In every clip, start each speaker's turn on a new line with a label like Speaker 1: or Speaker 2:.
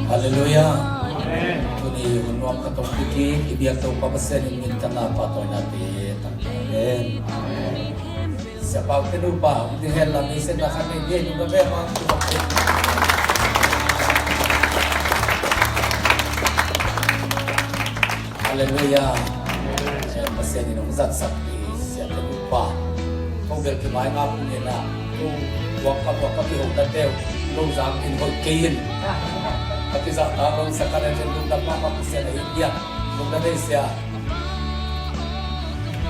Speaker 1: Haleluya. Tuni unwam katong piki ibiyak to papasen min kana patoy natin. Amen. Sa pagkinupa, hindi hela misen na kami din yung gabi mga kapatid. Haleluya. Saya pasen inong sakti siya kinupa. Kung berkimay nga po nila, kung wakap ihong natew, nung zang inhoy kayin. Pati sa tarong sa kanan nung nagmamap siya na ibiyak, nung nanay siya,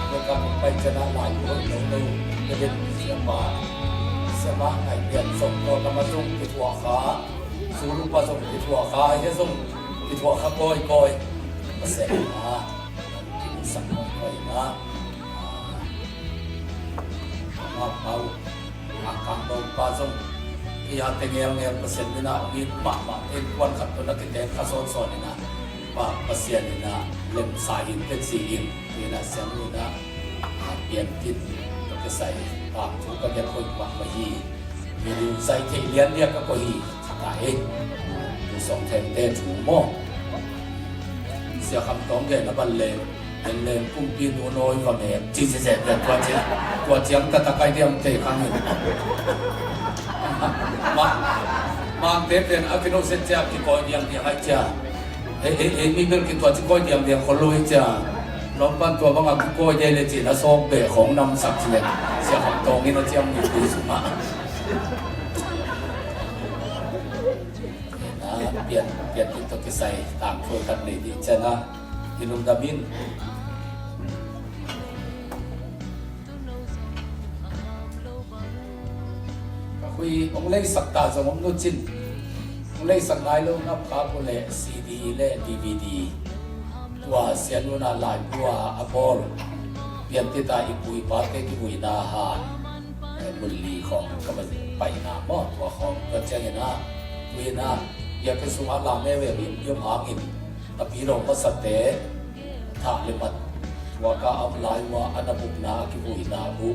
Speaker 1: nagkakumpay siya na layo, nung nagin siya ba ngay biyan, songko na masong kitwa ka, suru pa song kitwa ka, iya song kitwa ka koy, masaya na, kinusak koy na, mga akang pa song, kaya tingayang pasyan nila, kuwan ka to na kiteng kason-son nila, pasyan nila, lemsahin, tetsigin, kaya siya nila, piyantin, pagkasay, pagkakagyan ko'y mahi, minusay kailian niya ka ko'y kahit, pusong tente, tumo, siya kamtong kaya nabaleng, len kung pinunoy kami, jisisip, tuwa siyang tatakay niyang tekangin. Mang tepen akinoset siya kikoy niyang dihay siya. Mibel kitoa kikoy niyang dihay koloy siya. Lompan tua bang kikoy niya le siya nasok be kong namsak siya. Siya kong tongin at siyang nipusuma. Pian ito kisay tangko kat ni di siya na inumdamin. Kui ông lấy sắc ta giống ông nuốt chín, ông lấy sắc này luôn nắp cá của lệ CD lệ DVD, tua xem luôn là lại tua Apple, biến tiết ta ibui bát cái ibui na han, một lì không các bạn bay na mót tua không có chơi na, ibui na, giờ cái số làm mẹ về bị yếm hàng in, tập đi rồi có sạch té, thả lên mặt, tua cá ông lại tua anh bụng na ibui na bu,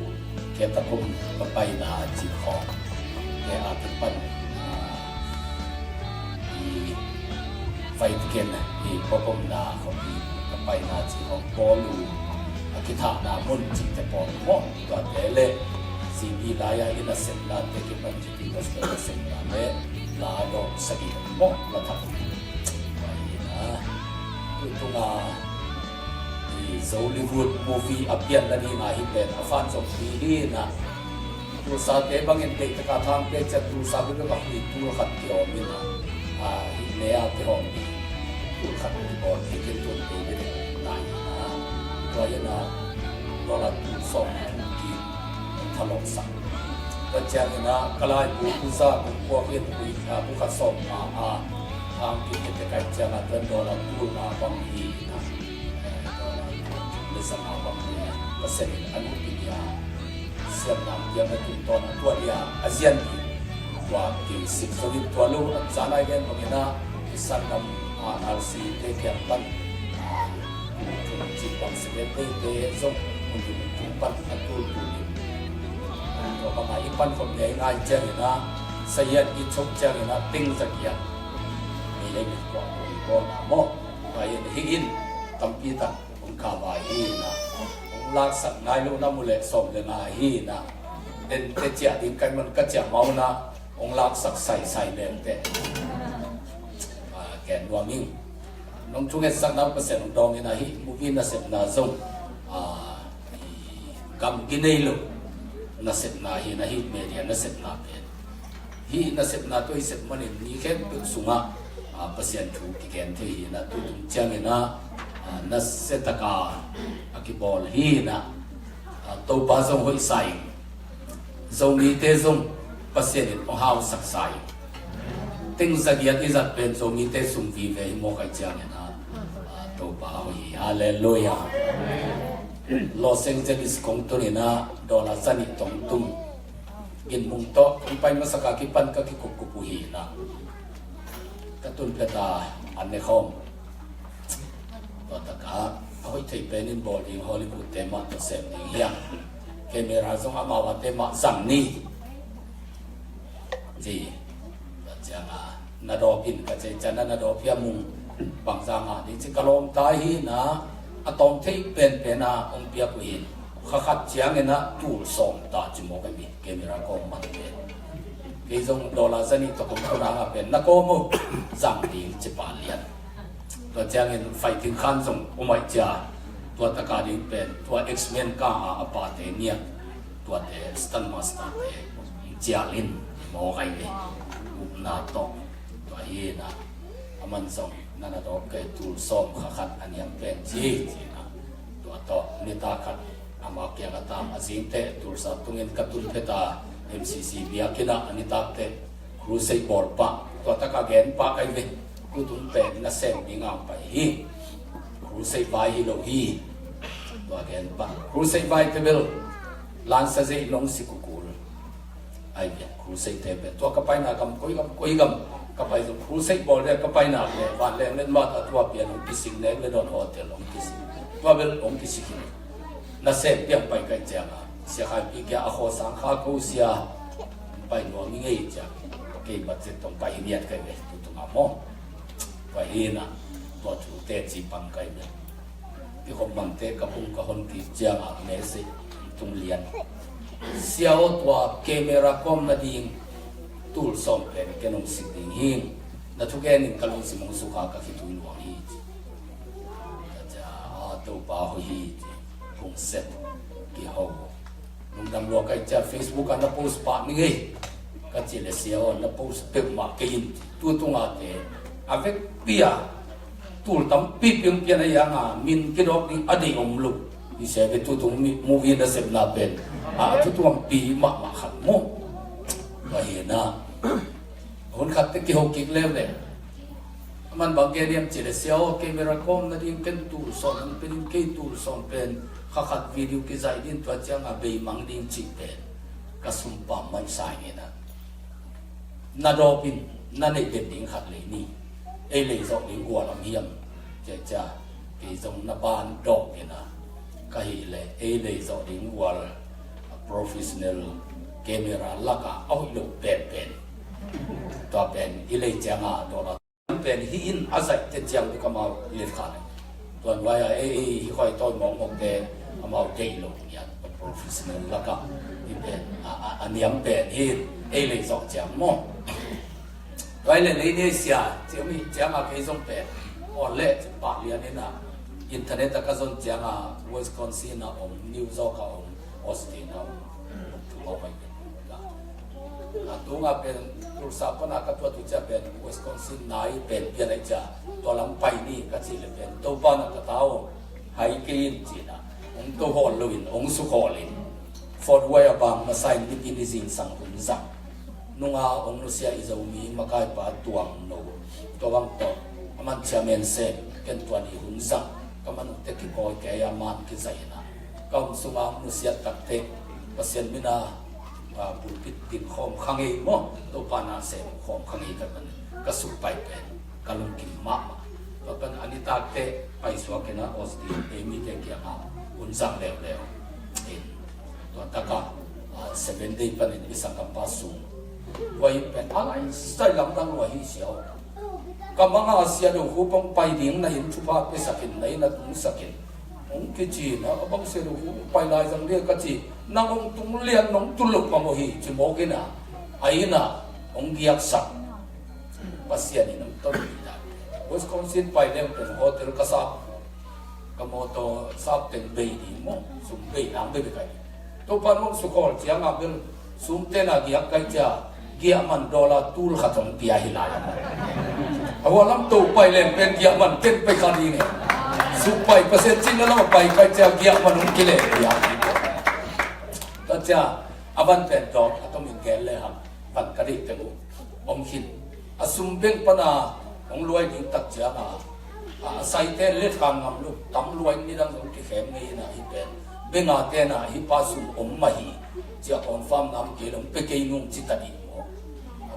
Speaker 1: cái tập cũng bay na chỉ không. Kaya ating pan i-fight i-popom na ako i-kapay na si Hong Polu kita na mun jite pon mo ito at ele si Bilaya inasin na tekipan jitigas na inasin na me lalo sa ilan mo latak kaya ito nga Hollywood movie apyan na ni mahipin a fans of Pili na sa tebang hindi kakatangke sa sabi ko ako ito katyomin na hinaya tiyomin ito katyomin ito tayo na kaya na dolat pusong hindi taloksak kadyang na kalay pupusa kukuakin bukasom ang kikita kadyang at dolat puna banghi na lisang banghi kasi ano pinya siap nam yang menonton tuan dia ASEAN waktu siksolit tualu sana kan mengenai kisah nam RC tekian pan cipang sebagai besok untuk tempat atur tulis kalau pengai pan komplain aja na saya icok jangan na ting sekian ini kuat mo bayan hingin tampitan ungkabai na laksak ngai lu na mule som le na hi na den te chia din kai man ka chia mau na ong laksak sai le te ken wa ming nong chung et sak na persen dong ina hi movie na set na zong kam ginei lu na set na hi media na set na pe hi na set na to i set man ni ken tu sunga persen thu ki ken te hi na tu tung chang ina na setaka akibol hi na to pa zong hoi sai zong ni te zong pasien it hau sak sai ting zagiat izat pen zong ni te sum vi ve mo kai chang na to pa hoi hallelujah Los Angeles kong to ni na dola sani tong tum gin mung to kung pai masaka kipan ka kikukupuhi na katun plata anne khom Taka, ako ito'y penin body Hollywood tema to sem niya. Kamera zong amawa tema sang ni. Ji, kaya nga นาดอพินก็จะจันนาดอพิยมุงบางจางอ่ะนี่จะกลมตายหินะอะตอมที่เป็นนะองเปียกุหินขัดเชียงนะตูส่งตาจิโมกันมีเกมิราก็มันเป็นกิจงดอลลาร์นี่ตกลงกันอ่ะเป็นนักโกมุจังดีจิปาเลียนตัวเชียงเงินไฟถึงขั้นส่งอุมัยจ่าตัวตะการดีเป็นตัว X-Men ก้าอาปาเตเนียตัวเตสตันมาสตันเตเจียลินโมไกเลยอุปนาโตตัวเฮนะมันส่งนั่นตัวเกิดตูส่งขัดอันยังเป็นจีนะตัวโตนิตาขัดอามาเกียงตามอาซิงเตตูสัตตุเงินกัตุลเพตา MCC เบียกินะอันนิตาเตครูเซบอลปะตัวตะการเกนปะไกเลยกูตุนเป็นนักเซงดิงามไปฮีครูเซบายฮิโลฮีตัวเกนปะครูเซบายเทเบลลานเซเซลงสิกุกูลไอ้เนี่ยครูเซเทเบลตัวกับไปนะกำกุยกำกับไปตัวครูเซบอลเนี่ยกับไปนะเลยวันแรงเล่นมาตัวเปลี่ยนลงกิสิงเล่นโดนโฮเทลลงกิสิงตัวเบลลงกิสิงนักเซงเปลี่ยนไปกันจังอ่ะเสียหายปีแกอาโคสังขากูเสียไปหน่วงงี้จังเกี่ยบัดเจ็ดต้องไปเรียนกันเลยตัวงามมไปเห็นนะตัวถูเตจีปังกันเลยที่คนบังเตกับพุ่งกับคนที่จังอ่ะเมสซี่ตุงเลียนเสียวตัวเกมราคอมนาดิงตูลส่งเป็นแกนงสิดิงหิงนัทุกแกนิกลงสิมงสุขากับที่ตุยหลวงฮีจะตัวป่าฮีพุงเซ็ตกี่ห้องนุ่มดำรัวกันจะ Facebook กันนับโพสต์ปากนี่ไงก็จะเลยเสียวนับโพสต์เป็นมากินตัวตรงอาเตอเวกเปียตูลตั้มปีเปียงเปียนยังอ่ะมินกิโลนี่อดีตอมลุดิเสพตัวตรงมูวี่นั่นเสพนาเป็นตัวตรงปีมาขัดโม่ก็เห็นนะคนขัดตะกี้หกกิโลเลยมันบางแกเรียมจีเลเซียวเกมราคอมนั่นเองเป็นตูลส่งเป็นเกตูลส่งเป็นขัดวิดีโอกิจายดินตัวเจ้าอ่ะเบย์มังดิงจิเป็นกระสุนปั๊มมันใส่เงี้ยนะนาดอปินนั่นเองเป็นดิ่งขัดเลยนี่เอเลยส่งดิ่งกัวลำเฮียมจะเกยส่งนาบานดอกเนี่ยนะก็เห็นเลยเอเลยส่งดิ่งกัว professional เกมราลักอ่ะเอาลูกเป็นตัวเป็นเอเลยจังอ่ะตัวละเป็นหินอาศัยเจียงที่เขามาเลี้ยงขันตัวไว้เอที่คอยต้นมองเตะมาเจลงเนี่ย professional ลักอ่ะที่เป็นอันนี้เป็นหินเอเลยส่งจังมั่งไว้เลยนี่เสียจะมีจังอ่ะเคยส่งเป็นอ่อนเละปากเรียนนี่นะอินเทอร์เน็ตก็ส่งจังอ่ะ Wisconsin นะนิวยอร์กออสตินนะถูกเอาไปตัวงาเป็นตัวสาวก็น่ากับตัวตุจะเป็นเวสคอนซินนายเป็นเพียงไรจ้ะตัวลำไปนี่ก็สิเลยเป็นตัวบ้านก็เท่าไฮกรีนจีน่ะองตัวฮอลลูนองสุขอลินฟอร์ดไวอาบางมาใส่ดิกินิซินสังหุนสังนุ่งอาองนุเซียอิจามีมาไกปาตัวงโนตัววังโตมันเชเมนเซนกันตัวนี้หุนสังก็มันเทกิโกแกยามันกิใจนะก็สุมานุเซียตักเตะเปอร์เซ็นต์มินาบุปิดติดขอมขังเองมั้งตัวปานาเซขอมขังเองกันก็สุไปเป็นก็ลงกินมากตัวเป็นอันนี้ตาเตะไปสวกันนะออสติเอมีเตะเกี่ยมาอุ่นสังเร็วเห็นตัวตะกา70 day เป็นอิสังกัมปัสสุไว้เป็นอะไรสไตล์ลำดังว่าฮิเสียวกำลังอาเซียนหูปงไปดิ้งในหินชุบาไปสักินในนัดตุงสักินองค์กิจีนะบางเสือหูไปลายจังเรียกกิจีนั่งองตุงเลียนน้องตุลุกมาโมหิจิโมกินะไอ้น่ะองค์กิยักษักภาษานี่น้องต้นนี่วิสคอนซินไปเลี้ยงเป็นโฮเทลกษักกโมโตซับเป็นเบย์มั้งสุ่มเบย์น้ำเบย์ไปตัวพันมุ่งสุขอลเจียงอาเบลสุ่มเตน่ะกิยักกันจ้ากิยักมันดอลลาร์ตูลขัดของปีอาฮิลายเอาว่าลำตัวไปเลี้ยงเป็นกิยักมันเป็นไปกันดีเนี่ยสุไปเปอร์เซ็นต์จริงแล้วไปกันจ้ากิยักมันนุ่งกิเลสกิยักก็จะอาบันเป็นดอกต้องมีแกนเลยครับปันกระดิกเป็นองคินอาสุมเบงปนาองรวยยิ่งตักเจ้าใส่เต้นเล็ดกางงำลูกตำรวยนี่ดังตรงที่แขมนี่นะฮิเป็นเบงอาเต้นะฮิปาสุอมมาฮีจะคอนฟาร์มน้ำเกลือไปเกยนุ่งจิตดีโม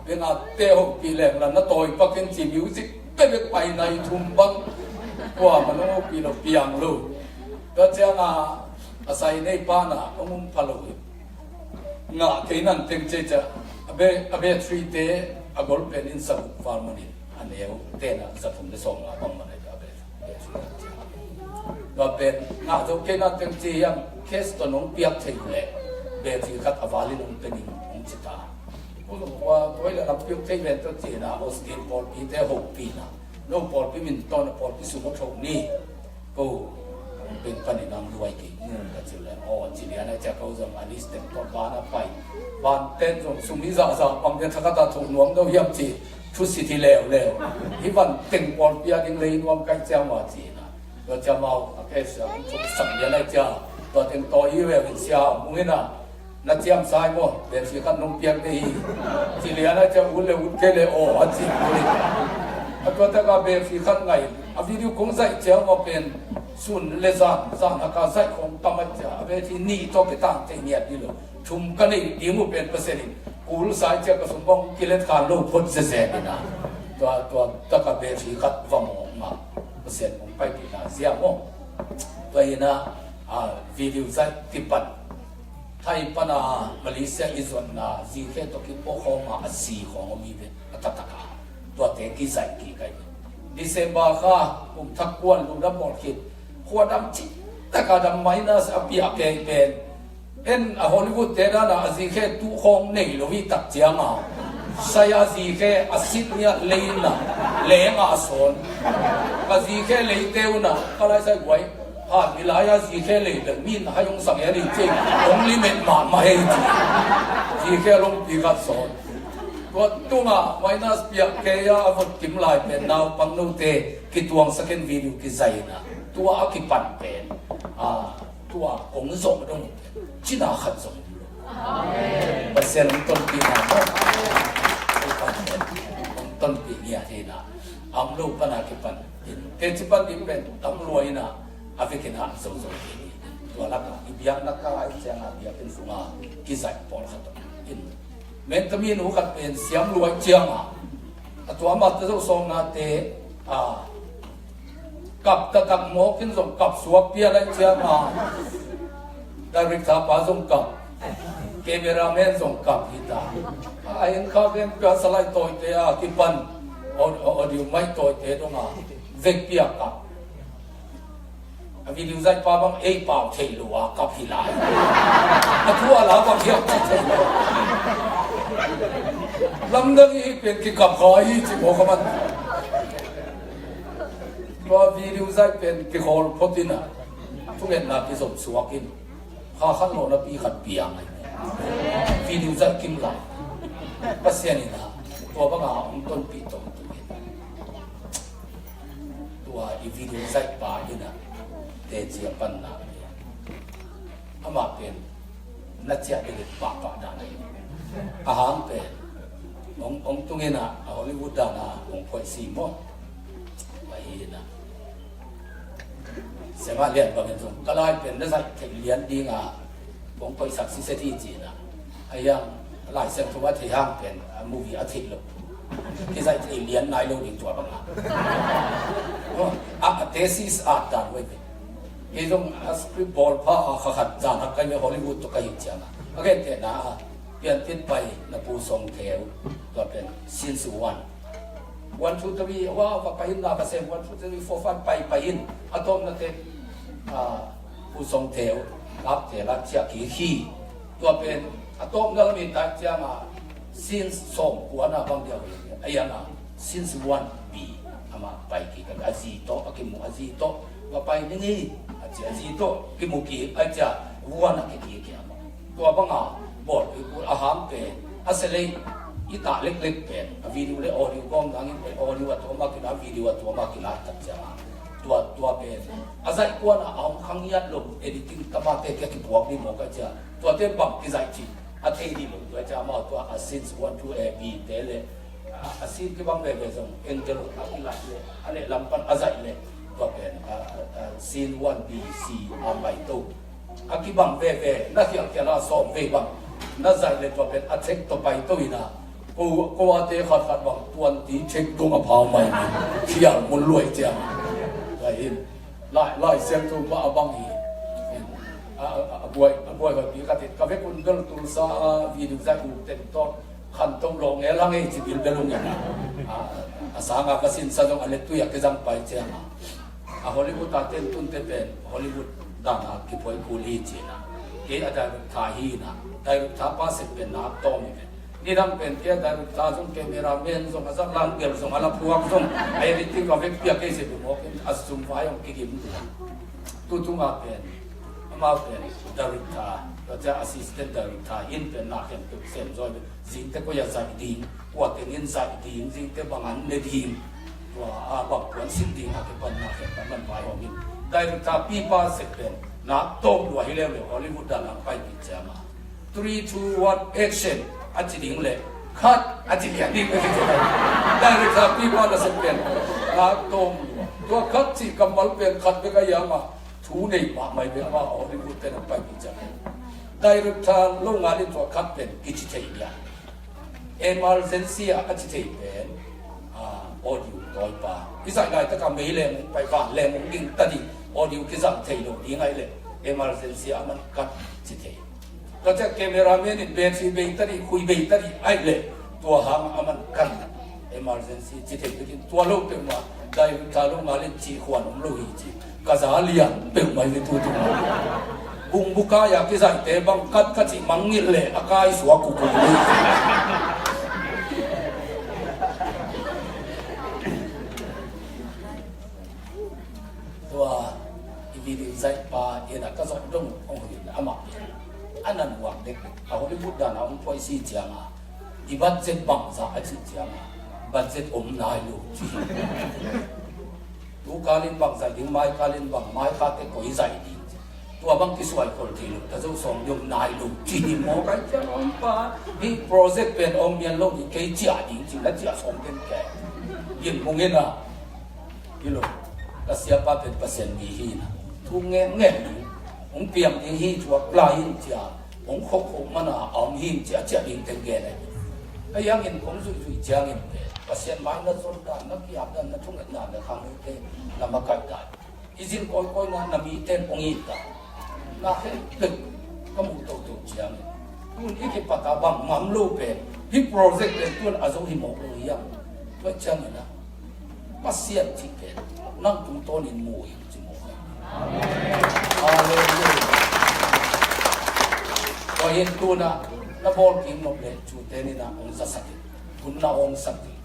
Speaker 1: เบงอาเต้หกปีแรงแล้วนั่นต่อยปักเก็นจีมิวสิกก็ไปในทุ่มบังว่ามันโอ้ปีเราเปียงลูกก็จะอาศัยในป้านะองค์พะโล้งาเกนันเต็งเจจะเบทรีเต a gol pen in sa farmanin aneu tena sa thum de som la bang manai da be do pen na do ke na tem chi yang kes to nong piak thei le be chi khat awali nong penin ong chita ko wa toile la piak thei ven to chi na oskin por pi te ho pi na no por pi min ton por pi su mo thong ni koเป็นปนินามด้วยกี่ก็จะเลยอ๋อจีเลียนะจะเขาจะอันนี้เต็มตัวบ้านไปบ้านเต้นส่งสุมิซาซาบางเดือนทักตาถูกหน่วงเราเยี่ยมจีทุสิที่แล้วที่วันเต็มปอดเปียดิ้งเลยนวมใกล้เจ้ามาจีนะเราจะมาแค่สั่งถูกสั่งยังไงเจ้าตัวเต็มตัวยี่เว่เป็นเช้ามึงนะนัดเจียมสายมั้งเป็นสิ่งขันนมเปียกดีจีเลียนะจะอุ่นเลยอุ่นแค่เลยอ๋อจีเลยตัวแต่ก็เป็นสิ่งขันไงวิดีโอคงใส่เจ้ามาเป็นส่วนเลซ่าสร้างอากาศใส่ของตำรวจเวทีนี้ต้องไปตั้งใจเงียบดีเลยชุมกันนี่ดีมุเป็นเปอร์เซ็นต์กูรู้สายเจ้าก็สมบังกิเลสการโลภพ้นเสียนี่นะตัวตะกับเวทีกัดว่ามองมาเปอร์เซ็นต์ของไปปีนาเสียมองตัวนี้นะวิดีโอใส่ติปันไทยปนามาเลเซียอิสวนนะจีแค่ตัวกิปโคมาสีของมีเป็นตัดตะกาตัวเตกิใส่กี่กันดิเซมบาค่ะผมทักกวนผมรับบอกคิดขวดดำจิแต่การดำไม้น่าจะเปียกเป็นเอ็นฮอลลีวูดเท่านั้นสิแค่ตู้ห้องนี่เราวิตักเจียงอ่ะใส่สิแค่อาศิษย์เนี่ยเลนน่ะเลงอาสนก็สิแค่เลเต้าน่ะก็เลยใส่ไว้ผ่านเวลาสิแค่เลนมีนให้ยงสังเกตจริงองลิมิตมาให้สิแค่ลงปีกัดสอนตัวตุ้งอ่ะไว้น่าเปียกแค่ยาฟุตกิมลายเป็นนาวปังนูเตกิตวงสักเห็นวิดีโอกิใจน่ะตัวอากิปันเป็นตัวองค์ทรงตรงจีน่าขัดทรงเปอร์เซ็นต์ต้นปีน่ะต้นปีเนี่ยที่น่ะอัมลูกปนากิปันเทจิปันดิเป็นตำรวจน่ะอาฟิกินหันทรงที่นี่ตัวนักอิบยักนักการไอ้เจ้าอิบยักเป็นสุงากิใจปอลขัดตรงอินเมนตมีนูขัดเป็นเสียงรวยเจียงตัวมาตะทรงนาเตกับตะกับหมอกินส่งกับสวบเปียอะไรเชียมาดาริกาปาส่งกับเกเมราแมนส่งกับฮิตาไอ้ยังข้าเป็นเปียสไลด์ตัวเตียกิปันออดิวไม่ตัวเตียตรงอ่ะเวกเปียกับวิดีโอใจป้าบังเอป่าวเทลัวกับฮิลายทั่วแล้วบังเทียบเทลัวลำดังอีเป็นกิกับคอยจิโมกมันว่าวิดีโอใจเป็นกิโคลพอดินะทุกเอ็นนับที่สมสวกินข้าขันโลนับปีขัดเปียงไงวิดีโอใจกินหลังปัสเซียนี่นะตัวบ้างอ่ะต้นปีต้นตัวอีวิดีโอใจป่านี่นะเตจีปันนาอามาเป็นนักเจ้าเป็นป่าด่านอาหารเป็นองตรงนี้นะฮอลลีวูดด่านะองพอยซีมอนไปนะเสียมาเรียนบางอย่างก็เลยเป็นนักศึกษาเรียนดีงาผมไปสักสิเซตีจีนะไอ้ยังหลายเส้นทุกวันที่ห้างเป็นมูวี่อาทิตย์ลงที่ใส่เรียนนายลงอีกตัวบางอย่างเทสิสอาร์ตด่านไว้เป็นไอ้ตรงสคริปต์บอลผ้าขัดจานกันในฮอลลีวูดตัวกันยิ่งเจ้านะโอเคเดี๋ยวนะเปลี่ยนทิศไปนับผู้ทรงแถวก็เป็นซินสุวรรณวันชุดทวีว่าไปหินนาเกษมวันชุดทวีโฟฟันไปหินอาตมนั่นเองผู้ทรงเทวรับเทระเชียขี้ตัวเป็นอาตมนั่นมีแต่เจ้ามาซินส่งหัวหน้าบางเดียวไอ้ยังอ่ะซินวันปีอามาไปกี่กันอาจีโตกิมุอาจีโตว่าไปนี่อาจีโตกิมุกี่อาจจะวัวนักกี่กี่มาตัวบางอ่ะบอกอาหารเป็นอาศัยอีตาเล็กๆเป็นวิดีโอเลยออดิโอก็งั้นเป็นออดิโอตัวมากินวิดีโอตัวมากินตัดจ้าตัวเป็นอาศัยกวนเอาขังยัดลงเอดิติ้งตมาเตะแค่กี่พวกนี่หมดก็จะตัวเต็มบังที่ใจจีอาเทดีลงตัวจะมาตัวอาซินส์วันทูเอบีเตเลยอาซินที่บังเวเวซงเอ็นเจลอากิลัดเลยอันนี้ลำพันอาศัยเลยตัวเป็นซีนวันบีซีอาไมโตอากิบังเวเวนักเขียนเขียนอาสอบเวบังน่าใจเลยตัวเป็นอาเช็คตัวไปตัวอีน่ะกูว่าเตะขัดบังตัวตีเช็คตัวกับพาวใหม่เขียนมันรวยจังไล่เสียงตัวมาบังอีบวยกับปีกติดกับเวกุนก็ตุลซาวิดีโอจะกูเต็มต้น ขันตรงลงเอลังเอจิบิลเบลุงยังอาสางากสินสะดงอเล็กตุยกิจังไปเจ้าฮอลลีวูดตาเต้นตุนเตเป็นฮอลลีวูดดานาคิปอยคูลีจีนะเกอได้ทาฮีนะได้ท้าป้าเสเป็นนับโตมีเป็นนี่ทำเป็นเกได้ตาส่งแคมราแมนส่งอาซักลังเกลส่งอาลาพวงส่งไอ้ริติกาเวกเปียกเอเสบุโมกินอาสุมไฟองกิกิมตุมาเป็นมาเป็นดาริตาเราจะ assistant director อินเป็นนักเขียนตัวเซนจอยสิ่งที่ก็อยากใส่ดีว่าเป็นอินใส่ดีสิ่งที่บางอันในดีว่าบางคนสิ่งดีนักเขียนเป็นนักเขียนเป็นมันไปของอิน director ปีป้าเสร็จเป็นนักโตด้วยให้เร็วเลยฮอลลีวูดดังไปปิดเจ้ามา 3 2 1 action อาจิดิ่งเลยคัดอาจิดิ่งดิ่งไปที่ไหน director ปีป้าเสร็จเป็นนักโตตัวคัดที่กำบัลเป็นคัดไปก็ยังมาทูในมาไม่เป็นว่าฮอลลีวูดเป็นไปปิดเจ้าได้รับทางโรงงานที่ตัวคัดเป็นกิจเทียนเอ็มอาร์เซนซีอาจิเทียนออดิโอต่อยป่าพิสัยไหนถ้าก็ไม่เล่นไปบ้านเล่นยิ่งตัดดีออดิโอกิจเทียนยังไงเลยเอ็มอาร์เซนซีมันคัดจิเทียนก็จะแคมราแมนเบนซีเบตัดดีคุยเบตัดดีไอเลยตัวหางมันคัดเอ็มอาร์เซนซีจิเทียนตัวลูกเป็นว่าได้รับทางโรงงานที่จีขวานลูกอีจีกาซาเลียนเป็นไม่ได้ตัว บุงบุกายากิสัยเตบังกัดกัดสิมังงิเลอากายสวกุกุลีตัวอีวีดีใจปาเอ็นก็สอนดงองค์หินอามาอันนั้นหวังเด็กเอาไปพูดด่าเอาไปซีเจียงอ่ะอีบัดเจ็ดบังซาซีเจียงอ่ะบัดเจ็ดอมนายลูกจีดูการเล่นบังใจถึงไม้การเล่นบังไม้ขาดแต่ก่อยใจดีตัวบางที่สวยคนที่ลูกแต่เจ้าสองยมนายลูกจีนมองกันจะร้อนป่าฮีโปรเจกต์เป็นองค์เมียนโลกที่เคยจ่าจริงๆและจ่าสองเป็นแก่ยินมงเงินอ่ะยี่ลูกแต่เสียป้าเป็นเปอร์เซ็นต์มีฮีนะทุ่งเงี้ยเงี้ยองเปียมที่ฮีชัวปลายหินจ่าองคบมันอ่ะอมหินจ่าจ่าดิงเต็งแก่เลยไอ้ยังเห็นผมสุยๆจ่าเงินเป็นเปอร์เซ็นต์ไม่น่าสนใจนักกีฬานั่นทุ่งเงินนั่นครั้งนี้เป็นลำบากใจอีจินคอยๆนั่นมีเต้นองค์ต่างน่าเห็นตึกก็มุ่งตัวเชียงตุนอีกปัตตาบังมัมลูเป็นฮิโปรเจกต์เป็นตุนอาซุฮิโมโลยังก็เชียงนะมาเสียที่เป็นนั่งตุนต้นินมูยจิโมกันฮาเลลูยาก็เห็นตัวนะนับอลกิมนกเล็จูเตนินะองค์สักดิ์ตุนน่าองค์สักดิ์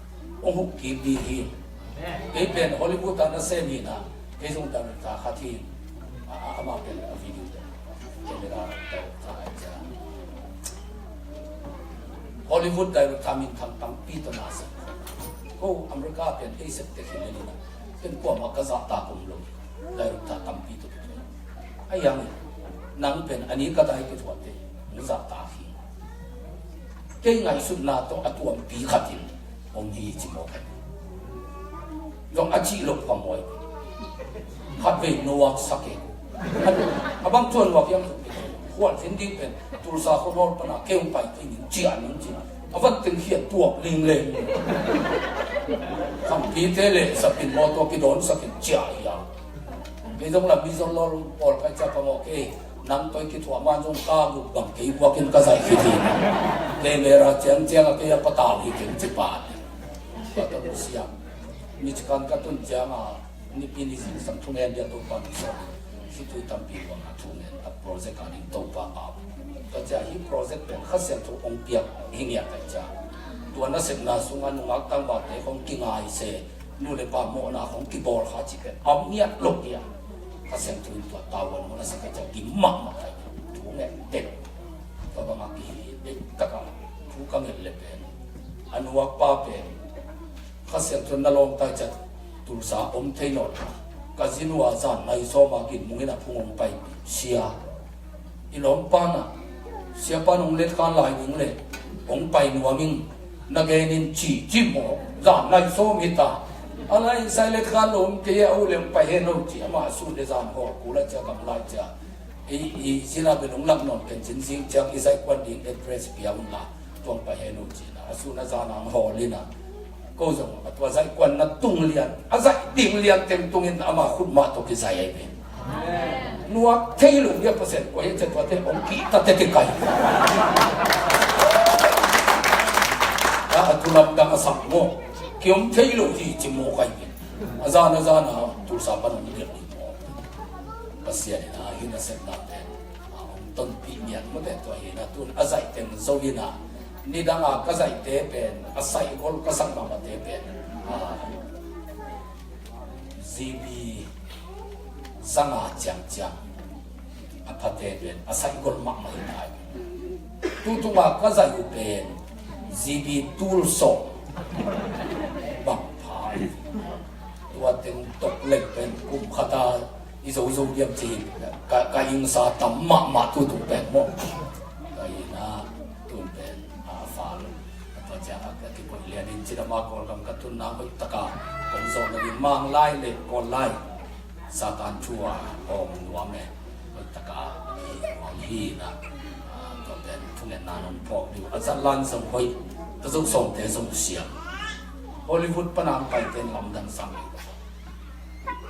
Speaker 1: องค์หุกิดีฮีเอเป็นฮอลลีวูดอันนั้นเซมีนะเอซุงตันตาขัดทีอามาเป็นวิดีโอเวลาเราถ่ายจะฮอลลีวูดได้ทำอินทำตั้งปีต่อมาสิก็อเมริกาเป็นเอเซปเตคินนี่นะเป็นพวกมักกะซาตาคุมลงได้ทำปีต่อปีไอ้ยังนั่งเป็นอันนี้ก็ได้ก็ตัวเดียวมุสาตาหินเก่งไงสุดนาต้องอัตวมปีขัดหินองค์นี้จิโมกันยองอาชีลบความมวยขัดเวนัวสักเองบางส่วนว่ายังขวดสินดิ้งเป็นตุลสาคนรอดปนาเกี่ยวไปที่นี่เจียนนี่จริงวันตึงเขียนตัวลิงเลยคำพีเทเลสปินมอตัวกิโดนสกินเจียยาวไม่ต้องละมิจลอลปอลไปจับพงโอเคนั่งตัวกิจวัตรมันจงกาบุกบังกีวักินกระใสขี้ทีเดเมราเจียงเจียงก็ยังปะตาลิกินจิบานก็ต้องเสียมีการกระตุ้นเจียงนี่ปีนี้สิ่งทุกอย่างเดียวตัวความสดที่ตัวทำปีว่าทุกอย่างอัพโปรเจกต์การนี้ตัวป้าอาบก็จะฮีโปรเจกต์เป็นข้าศึกตัวองค์เปียกหิ้งยากันจ้าตัวนั้นเสร็จนาสุงานุงักตั้งบาดในของกิงไอเซนู่นเลยป้าโมนาของกิบอลขาจิเป็นอมเนียลกเดียข้าศึกตัวตาวันมันสักจะกิมมักมาให้ทุกอย่างเด็ดก็บางทีเด็กตะการทุกข์เงินเลยเป็นอนุวักป้าเป็นข้าศึกตัวนรกตายจัดตุลสาอมเทนอดกาซินัวจานในโซมากินมุงนะพุ่งไปเสียอีหลงปานะเสียปานองเล็ดการลายหนึ่งเลยองไปนัวมิงนักเงินจีจิโมจานในโซมิตาอะไรใส่เล็ดการลงเกี่ยวเรื่องไปเห็นโนจีมาสู้ในจานหัวกูละจะกำไรจะอีศิลาเป็นองลักนนเป็นจินซิงจังอีใส่ควันดินเอเดรสเปียวุ่นละตัวไปเห็นโนจีนะสู้ในจานหัวลินะก็จะว่าตัวใจกวนนัดตุ้งเลียนอาศัยดิ่งเลียนเต็มตรงนี้อามาขุดมาตัวกิจใจไอ้เป็นนัวเที่ยว100%กว่าจะตัวเต็มองค์กีตัดเตะไก่ tulap dah asam mo kiom thelo hi chimo kai ni azana tu saban ni ni mo pasya na hina set na te ton pi mian mo te to hina tun azai ten zowina ni danga ka zai te pen asai gol ka sang ma te pen zibi sanga chang apate pen asai gol ma ma hi tu ma ka zai u pen zibi tul so bang phai tua teng tok lek pen kum khata izo diam chi ka ing sa tam ma tu pen mo ai na tu pen fa ta ja ka ti ko lian in chi da ma ko kam ka tun na hoi taka kom zo na bi mang lai le ko lai satan chua om nuam me hoi taka hi na to pen thung na non po du azan lan sam hoi ta zo som te som sia Hollywood panang kai ten lam dan sang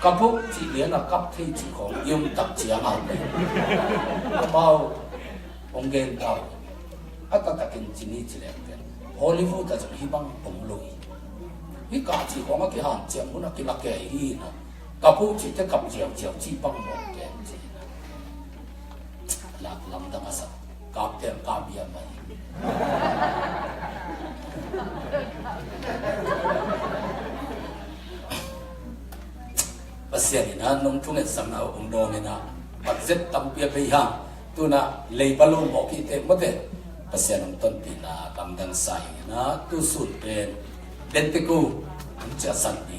Speaker 1: kapuk chỉ liền là cấp thi chỉ có yêu tập chiang out này bao ông gen tao at ta takin chini chile Hollywood ta chỉ bang bông lôi hi cả chỉ có cái hàng chiang muốn cái là cái hi na kapuk chỉ cái cấp chiang chỉ bang một cái gì là làm đằng asa cáp tiền cáp bia mày pasien na nong chung sam na ong do na budget tam pia be hang tu na lei balon mo ki te mo te pasien ong ton pi na kam dan sai na tu sun pen den te ku ang cha san ni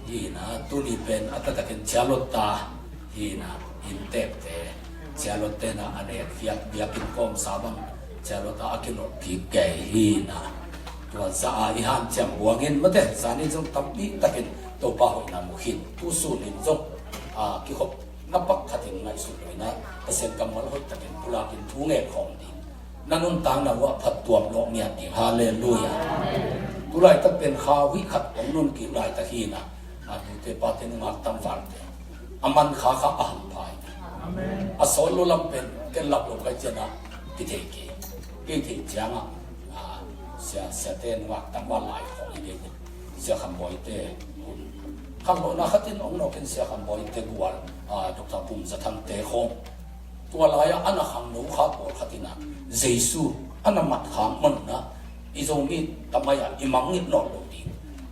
Speaker 1: hi na tu ni pen atata ken chalota hi na in te te chalote na ane fiat bia kin kom sabang chalota akin ki ke hi na tu za i han cham buangin mo te sani jong tam pi takin to pa hoi na mu hin tu su lin zong ki khop na pak khatin ngai su loi na pasen kamal hoi takin pula kin thu nge khom di nanun tang na wa phat tuam lo mia ti hallelujah tu lai tak pen kha wi khat ong nun ki lai ta hi na tu te pa ten ngak tam van te aman kha aham phai amen asol lo lam pen ken lap lo kai chena ki the ki changa sia ten ngak tam wa lai khom ni de sia kham boi te khang lo na khatin ong no ken sia kham boi te gwal dr pum za thang te khong tua la ya ana khang no kha por khatina jesu ana mat kham mon na izomi tamaya imang nit no lo di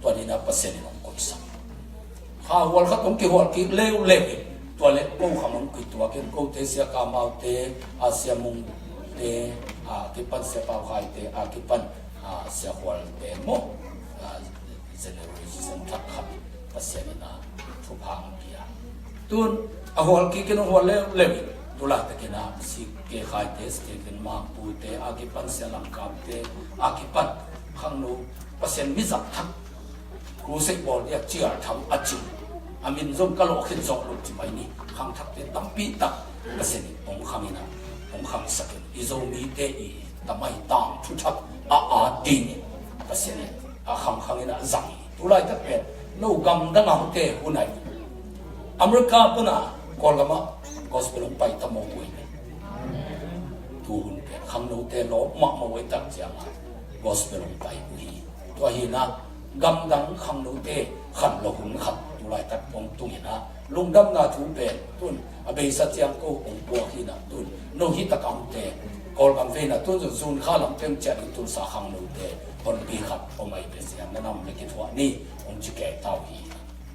Speaker 1: to ni na pasen no ko sa kha wal khat ong ki hol ki lew to le ko khamon ki tua ken ko te sia ka mau te asia mung te ki pan sia pa khai te ki pan sia hol te mo generation thak khat pasien na thu phang pia tun a hol ki ken hol le tu la te kena si ke khai te ste ken ma pu te a ki pan se lang kam te a ki pan khang no pasien mi zak thak ku se bol ya chia tham a chi amin zom ka lo khin zok lu chi mai ni khang thak te tam pi tak pasien ong khamina ong kham sakin izo mi te i tamai tang thu thak a ding pasien a khang ina zang tu lai tak pe no gam da ngam te hunai America puna kolgama gospel pai tamo oi tu hun pe kham no te lo ma ma wai tak chang gospel pai ui to hi na gam dang kham no te khan lo hun khat tu lai tak pong tu na lung dam na thu pe tun a be sa chiang ko ong po hi na tun no hi ta kam te kolgam ve na tun zun kha lam tem cha tu sa kham no te kon pi khat o mai pe siam na nam le ki thwa ni ong chi ke tau hi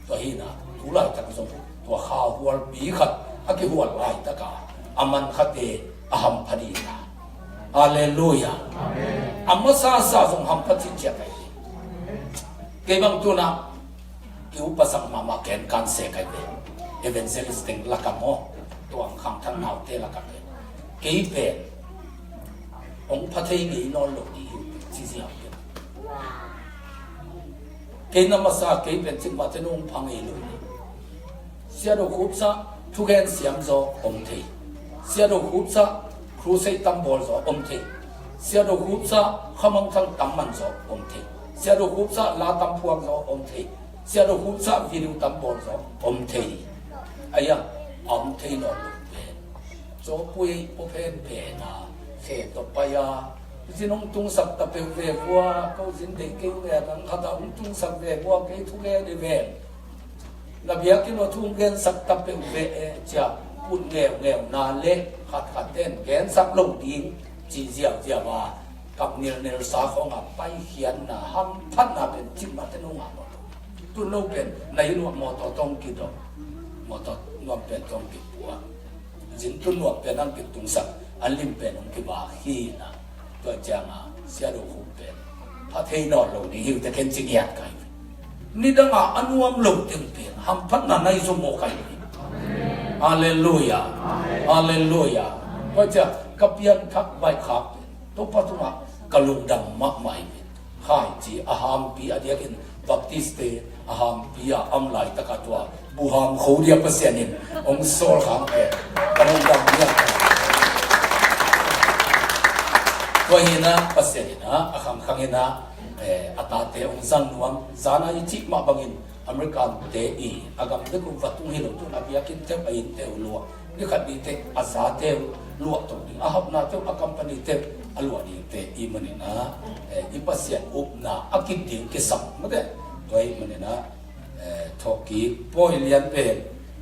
Speaker 1: to hi na tu lai tak zo to kha hual pi khat a ki hual lai ta ka aman khate aham phadi na hallelujah amen amma sa zong ham phati che kai ke bang tu na ki upasak mama ken kan se kai be evangelist ting la ka mo to ang kham thang nau te la ka be ke pe ong phathei ni no lo di chi si am ke namasa ke pen chik ma te nong phang e lo sia do khup sa thu gen siam zo om thei sia do khup sa kru sei tam bol zo om thei sia do khup sa khamang thang tam man zo om thei sia do khup sa la tam phuang zo om thei sia do khup sa video tam bol zo om thei aya om thei no lo pe zo pui o pen pe na khe to pa ya xin ông tung sập tập về qua câu xin để kêu về thằng khát ông tung sập về qua cái thu nghe để về là việc cái nó thu nghe sập tập về chả un nghèo nà lệ khát tên kén sắp lâu tiếng chỉ dẻo mà cặp nền sa không à bay hiền na ham phát na bên chim mà tên ông à tu lâu bên này nó mò tao tông kí đó mò tao nó bên tông kí bùa dính tu nó bên ăn kí tung sập anh lim bên ông kí bà hi naตัวจางอ่ะเสียดูขุเป็นพระเทนอนลงนี่หิวแต่เข็นจิกยัดกันนี่ดังอ่ะอันวมลงเต็มเปี่ยนห้ามพัฒนาในสมองกันฮาเลลูยาฮาเลลูยาเพราะจะกับยันทักใบขาบตัวปัตุมากระลุงดำมากมายข้าจีอาหามปีอาเดียกินบัพติสเตอาหามปีอาอัมไลตะกัตัวบุหามเขาเดียบเปอร์เซ็นต์นี่องค์โซลขามเป็นกระลุงดำเนี่ยตัวเห็นนะภาษาเห็นนะอาคำขังเห็นนะอัตราเตองซังนวมจานาอิจิมาบังอินอเมริกันเตอีอากาศเด็กกุวัตุงเฮโลตุนอภิยากินเตไปอินเตอลัวนี่ขัดดีเตอาซาเตลัวตรงนี้อาหับนาเตอากัมปนีเตอลัวดีเตอีมันนี่นะอีภาษาอุปนาอากินดิ่งกิสัมมาเตตัวอีมันนี่นะทอกีปอยเลียนเป็น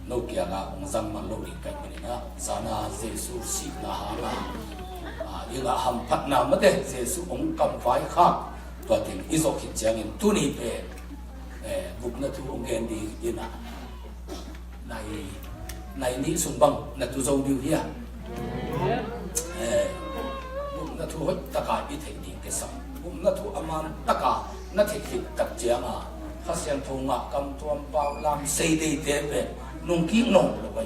Speaker 1: โนเกียนะองซังมันโลดีไปมันนี่นะจานาเจสุสินาฮานายังอ่ะหัมพัฒนามาเด้เจสุองค์กำไฟข้าตัวถึงอิโซคิดจังอินตุนีเป็นบุกนัทุองเกนดีอินะในนี้สุบังนัทุโจดิวเฮียบุกนัทุหดตะกาอิเทดีเกสัมบุกนัทุอามันตะกานัทคิดตักเจียงอ่ะข้าเสียงทงอ่ะกำตัวเปล่าลำเซดีเตเป็นนุ่งกิ้งนงเลยไป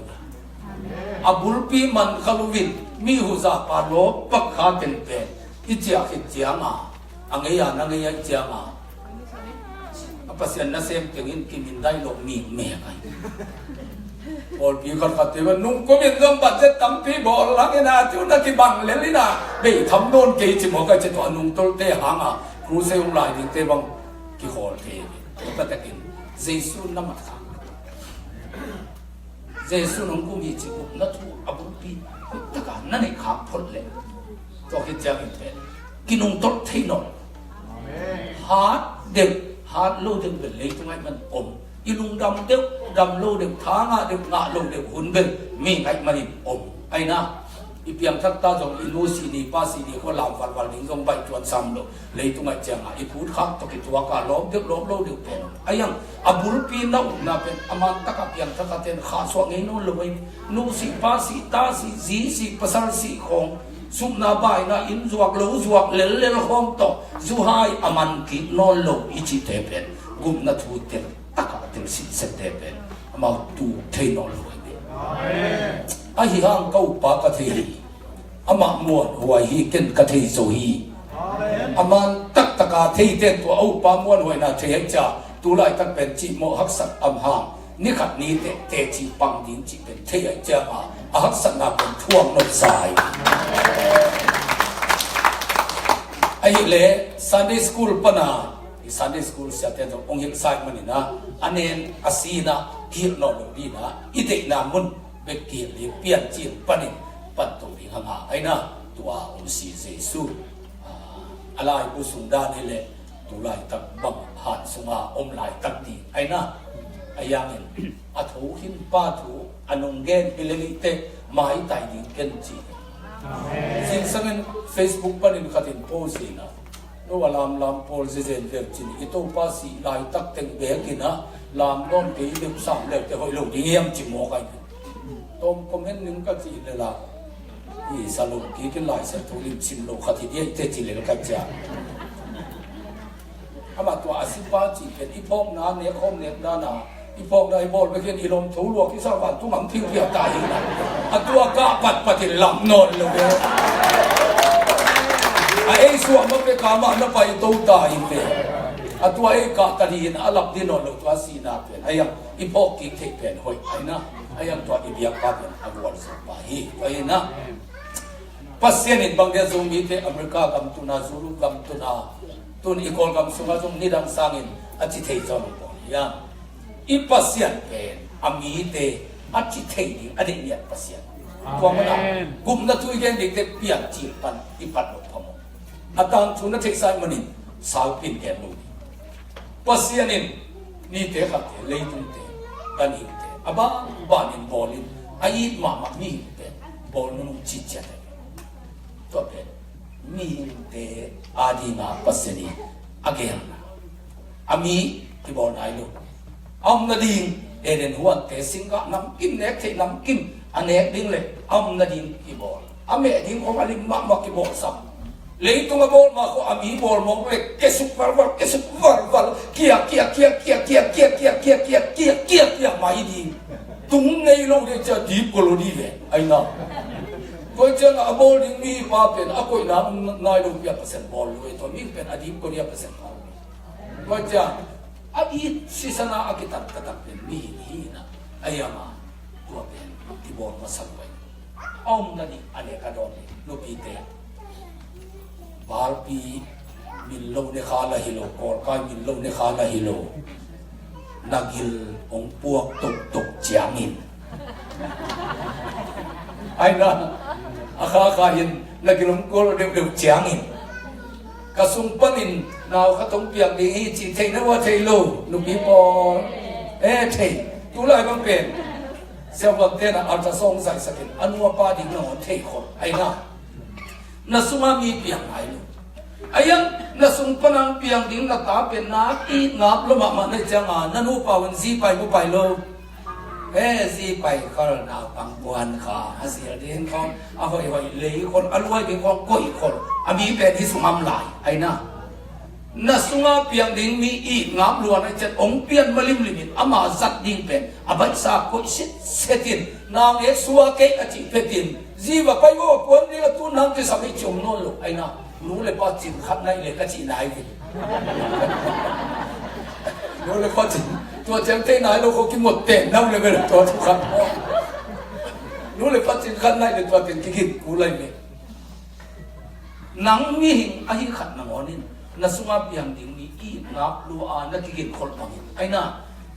Speaker 1: อับุลปีมันขลุวินมีหูซาปาโลปักขาเป็นเป็นอิจฉาขิดเจียงอ่ะอังเงียนังเงียเจียงอ่ะapa sian na sem pengin kimin dai lo mi me kai ol pi khat khat te nung ko min dong bat je tampi bol lang ina chu na ki bang le lina be tham non ke chi mo ka che to nung tol te hanga cru se ung lai ding te bang ki hol te ka ta kin jesu namat kha jesu nung ku mi chi ku na thu abu pi ta ka na ne kha phol le to ki jang in pe ki nung tol thei non hat dem hạt lô đừng về lấy trong anh mình ổn, ilung đầm lô đừng thá ngã đừng ngã lô đừng hôn bên mình anh mình ổn, ai na, ipiang thắc ta trong inu si ni pa si ni có làm vật lính trong bay chuan sam lô, lấy trong anh chàng à, iput khác to cái tua cả lốp lô được bền, ai yang, abul pin nâu na bền, aman ta cái piang thắc ta tên khá soang ngay nô lô bay, nu si pa si ta si zi si pasal si khong sum na bai na in zuak lo zuak lel hom to zu hai aman ki no lo ichi te pen gum na thu te taka te si se te pen ma tu the no lo ni amen a hi hang kau pa ka the ama muan huai hi ken ka the so hi amen aman tak taka the te to au pa muan huai na the cha tu lai tak pen chi mo hak sat am hang ni khat ni te chi pang din chi pen the ai cha ma a hak sat na pen thuang no sai ai le Sunday school pana Sunday school sia te ong hil sai mani na anen asina hil no lo di na ite na mun be ki li pian chi pani pan to ri hanga aina tua om si jesu alai bu sung da ni le tu lai tak bam han sunga om lai tak ti aina ayang in athu hin pa thu anong gen pilelite mai tai ding ken chi sin sangen Facebook panin khatin post ina no lam pol je zen ver chin ito pa si lai tak teng be kina lam non ke lim sam le te hoi lo ding yam chi mo kai tom comment ning ka chi le la i salon ki ke lai sa thu lim chim lo khati dia te chi le ka cha ama to asipa chi ke ipom na ne khom ne na na ipok dai bol be ken ilom thu lo ki sa ban tu mam thiu pia ta hi na atua ka pat ti lam non lo be a ei su ma pe ka ma na pai to ta hi pe atua ei ka ta ri na alap din non lo tua si na pe ayam ipok ki the pen hoi ai na ayam to ibia pa pen awol sa pa hi ai na pasien in bangya zo mi te america kam tu na zulu kam tu na tun ikol kam sunga jong nidang sangin achi thei jom to ya ipasian pen amite achi thei di ade ni pasian tua mana gum na tu gen de te pian chi pan ipat lo phamo อาการทุนที่ใส่มันนี่สาวปิ่นแก่ลูกปัสยานินนี่เตะขัดเตะเลยตุ้งเตะกันหิเตะอาบ้านินบอลินไอ้มามีเป็นบอลนุ่งจิตใจตัวเป็นมีเตะอาดีนาปัสยานิอาเกียนอามีที่บอลไหนลูกอมนาดิงเอเดนหัวเตะสิงกะน้ำกินเน็กเทน้ำกินอันเน็กดิ้งเลยอมนาดิงที่บอลอเมดิ้งของอลิมมาที่บอลซ้ำเลยตัวบอลมาเขาอามีบอลมองเลยเกสุกวัลเกสุกวัลเกียมาอีดีตรงในโลกนี้จะดีกว่าโลดีเลยไอ้น้าก็จะน่ะบอลดิ้งมีมาเป็นอ่ะก็น้ำนายลูก100%บอลเลยตัวนี้เป็นอดีตก็100%บอลก็จะอดีตศิษณะอากิตัดตัดเป็นมีหีนะไอ้ยามาตัวเป็นที่บอลมาสั่งไว้อ้อมนั่นนี่อันนี้กระโดดลูกพีเตบาลปีมิลโลเนคาลาฮิโลกอร์กายมิลโลเนคาลาฮิโลนักกิลองพวกตกเจียงินไอ้นั่นอาคาคายินนักกิลองพวกเดือดเจียงินกระสุนปนินนาวขต้องเปียกดีจีเทนว่าเทโลลูกพี่ปอเทตุลายบังเป็นเสียวันเตนะอาจจะส่งใส่สกินอันว่าป้าดิ้งนอนเทคนไอ้น่ะน่ะสุมามีเปียกไหนลูกไอ้ยังน่ะสุนปนังเปียกดิ้งน่ะตาเป็นนักอีนับละมาในจังอ่ะนั่นอุปาวันซีไปบุไปโลซีไปเขาหน้าปังปวนขาเสียเดินเขาเอาไว้เลยคนอรวยเป็นคนก้อยคนอามีเป็นที่สุมำลายไอ้น่ะน่ะสุงาเปียงดิ้งมีอีกงับล้วนไอ้เจ็ดองเปียนมาลิมลิมิตอามาจัดดิ้งเป็นอาบัตสากุชิเสตินนางเอกสัวเกอจิเปตินจีว่าไปว่าปวนนี่ละตุนนั่งที่สมัยจมโน่นลูกไอ้น่ะรู้เลยป้าจินขัดในเลยกะจีนายวิรู้เลยป้าจินตัวเจ้าเต้นายเราเขากินหมดเต็มน้ำเลยไปเลยตัวทุกขัดรู้เลยป้าจินขัดในเลยตัวเต็มกินกูเลยเลยหนังมีหิงไอ้ขัดหนังอ่อนนี่น่ะสุมาเปียงดิ้งมีอีนับลัวอ่านนักกินคนบางไอ้น่ะ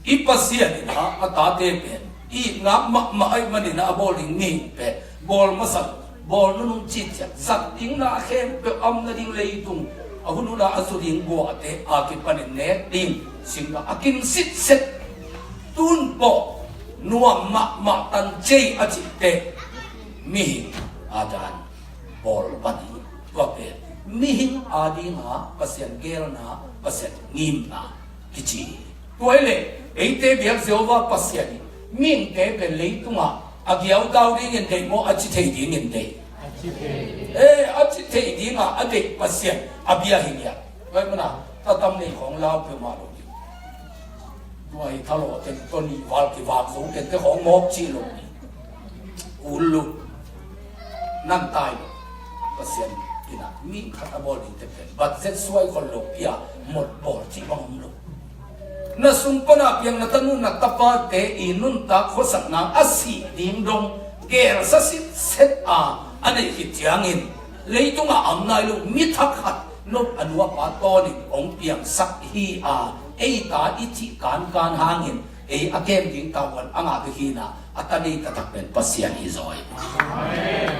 Speaker 1: อีปัสเซียนี่นะอาตาเตเป็นอีนับมาไอ้มันนี่นะบอลลิงนี่เป็นบอลมาสั่งบอลนุ่งจิตจัดสัตว์ดิ้งน่ะเข้มเป็นอัมนาดิ้งเลยตุงอาหุนุน่ะอาสุดิ้งบัวเตอากิปันเนตดิ้งสิงห์อากินสิทธิ์เสร็จตุนปอนัวมาตันเจอาจิเตมีหิงอาจารย์บอลปันตัวเป็นมีหิงอาดีงาเปอร์เซ็นต์เกลนาเปอร์เซ็นต์งิมนากิจิตัวเล่ไอเตเบียกเซว่าเปอร์เซ็นต์มิงเตเป็นเลยตุงอ่ะอาเกี่ยวดาวดิ้งเงินเดโมอาจิเทดิ้งเงินเดอาจิเทดิ้งอ่ะอดีตเปอร์เซ็นต์อาเบียหิงยาไว้มันอ่ะถ้าตำแหน่งของเราเป็นมาลูกด้วยทะเลาะเป็นต้นนี้วาลที่วางสูงเป็นเจ้าของงบจีลูกอุลุนั่นตายเปอร์เซ็นต์ที่นั่นมีขัดบอลที่เป็นบัดเซ็ตสวยคนลูกเปียหมดบอลที่บังลูกน่ะสุนปนาเพียงน่ะตนุน่ะตะปาเตอินุนตาโคสักนางอาศิดิ้งดงเกลสัสิเซตอันนี้คิดยังอินเลยต้องอ่านนายลูกมิทักขัดนบอนุวัปาตอนิองเปียงสักฮีไอ้ตาอิจิการหางินไอ้อาเกมดิ้งตาวันอ่างอาฮีนะอัตนีตะตักเป็นปัสยาอิจอย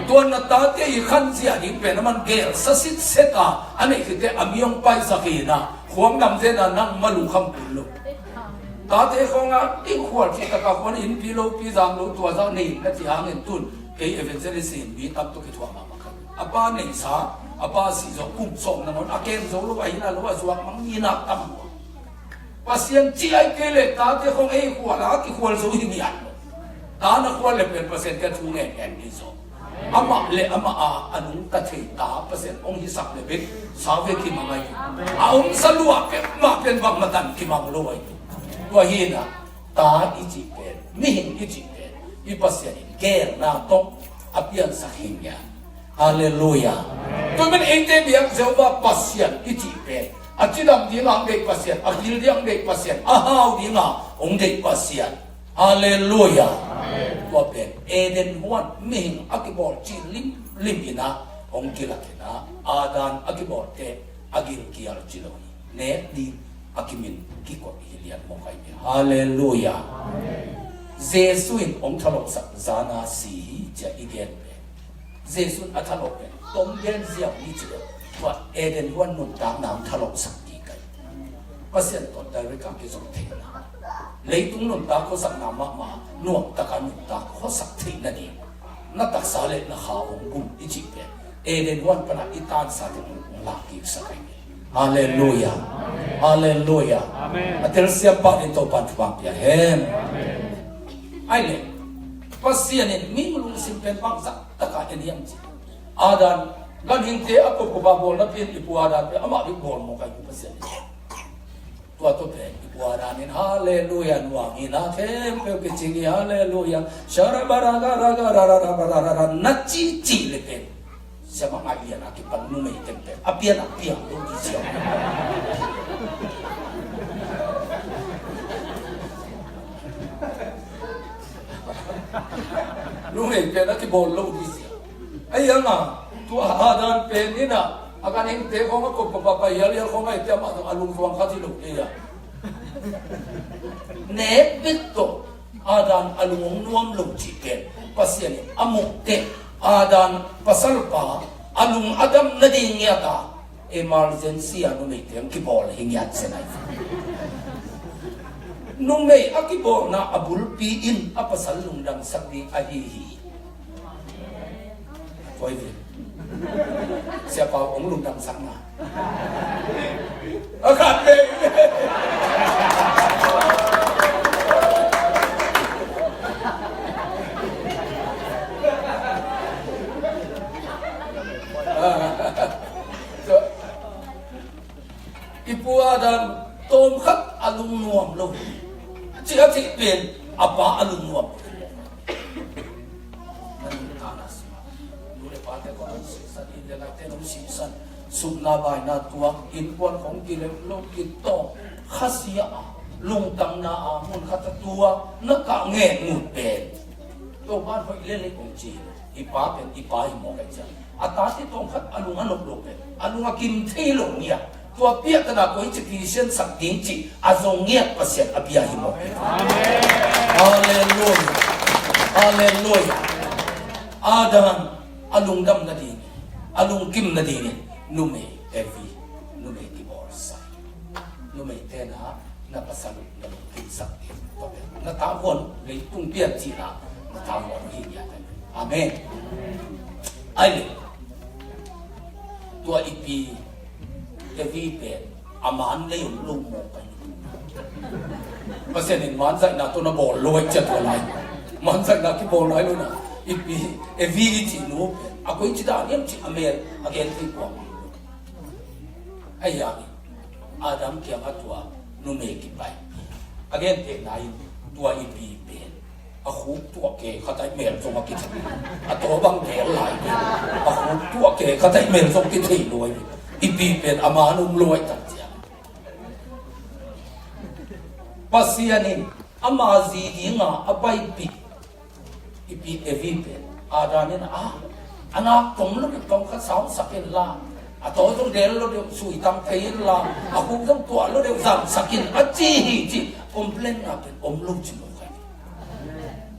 Speaker 1: ตัวนัตตาเตยขันเสียดิ้งเป็นมันเกลสัสิเซตอันนี้คือเตอเมียงไปสักฮีนะขวงนำเส้นนั่งมาลุคำปุ่นลูกตาเตะของอ่ะอีกขวดที่ตะกับคนอินพิโลพิจางลูตัวเจ้านี่และที่หางเงินตุนเกยเอเวนเซลิสินมีตับตุกิทัวมามาครับอาป้าหนึ่งสาอาป้าสี่สองกุ้งส่งนั่นนอาเกมส่งลูกไอ้นั่นลูกสวกมังยีนักตั้มภาษาจีไอเกเลตาเตะของไอ้ขวดละที่ขวดส่งที่มีอันตาหน้าขวดเลยเป็นเปอร์เซ็นต์กันทุ่งเงินแอนนี่ส่งอามาเลอามาอันนู้นตัดที่ตาเปอร์เซ็นต์องค์ที่สักเลยเป็นสาวเวกิมังไงองค์สลัวเป็นมาเป็นบังมาตันกิมังรวยตัวเฮียนะตาอิจิเป็นมิหิงอิจิเป็นอีปัสยานิเกลนาตงอภิยันสักหิงยาฮาเลลูยาตัวมันเองเตบียกเจ้าว่าปัสยานอิจิเป็นอาจิดำดีงามเด็กปัสยานอาจิลยังเด็กปัสยานอาฮาวดีงามองเด็กปัสยานฮาเลลูยาตัวเป็นเอเดนฮวนมิหิงอากิบอลจีลิมอินะองกิลักนะอาดานอากิบอลเตอากิลกิอาลจิโลเนดีอากิมินกิโกฮิเลียนมองไอ้ฮาเลลูยาเจสุอินองทะลกสักจานาสีจะอีเกนเป็นเจสุนอัทลกเป็นต้มเย็นเสียงนี่จีเก ว่าเอเดนวันนุ่นตามน้ำทะลกสักทีกันก็เสียนตอนได้ไว้กับที่สมเทนะเลยตุ้งนุ่นตาเขาสักน้ำมาหนวกตะการนุ่นตาเขาสักทีนั่นเองนักตักษาเล็กนะขาองกุมอิจิเปเอเดนวันปนักอิตานสาธิตลากิสักทีฮาเลลูยาฮาเลลูยาอาเทลเซียปะอินโตปันฟังเปียเฮมไอเล่ภาษาเนี่ยมีมุลุงสิมเป็นบางสักตะการเอ็นยังจีอาดันกันหิงเตะอัปปะบาบอลนับเป็นอิปัวอาดันเป็นอามาบิบอลโมกัยภาษาตัวเป็นอิปัวอาดันนี่ฮาเลลูยานัวมีนาเทมเปกิจิงฮาเลลูยาชาราบาราการาการารารารารานัจจิจิเลเป็นsiapa ngajian akibat numai tempe apian lu di siapa numai tempe akibat lu di siapa ayah na tua adan pen ini na akan yang teko ngako papa yali yal kong ay tiama tu alung tuang kati lu iya nepit to adan alung nuam lu ciken pasien amuk te adan pasal pa alung adam nading yata emergency anu may tiyang kibol hingyat senay nung may akibol na abulpiin apasal lungdang sakdi ahihi pwede siapa ang lungdang sakna akate ipuadan tom khat alung nuam lo chi a chi pen apa alung nuam nan tanas nu le pa te ko si san in le te no si san sumna bai na tua in pon khong ki le lo ki to khasia lung tang na a mun khat tua na ka nge ngut pen to ban hoi le le kong chi ipa pen ipa hi mo kai cha atati tom khat alung anok lo pen alung akim thei lo niaตัวเปียกนะก็จะพิเศษสักดิ้งจีอาจงเงียบประเสริฐอภิยาหิมะฮาเลลูยาฮาเลลูยาอาดันอลุงดำนาดีอลุงกิมนาดีนุ่มเอวีนุ่มที่บอร์ไซนุ่มเทนะนับสังนับกิมสักดิ้งตัวเป็นนับตาคนเลยตุ้งเปียกจีนะนับตาคนหินยากันอาเมนไอ้เลยตัวอีพีเอวีเป็นอามันเลยลุ่มมองไปเพราะฉะนั้นมันจะน่าตัวน่ะบอลลอยจัดตัวไหนมันจะน่าที่บอลไหนรู้นะอีพีเอวีจีนูอากูจิตาเนี่ยจีอเมริกาเกนที่กว่าไอ้ยังอาดัมเกี่ยงกับตัวนุ่มเอกิไปอาเกนเด็กไหนตัวอีพีเป็นอาคูตัวเก๋เขาได้เมลส่งมากินอาตัวบางเก๋หลายเป็นอาคูตัวเก๋เขาได้เมลส่งกินที่รวยอีปีเป็นอามานุ่มรวยจัดเจียปัสยานินอามาจีดีงาอภัยปีอีปีเอวีเป็นอาดานินอานักตรงนั้นตรงข้าสาวสักเกลลาอาตัวตรงเดลเราเดี๋ยวสุยตังเทียนลาอาคุต้องตัวเราเดี๋ยวสั่งสักกินอาจีจีอมเพลนอาเป็นอมลูกจิโมกัน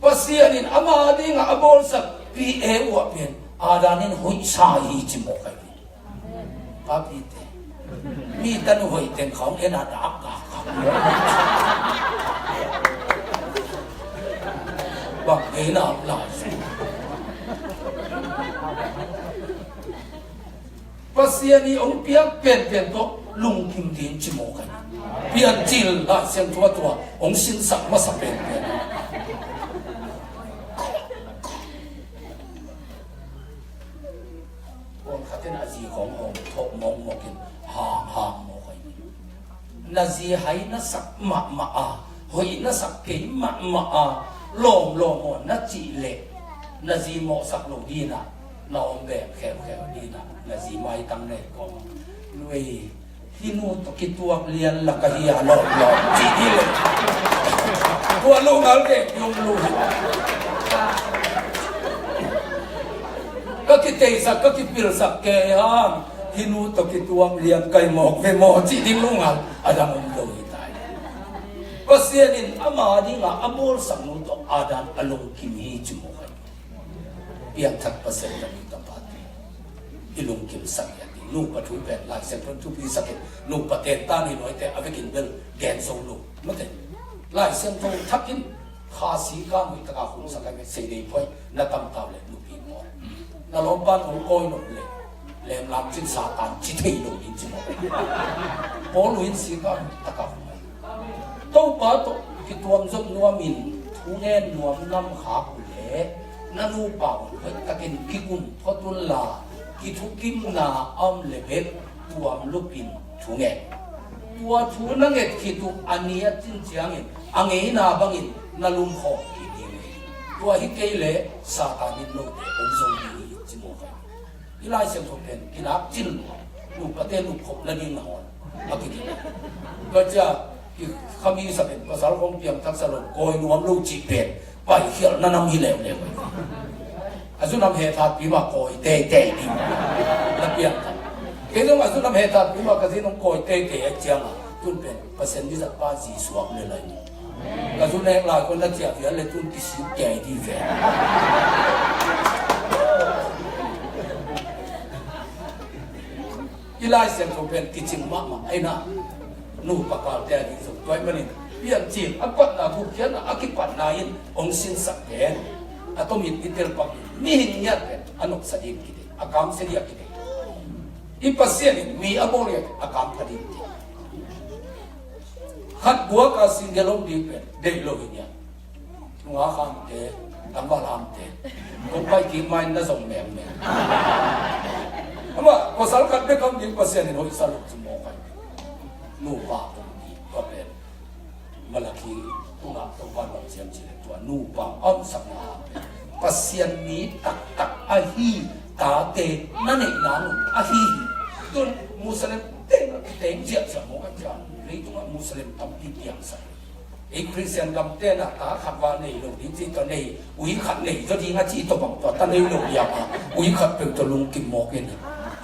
Speaker 1: ปัสยานินอามาดีงาอบอลสักปีเอวเป็นอาดานินหุยชาฮีจิโมกันป้าพี่เต้มีตันหอยเต็งของเอ็นอาดากกากบักเอ็นอาลาสุภาษานี้องเปียกเป็นตัวลุงกิมดินจิโมกันเปียกจิลละเสียงตัวองสินสักมาสักเป็นขัดเต้นอาจีขององทบมองกินห่างมองไปนาจีให้นัสักมาหอยนัสักเก๋มาลองนัจีเล็กนาจีหมอสักโลดีนะเราแบบแขวดีนะนาจีไม่ตั้งเล็กก็ลุยที่นู่นตกิตัวเรียนหลักเฮียหลอกจีดีเลยตัวลูกเอาเด็กลูกก็คิดเตะสักก็คิดปิลสักแกฮะที่นู่นตกิตัวเรียนไก่หมอกเวมอจีดิ้งลุงอ่ะอาจารย์มันโดยตายก็เสียนินอามาดีงาอาบอลสังนู่นตัวอาจารย์อารมณ์กิมีจมูกเปียกทัดเปอร์เซ็นต์นี้ต่อไปอีลุงกิมสักอย่างนี้ นูปะทุเป็นหลายเส้นพนทุปีสักนูปะเตนตานี่น้อยแต่เอาไปกินเบลแกนทรงนูไม่เต็มหลายเส้นทรงทักกินข้าสีก้ามุตะกาหุ่นสักไงเสียดีพอยนัดตำตาเลยนูปีมอนั่นล้อมบ้านของก้อยหนุ่มเลยเล่มลำจิตสาตานจิตให้หนุ่มยินจิโมพอลุยสีก้าตะกาหุ่นโตป้าโตกิตัวมซุ่มนัวมินทุเงินนัวน้ำขาบุเล่นันูป่าวเฮ้ยตะกินกิกุมพอตุลลากิทุกิมนาอัมเลเบกตัวมลุปินทุเงินตัวทุนังเอ็ดกิตุอันนี้จินจังเงินอังเงินนาบังเงินนาลุมขอกินเงินตัวฮิเกเลสาตานินโลเดองซงดีจิโมกันอีไลเซนทงเป็นกินับจินลูกประเทศลูกขบและดินหอนอากินก็จะเขามีสัพท์ภาษาของเพียงทักษะลงโกยนวมลูกจีเป็ดไปเขียนนั่นน้ำหิเลวเลยอาสุนัมเหตุทัดพิมาโกยเตะเตะดิมระเบียงเกี่ยวกับอาสุนัมเหตุทัดพิมากระสิน้องโกยเตะเตะเจียงตุนเป็นเปอร์เซ็นต์ที่จะป้าจีสวมเลยกระสุนแรงหลายคนนักเจียบเยอะเลยตุนกิสิแก่ดีแฝงอีไลเซนโตเป็นกิจิมมากไอ้น่ะนูปากาเดียดิสุดด้วยมันนี่เพียงจีบอัปปนาผู้เขียนอักิปันนายินองสินสักแก่อัตมิตอิเตลปักมีหินยัดเป็นอนุสติกิเดอากามเสียกิเดอีปัสเซียนมีอโมเรียอากามพดิติขัดบัวกาสิงเกลงดีเป็นเดโลหินยันนัวขามเตตั้งบาลามเตคนไปกินไม่น่าสงแมงแมงว่าภาษาขัดไม่คำยิงปัสเซียนโดยสรุปสมองไปนูปาตรงนี้ก็เป็นมาลาคีตุลาตะวันออกเฉียงเหนือตัวนูปาอ้อมสังหารปัสเซียนนี้ตักอาฮีตาเตนั่นเองนั่นอาฮีตุนมุสลิมเต็งเจียสมองกันจังนี่ตุนมุสลิมทำที่เตียงสักไอ้คริสเตียนกำเต้นตาขับว่าในโลกนี้ที่ตอนนี้วิขัดในจะทิ้งอาชีพตัวบังตัวตอนนี้โลกยาวิขัดเป็นตัวลุงกิมมอกเอง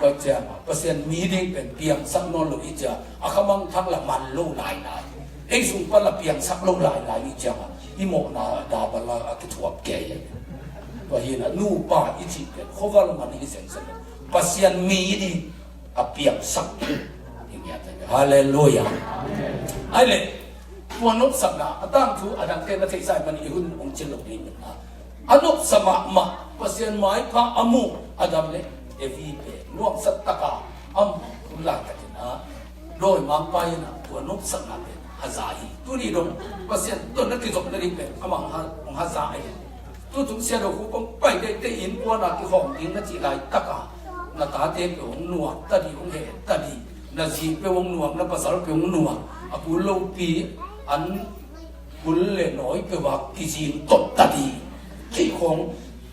Speaker 1: ก็จะเปอร์เซ็นต์มีดิ้งเป็นเปียงสักนอนหรืออีจะอาคมังทั้งละมันโลหลายไอ้สุปละเปียงสักโลหลายอีจะอีโมนาดาบลาอักถวบแก่ตัวเห็นนูป่าอีจิเป็นเขาว่าละมันอีเซนเซนเปอร์เซ็นต์มีดิ้งอเปียงสักอย่างเงี้ยฮาเลลูยาไอ้เลยตัวนุสักนะตั้งชูอดังเกณฑ์ที่ใส่มันอีหุ่นองค์เจริญดีนะอนุสมะมาเปอร์เซ็นต์หมายพระอมูอดัมเลยเอวีเปน่วงสัตตะกาอัมคุณหลักกันนะโดยมังไปนะตัวนุสักนะเป็นฮาซาฮีตัวนี้ตรงเปอร์เซ็นต์ตัวนั้นที่จบนั่นเองเป็นอมังฮาซาฮีตัวถึงเสียดอกผมไปได้แต่อินตัวนักที่ของอินนั่นจีไรตะกานาตาเตเป็นองนัวตะดีองเหตุตะดีนาจีเป็นองนัวนาภาษาเป็นองนัวอปุโลปีอันบุลเลน้อยเป็นว่ากิจินตดตะดีที่ของ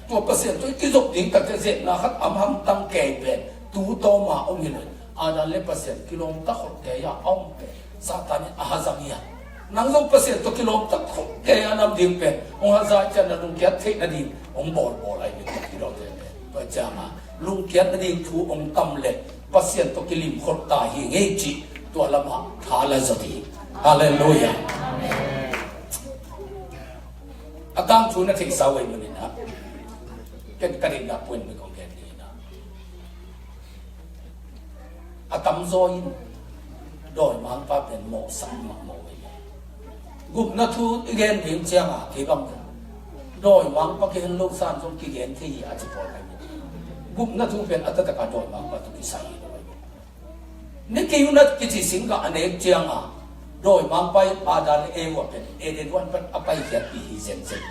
Speaker 1: ตัวเปอร์เซ็นต์ตัวที่จบถึงแต่เสร็จนะครับอำหัมตั้งแก่เป็นตูโตมาองค์เลยอาดันเลเปอร์เซ็นต์กิโลเมตรของแก่ยาองเป็นซาตานีอาฮาซามียนังลงเปอร์เซ็นต์ตัวกิโลเมตรของแก่ยานำดิ่งเป็นองค์ฮาซาจันทร์ลุงเกียรติเทนดินองค์บอลอะไรเป็นกิโลเมตรประจามาลุงเกียรติดินทูองค์ตำเล็กเปอร์เซ็นต์ตัวกิลิมขดตาหิเงจิตัวละมาทาลาสติฮาเลลูยาอาการชูนักที่สาวมันนี่นะเป็นกระดิ่งนับเป็นของแกนี่นะอาตมโซยินโดยมันป้าเป็นโมสัมมาโมวิกุมนัทูอีเกนถึงเชียงอ่ะที่บังโดยมันป้าเกินลูกสานทรงกิเกนที่อาจจะพอได้กุมนัทูเป็นอัตตะการโดยมันป้าตุกิสัยด้วยนี่คิวนัทกิจสิงห์อันเอกเชียงอ่ะโดยมังไปอาดานเอวเป็นเอเดนวันเป็นอภัยเกียรติเซนเซน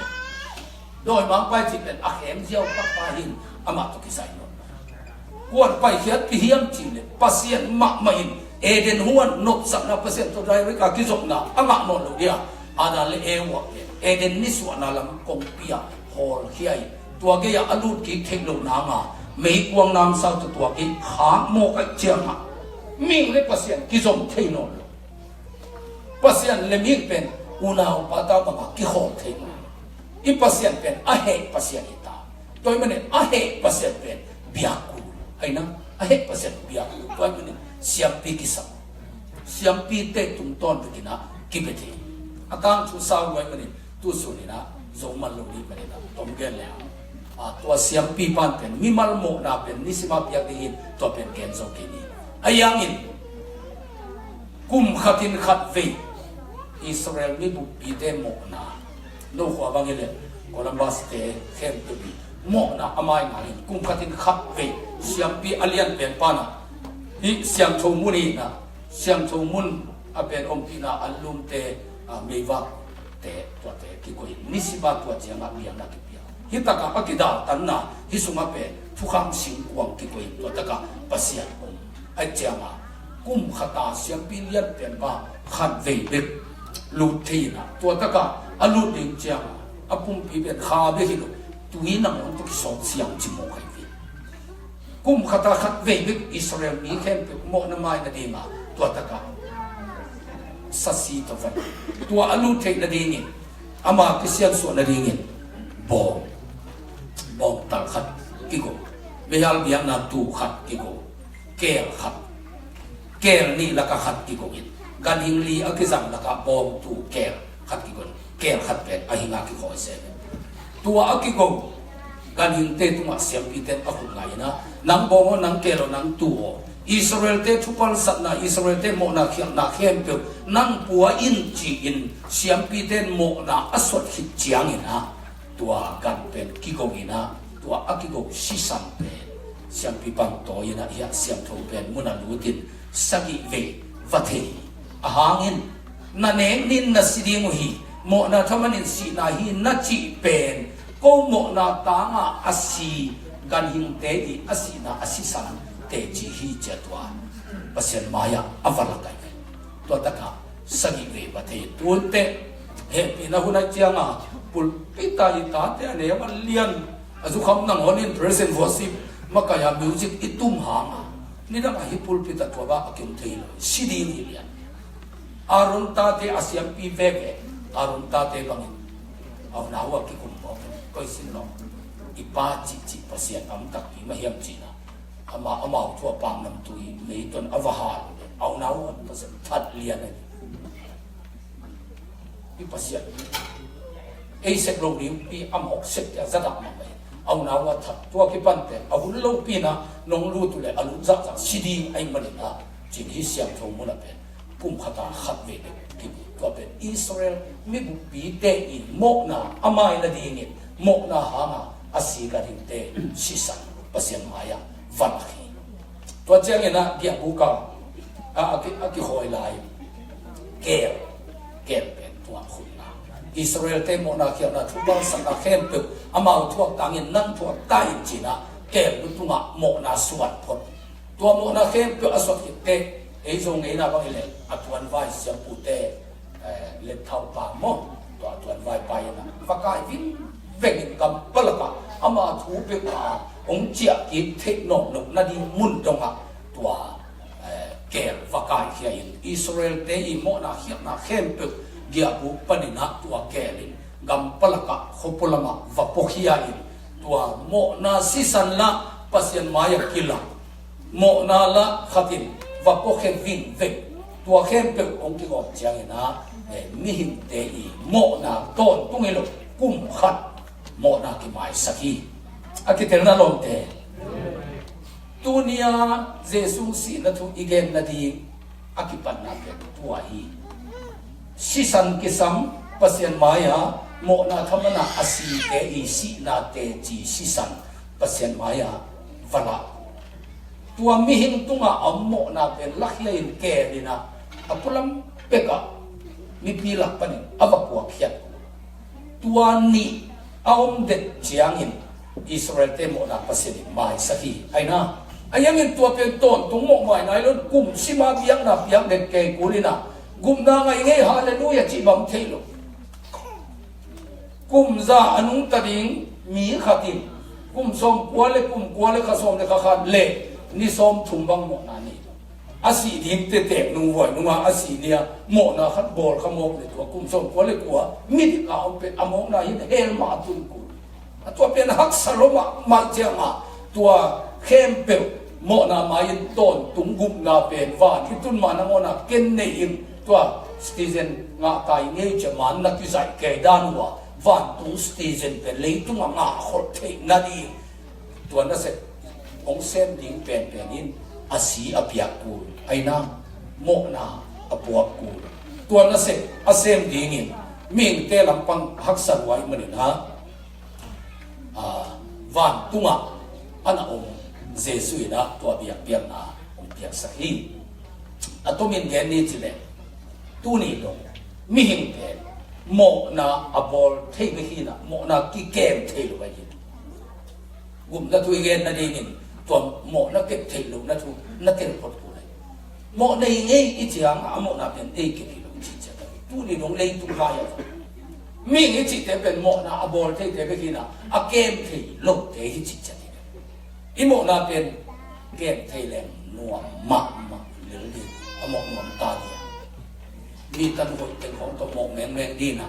Speaker 1: โดยมังไปจิตเป็นอาเข็มเจ้าปักปาหินอามาตุกิไซโนกวนไปเกียรติเฮียมจิเลปัสเซียนมักมาหินเอเดนหัวนนกสักนาเปอร์เซ็นต์ตัวใดวิกากิจกนาอามาโนโลเดียอาดานเอวเป็นเอเดนนิสวนาลังกงเปียฮอลเฮียตัวเกียอลูดกิเทคโลนามาไม่กวงนามสาวตัวกิขาโมกเจียงมิ่งเลยปัสเซียนกิจกเทโนปัสยันเลมิงเป็นอุณาอุปาตาบังกิโฮเทงอีปัสยันเป็นอาเหปัสยันอิตาโดยมันเนี่ยอาเหปัสยันเป็นบิอากูไอ้นะอาเหปัสยันบิอากูโดยมันเนี่ยเสียมปีกิสังเสียมปีเตตุงต้นไปกินะกิเปทีอาการทุสาวไว้มันเนี่ยตุสุนี่นะโจมันลงนี่มันเนี่ยตรงเกลแล้ว ตัวเสียงปีปันเป็นมิมัลโมนาเป็นนิสิมาเปียกดินตัวเป็นเกณฑ์โซกินีอายังอินกุมขัดินขัดเวอิสราเอลมีบุปีเดโมนาโนหัวบางเลยโคลัมบัสเตเข้มตุบีโมนาอามายนาอินกุมขัดินขัดเวเสียงปีอเลียนเป็นปานะฮิเสียงทูมุนีนะเสียงทูมุนอาเป็นองค์ปีนาอัลลุมเตเมวะเตตัวเตกิโกยนิสิบาตัวเจียงอาเบียงนักเปียฮิตากาอักิดาตันนาฮิสุมาเป็นทุกคำสิงกวงกิโกยตัวตากาปัสยาองไอเจียงากุมขตาเสียงปีเลียนเป็นปาขัดเวเด็กลูทีนะตัวตากาอัลลุดิงเจียงอาปุ่มปีเป็นข้าเบหิโลตุยนังมันตุกิสองเสียงจิโมไคเวกุมขตาขัดเวเด็กอิสราเอลมีแค่เป็นโมนามายนาดีมาตัวตากาสัสีตัวฟันตัวอลูเทนนาดีนี่อามาพิเศษส่วนนาดีนี่บองตัลขัดกิโกเบียลเบียนาตูขัดกิโกเกลขัดเกลนี่ละก็ขัดกิโกอินกันหิงลีอักษัตริย์ละก็บองตูเกลขัดกิโกเกลขัดเป็นอหิงากิโกเซนตัวอักกิโกกันหิงเตตุมาเสียงพิเตนอักุไงนะนังบองนังเกลนังตัวอิสราเอลเตทุพันสัตนาอิสราเอลเตโมนาเขียนนาเข้มเปียวนั่งปัวอินจีอินเสียงปีเตนโมนาอสวดขิดเจียงอินะตัวกันเป็นกิโกอินะตัวอากิโกซิสัมเป็นเสียงปีปังโตอินะเฮียเสียงโทเป็นมุนาลูดินสกิเววัตเทอาหางินนั่นเองนินนัสิดีมุฮีโมนาทำนินสีนาฮีนัจิเป็นก็โมนาตางาอสีกันหิงเตอีอสีนาอสิสันเตจีฮีเจตัวปัสยันมายาอวลกันตัวตะกาสกิเวปเทตัวเตเฮปีนาหุนัจยังอ่ะปุลปิตาอิตาเตเนยมันเลียนอาจุคำนั่งหัวนินเพรสเซนวอสิมักกายามิวสิกอิตุมหางอ่ะนี่นั่งฮิปุลปิตาตัวบ้าอักิมเทลสิดีนี่เลียนอารุณตาเตอาเซียมปีเวเกอารุณตาเตบังอินเอาหนาวกิคุมบอกก็สินลองอีป้าจิปัสยันอัมตักปีมาเฮียมจีนะอามาทั่วปางน้ำตุยมีต้นอวหารเอาหนาวภาษาทัดเลียนเลยอีปัสยันไอเสกโลกนี้ปีอัมหกเสกจะจัดมาไหมเอาหนาวทัดตัวกิปันเตเอาหุ่นโลกปีนะน้องรู้ตัวเลยอรุณจักสิดีไอมันนะจิตที่เสียงทงมุนเป็นกุมขตาขัดเวกกิบตัวเป็นอิสราเอลมีบุปีเตอินโมนาอามายนาดีนิโมนาหามาอาศัยกันหิงเตสิสันปัสยันมายาฟันขีตัวเจ้าเนี่ยนะเดียบุกาอากิหอยลายเกลเป็นตัวคุณนะอิสราเอลเตโมนาเขียนนะทุกบ้านสังกัดเข้มตึกอามาทั่วต่างเงินนั่งทั่วใต้จีนะเกลเป็นตัวโมนาสวัสดิ์พดตัวโมนาเข้มตึกอสวัสดิ์เตไอ้ตรงนี้นะบางทีอัตวันไว้เสียงปูเตเล็บเท้าปากมองตัวอัตวันไว้ไปนะฟักไก่วิ่งเว่งกับปลกะอามาถูเปกาองเจียกิเทคโนโลยีนาดีมุนตรงอ่ะตัวเกลฟักไก่เขียนอิสราเอลเตอีโมนาเขียนนะเข้มตึกเกียบุปนินะตัวเกลินกัมปลกะขุปลมะวัปขียาอินตัวโมนาซิสันละปัสยันมายกิลาโมนาละขัดินวัปขีวินเวกตัวเข้มตึกองที่บอกเจียงนะมิหินเตอีโมนาต้นตุ้งเอลกุมขัดโมนากิมายสักีอากิเตอร์นาลงเตตัวเนี้ยเจสุสีนัทุอีเกนนาดีอากิปันนาเป็นตัวฮีสิสันกิสัมปัสยันมายาโมนาธรรมนาอาศีเตอีสีนาเตจีสิสันปัสยันมายาวลาตัวมิหิงตุงะอมโมนาเป็นลักยาอินเกลินะอปุลัมเปกะมีปีลักปันิอวกวกเขียนตัวนี้อมเด็ดเจียงอินอิสราเอลเตโมนาปัสยันมายสักีไอ้นะไอ้ยังอินตัวเป็นต้นตุงโมมายนายล้นกุมสิมาเบียงนะเบียงเด็ดเกกุลินะกุมนางไอ้เงยฮาเลลูยาจีบัมเทโลกุมซาอนุตดิงมีขัดินกุมสมกัวเลกุมกัวเลขสมเลขขัดเลนิสมทุมบังโมนานีอาศีดินเตเตนุ่งไว้นุ่งมาอาศีเนี่ยโมนาขัดบอลขโมกเลยตัวกุมสมกัวเลกัวมิดกาวเป็นอโมนายินเฮลมาตุนกุตัวเป็นฮักสโลมามาเจมาตัวเข้มเปลโมนามายินต้นตุงกุมนาเป็นว่าที่ตุนมานะโมนาเกนเนยิมตัวสตีเซนงาตายเงี้ยจะมันนักวิจัยเกดานว่า van tung station pen lei tung nga khol thei na di tuan na se ong sem ding pen in asi apyak ku aina mo na apuak ku tuan na se asem ding in ming te lampang haksan wai manin ha van tunga ana om jesu ina to biak biak na om biak sahi atomin gen ni chile tu ni do mi hing te mo na abol thei be hi na mo na ki kem thei lo ba hi gum na tu gen na ding in to mo na ke thei lo na tu na ke pot ku lai mo nei ngei i chiang a mo na pen ei ke lo chi cha tu ni dong lei tu ha ya mi ngi chi te pen mo na abol thei te be hi na a kem thei lo te hi chi cha i mo na pen kem thei leng nuam ma le le a mo nuam ta niมีตันหดเป็นของตัวหมกแมงดีนะ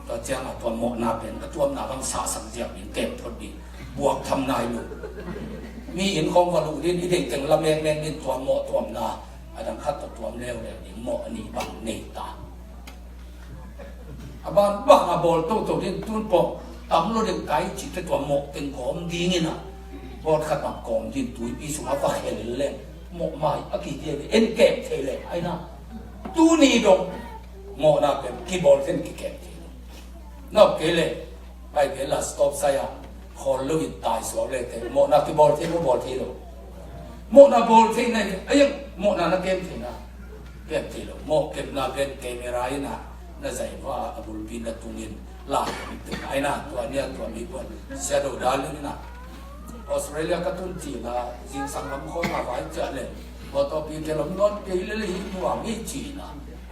Speaker 1: ตัวเจ้าตัวหมกนาเป็นตัวนาบางสาสังเจียบเก็บพอดีบวกทำนายลูกมีอินของวาลูดินอีเด็กแต่งละแมงดินตัวหมกตัวนาอันนั้นคัดตัวเร็วเลยนี่หมกนี่บังเนตาบ้านบ้าบอลตัวดินตุนปอกตำรวจไก่จิตตัวหมกเป็นของดีนี่นะบอลขัดมากองดินตุยปีสุภาพเห็นเลยหมกไม้อากิเดียเอ็นเก็บเทเลยไอ้น่ะtu ni dong mo na pen ki bol ten ki kem ti no ke le bai ke la stop saya khol lu in tai so le te mo na ki bol ten bol ti lo mo na bol ten na ay mo na kem ti lo mo kem na pen camera ina na zai wa abul bin na tungin la te ai na to ania to mi bon shadow dal ni na Australia ka tun ti na jing sang lam kho ma vai cha leพอต่อปีเกลมนอนเกลเลยหิวมีจีนะ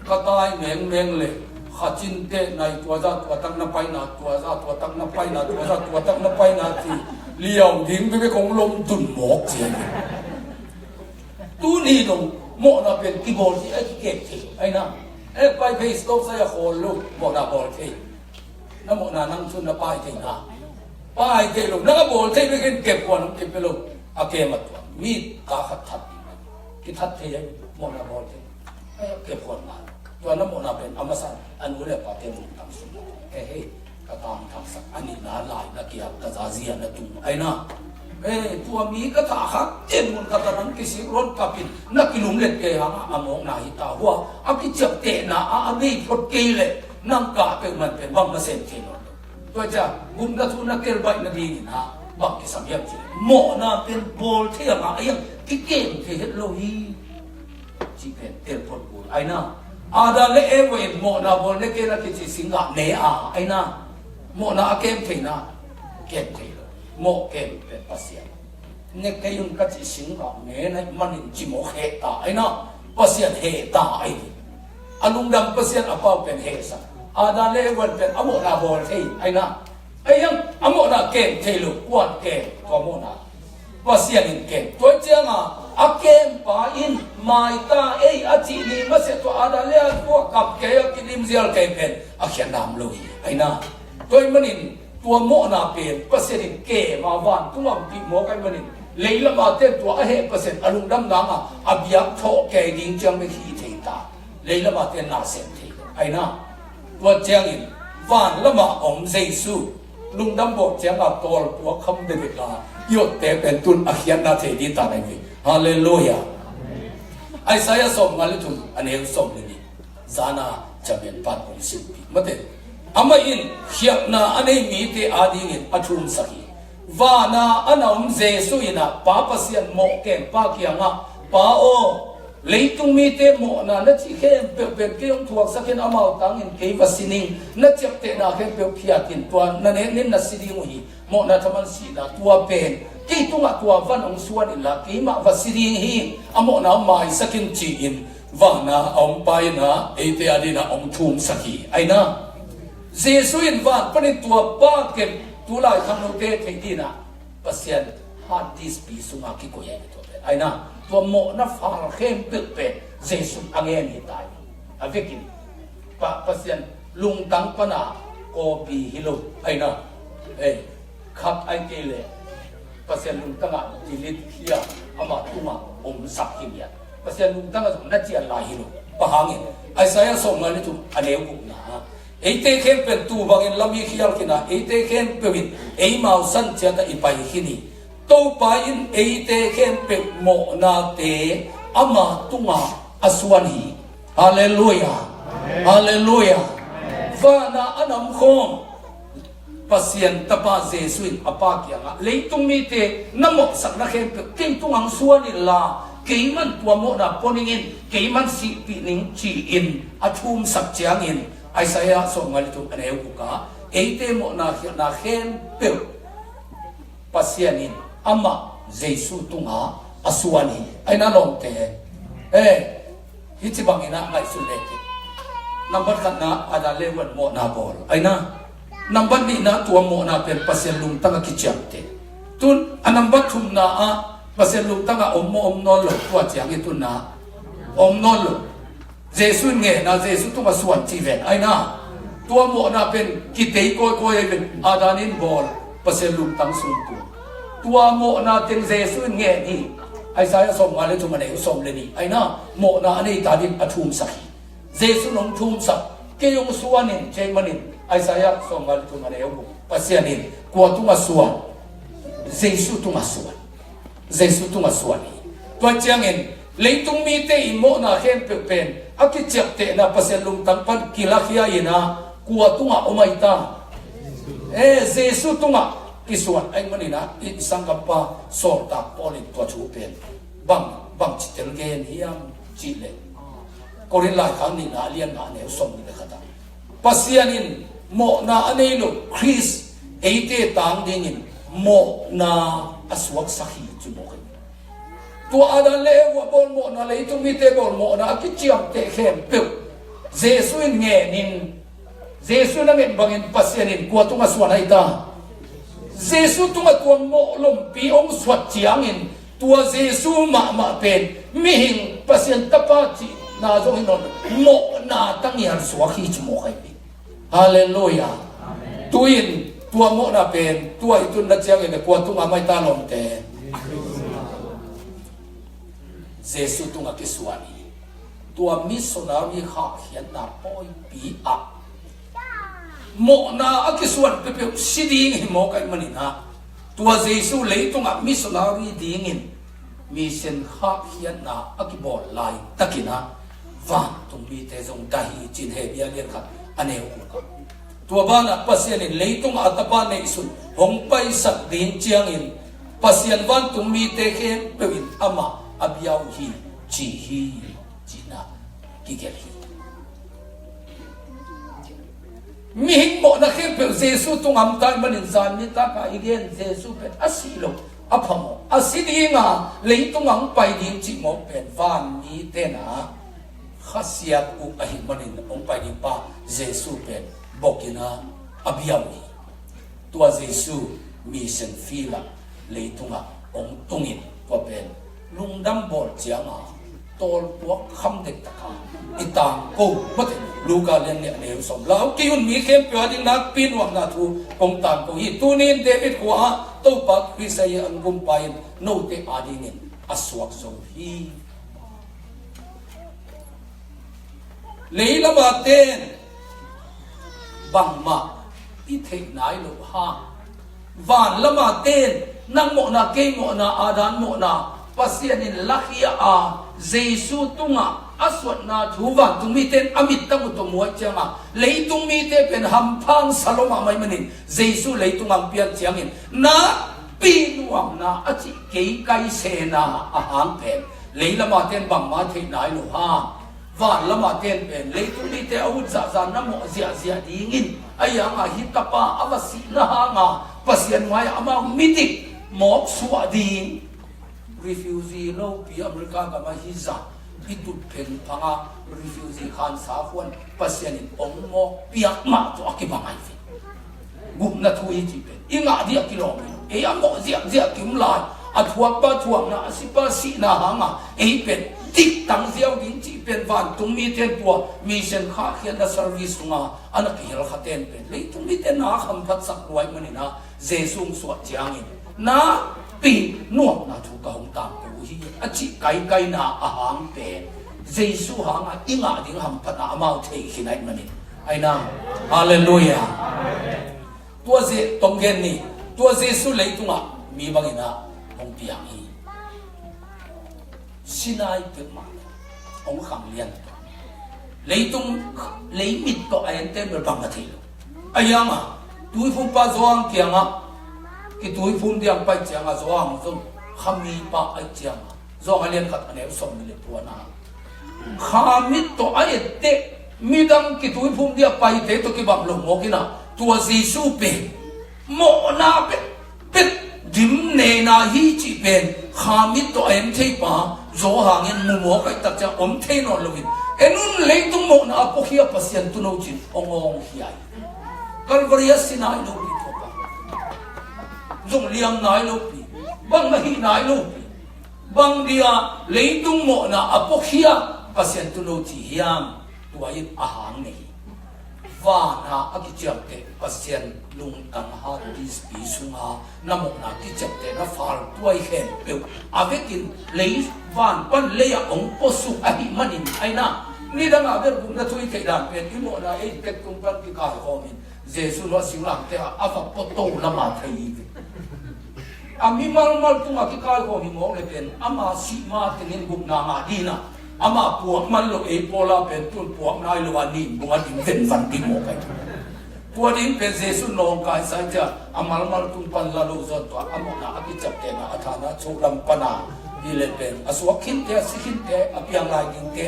Speaker 1: ก็ตายแมงเลยข้าจินเตในตัวจ้าตัวตั้งนับไปนาตัวจ้าตัวตั้งนับไปนาตัวจ้าตัวตั้งนับไปนาที่เลี้ยวดิ้งไปคงลมตุ่นหมอกเจียนตู้นี้ตรงโมนาเป็นกีบอลที่ไอ้เก็บที่ไอ้นั่งไปเพย์สต็อปใส่โคลูกโมนาบอลที่นั่นโมนานั่งชุนนับไปที่นะไปที่ลูกนั่งบอลที่ไปเก็บก่อนเก็บไปลูกอาเกมาตัวมีตาขัดทัดที่ทัดเทียมโมนาบอลที่เก็บคนมาตัวนั้นโมนาเป็นอมสันอันนู้นเรียกว่าเทมุนตั้งสุนเฮ้กระตามทำสักอันนี้น่าลายนักเกียรกระจาเซียนตุ้งไอ้น่ะตัวมีกระถาขัดเจนมุนกระตานั้นกิสิร้อนกับปินนักกิลุมเล็ดเกยหางอมองนาหิตาหัวอากิจับเตนะอาบีพดเกยเลยนั่งกาเป็นมันเป็นบังมาเซนเทนตัวจะบุญกระทุนนักเกลใบนาดีนี่นะบังกิสัมยามจีโมนาเป็นบอลเทียงอะไรยังกิเกมเทเฮโลฮีจีเป็นเตลพดกูไอ้น่ะอาดาเลเอเวนโมนาบอลเล็กเกลกิจิสิงห์เนอาไอ้น่ะโมนาเกมเทนะเกมเทโมเกมเป็นภาษาเนกยุนกัจสิงห์เนนมันจิโมเฮตาไอ้น่ะภาษาเฮตาไอ้อลุงดำภาษาอปาเป็นเฮสอาดาเลเวนเป็นอโมนาบอลเทไอ้น่ะไอ้ยังอโมนาเกมเทลุกวนเกมตัวโมนาภาษาอินเกมตัวเจ้ามาอาเกมปาอินไม่ตาอาจีนีมาเสตัวอาดาเลตัวกับเกยกิลิมเซียลเกมเป็นอาเขียนนามลุยไอ้น่ะตัวมันอินตัวโมนาเป็นภาษาอินเกมมาวันตัวปีโมกันมันอินเลยละมาเต้นตัวเฮภาษาอลุงดำน้ำอาบยักโถเกดิงจังไม่ขี้เทตาเลยละมาเต้นนาเซนเทไอ้น่ะตัวเจ้าอินวันละมาอมเจสุลุงดำบอกเจ้าตัวคำเด็ดลายดแต่เป็นตุนอาเขียนนาเทดีตาในนี้ฮาเลลูยาไอ้สายสมมาลิทุนอันนี้สมนี่จานาจะเป็นปัดองสิบปีมาเถอะอามาอินเขียนนาอันนี้มีแต่อาดีเงินอัทุมสักีวานาอันนั้นเจสุยนาป้าปัสยันโมเกนป้าเกียงะป้าโอเลยตุงมีแต่โมนานัดที่เข้มเป็นเกี่ยงทวงสักเห็นอามาตังอินเกวัสินิงนัดจับเตนาเข้มเป็นพิอาตินตัวนั่นเองนินนัดสิดิงหีโมนาทมันสีนาตัวเป็นกี่ตัววันองส่วนอินละกี่มาวัสิริงหิอโมนาไม่สักินจีอินวานาองไปนะเอเตอดีนะองทุมสักีไอ้นะเจสุอินวันปนิตัวป้าเก็บตัวลายทางโนเตเทดีนะปัสยันฮาร์ดดิสปีสุมากิโกยัยตัวเป็นไอ้นะตัวโมนาฟาร์เข้มเป็นเจสุอังเงินหิตายอาเวกินปัสยันลุงตังปนาโกบีฮิโลไอ้นะขับไอเกเลpasal lung tengah jilid kia amat rumah sakit ya pasal lung tengah tu nak jian lahir pahangin ai saya somal itu aneh bukan te khen pen tu bangin lami khial kina te khen pewin mau san chata ipai hini to pa in te khen pe mo na te ama tunga aswani hallelujah hallelujah va na anam khom pasien tapa jesuin apa kianga leitung mi te namo sakna khen pe king tungang suani la keiman tuamo na poningin keiman si pining chi in athum sak chiangin Isaiah so ngalitum aneu ka eite mo na khen pe pasianin ama jesu tunga aswani aina long te hichi bangina ngai su leke number kana ada lewan mo na bol aina number ni na tua mo na pen pasian lung tanga kichapte tun anamba thum na a pasian lung tanga om no lo tua chiang itun na om no lo jesu nge na jesu tunga suan chi ven aina tua mo na pen kitei ko ven adanin bol pasian lung tang sun tu tua mo na ten jesu nge ni Isaiah som ngale tu mane som le ni aina mo na ani ta din athum sakhi jesu nong thum sak ke yong suanin chemanin Isaiah som ngale tu mane yo pasianin ko tunga suan jesu tunga suan ni to chiangin leitung mi te imo na khen pe pen akichak te na pasian lung tang pan kilakhia ina ko tunga omaita jesu tunga isuan ay manina isang kapa sorta polin to chupen bang chitel gen hiam chile korin la khang ni na lian na ne som ni khata pasianin mo na anelo chris eite tang dingin mo na aswak sahi chumo to ada le wa bol mo na le tu mi te bol mo na kichiam te khem pe jesu nge nin jesu na ngen bangin pasianin ko tunga suan ai ta Jesu tunga tua mo lom pi ong swat chiangin tua Jesu ma pen mihing pasien tapa chi na zo hinon mo na tangian swakhi chmo kai hallelujah tuin tua mo na pen tua itun na chiangin ko tunga mai ta lom te Jesu tunga kiswani tua missionary ha hian na poi pi a mo na akisuan pepe siding mo kai manina tua jesu leitunga missionary dingin mission ha hian na akibol lai takina van tumbi te jong dahi chin he bia len khat aneu ka tua bana pasien leitunga atapa ne isun hongpai sak din chiangin pasien van tumbi te khen pewin ama abiau hi chi hi china kigeli mihing mo na khen pe jesu tungam tai manin zan ni ta ka igen jesu pe asilo aphamo asidinga leitungang pai din chi mo pen van ni te na khasiat u ahi manin ong pai ni pa jesu pe bokina abiawi tua jesu mission fila leitunga ong tungin ko pen lungdam bol chianga tol puak kham dek taka itang ko mate luka len ne ne som lao ki un mi khem pya ding nak pin wang na thu kong tan ko hi tunin david ko a to pa krisai an gum pain no te adinin aswak zo hi leila ba ten bang ma i thei nai lo ha van lama ten nang mo na ke mo na adan mo na pasianin lakhia a jesu tunga aswat na thuwa tumi ten amit tamu to mo changa leitung mi te pen hamphang saloma mai manin jesu leitung ang pian chiangin na pinuam na achi kei kai se na ahang pen leila ma ten bang ma thei nai lo ha van lama ten pen leitung mi te au za za na mo zia dingin ayanga hitapa awasi na nga pasian mai ama mitik mok suwa ding refugee lo pi America ka ma hiza itut pen panga refugee khan sa khon pasianin ongmo piak ma to akibangai fi gum na thui ji pen inga dia kilom e amo zia kim lai athuak pa thuak na asipa si na hanga e pen tik tang ziaw din chi pen van tung mi ten tua mission kha khian da service nga anak hil khaten pen le tung mi ten na kham phat sak ruai manina jesung suat chiangin na pi nuam na thu ka hong tam ku hi achi kai na ahang pe jesu hanga inga ding ham phat na amau thei hinai manin ไอ้นางฮาเลลูยาตัวเจตรงเกนนี่ตัวเจสุเลยตุงะมีบางอินะองเปียงฮีสินายเป็นมาองคำเลียนเลยตุงเลยมิดก็ไอ้เต็มเป็นบางกะทิไอ้ยังอ่ะตุยฟุมปาจวงเกียงอ่ะกิตุยฟุมเดียงไปเจียงอ่ะจวงจงขมีปาไอ้เจียงอ่ะจวงเลียนขัดอันนี้สมเลยปัวนาขามิดก็ไอ้เตะมีดังกิตุยฟุมเดียไปเตะตัวกิบับลงโมกินะตัวเจสุเป็นโมนาเป็นดิมเนนาฮีจีเป็นขามิดตัวเอ็มเทปาโจหางเงินมุมหัวไก่ตัดจะอมเทนอนลวินเอ็นุนเลยตุงโมนาพวกเฮียปัสยันตุโนจินองเฮียกัลวารีสินายลูกที่ทบจงเลี้ยงนายลูกที่บังไม่นายลูกที่บังเดียเลยตุงโมนาพวกเฮียปัสยันตุโนจิเฮียมตัวยิบอาหารนี่ว่านาอกิจจเตปัสยันลุงตังหาดิสปีสุงาน้ำมนากิจเตน้าฟาลตัวเห็นเปล่าอาเวกินเลยวันปันเลยองค์ปสุอหิมันินไอ้น่ะนี่ดังอาเวรบุญนะทุยเกดันเป็นอิโมนาเอเกตุงปันกิกาโฮมินเจสุนวสิงหลังเตะอาฟักปโตละมาไทยอามีมัลตุงอากิกาโฮมิมองเลยเป็นอามาสีมาเตนินบุกนามาดีนะอามาพวกมันโลเอโปลาเป็นตุนพวกนายโลวานินบุกดินเป็นฟันดิโมกันพวกดินเป็นเจสุนองกายสัจจะอามัลตุนปันลาโลจตัวอามานาอกิจับเตนะอาธานะโชลัมปนาดีเลยเป็นอสวกินเตะสิกินเตะอภิยังไงกินเตะ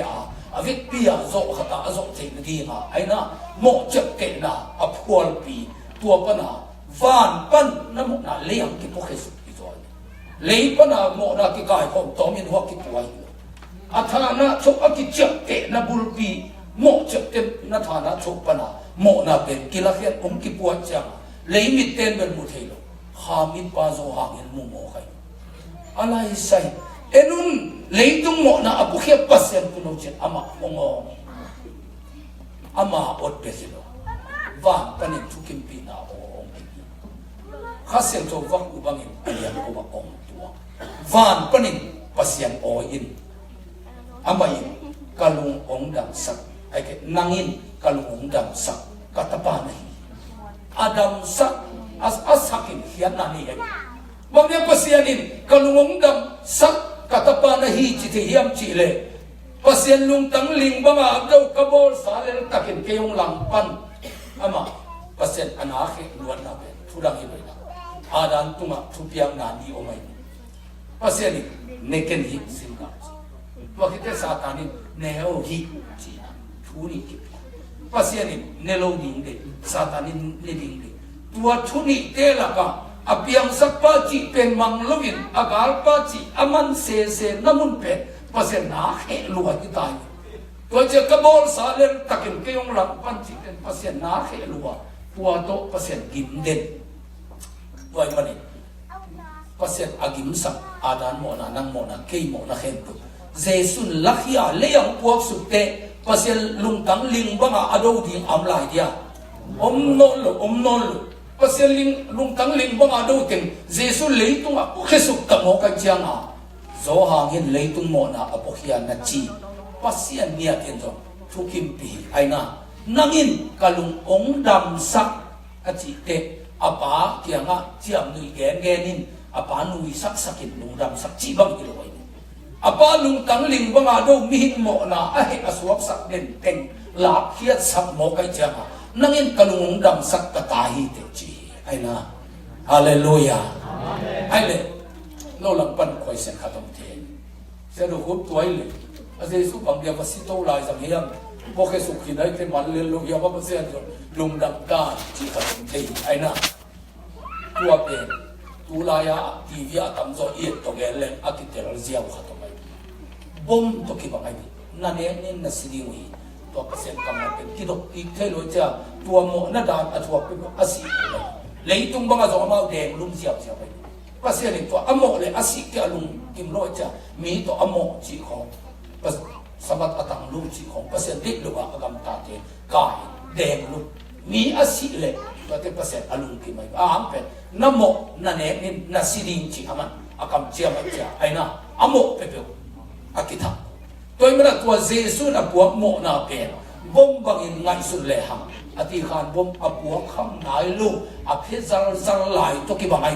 Speaker 1: อาวิปีอาโจขตาอาโจเทนดีนะไอ้น่ะโมจับเตนะอพวลปีตัวปนาวันปันน้ำน่ะเลี้ยงกิพวกเฮสุกิจอยเลี้ยงปนาโมนากิกายของตัวมินหัวกิตัวอาธานะชกอกิจับเตนะบุลปีโมจับเตนะธานะชกปนาโมนาเป็นกิลาเฮียนองกิปวดจังเลี้ยงมิเตนเป็นมุเทโลขามิปาโจหางเงินมุโมใครอะไรใส่เอ็นุนเลยตุงโมนาอบุเขียปัสยันตุโนจินอามาองอามาอดเปสิโลวันปันิทุกิมปีนาองข้าเสียงโจวักอุบังอินอันยังอุบังองตัววันปันิปัสยันโออินอามาอินกาลุงองดังสักไอ้แกนังอินกาลุงองดังสักกัตปานีอาดัมสักอัสฮักินเฮียนานีบางอย่างpasien ini kalau ngundang sak kata pana hi citi hiam cile pasien lung tang ling banga abdau kabol salen takin keong lampan ama pasien anakhe luan na ben thudang hi loina adan tunga thupiang nani omai pasien ni neken hi singa wakite satani neo hi cina thuni ki pasien ni nelo ding de satani ne ding de tua thuni te la ka apiang sakpa chi pen mang lovin agal pa chi aman se namun pe pasen na he luwa ki tai to je kabol salen takin ke yong lang pan chi pen pasen na he luwa tua to pasen gim den toy mani pasen agim sak adan mo na nang mo na ke mo na khen tu jesun lakhia leyang puak su te pasen lung tang ling banga ado ding am lai dia om non lo pasien lung tang ling bang ado ting jesu leitung a khesuk ta mo ka chiang a zo hangin leitung mo na apokhian na chi pasien nia ten zo thukim pi aina nangin kalung ong dam sak a chi te apa kianga chiam nui genin apa nui sak sakin lung dam sak chi bang iloi apa lung tang ling bang ado mihin mo na a he aswak sak den teng la khiat sak mo ka chiang a nangin kalung dam sak ka tahi te chi aina hallelujah aile lo lang pan khoi sen khatam the se do hup toy le ase su bang dia vasi to lai jam hiam bo ke su khinai te mal le lo ya ba se jo lung dam ta chi khatam the aina tua pe tu la ya ti via tam zo i to ge le akitel ziaw khatam ai bom to ki bang ai na ne ne na sidi wi to ka sen kam na pe ki do ki thelo cha tua mo na dan athwa pe asi lấy tung băng zo mau đèn lung diao diao vậy bác sĩ này to amo le asi ke lung kim lo cha mi to amo chỉ không bác sabat atang lung chỉ không bác sĩ dit lu agam ta te kai đèn lung mi asi le to te bác sĩ alung kim mai am pe namo na ne ni na siding chỉ aman akam chia mai cha aina amo pe pe akita tôi mới là tua Giêsu là buộc mộ na pe บ่มบังอินไงสุดเลยฮะอธิการบ่มอบัวคำนายลูกอภิษาลไหลตัวกี่บังไง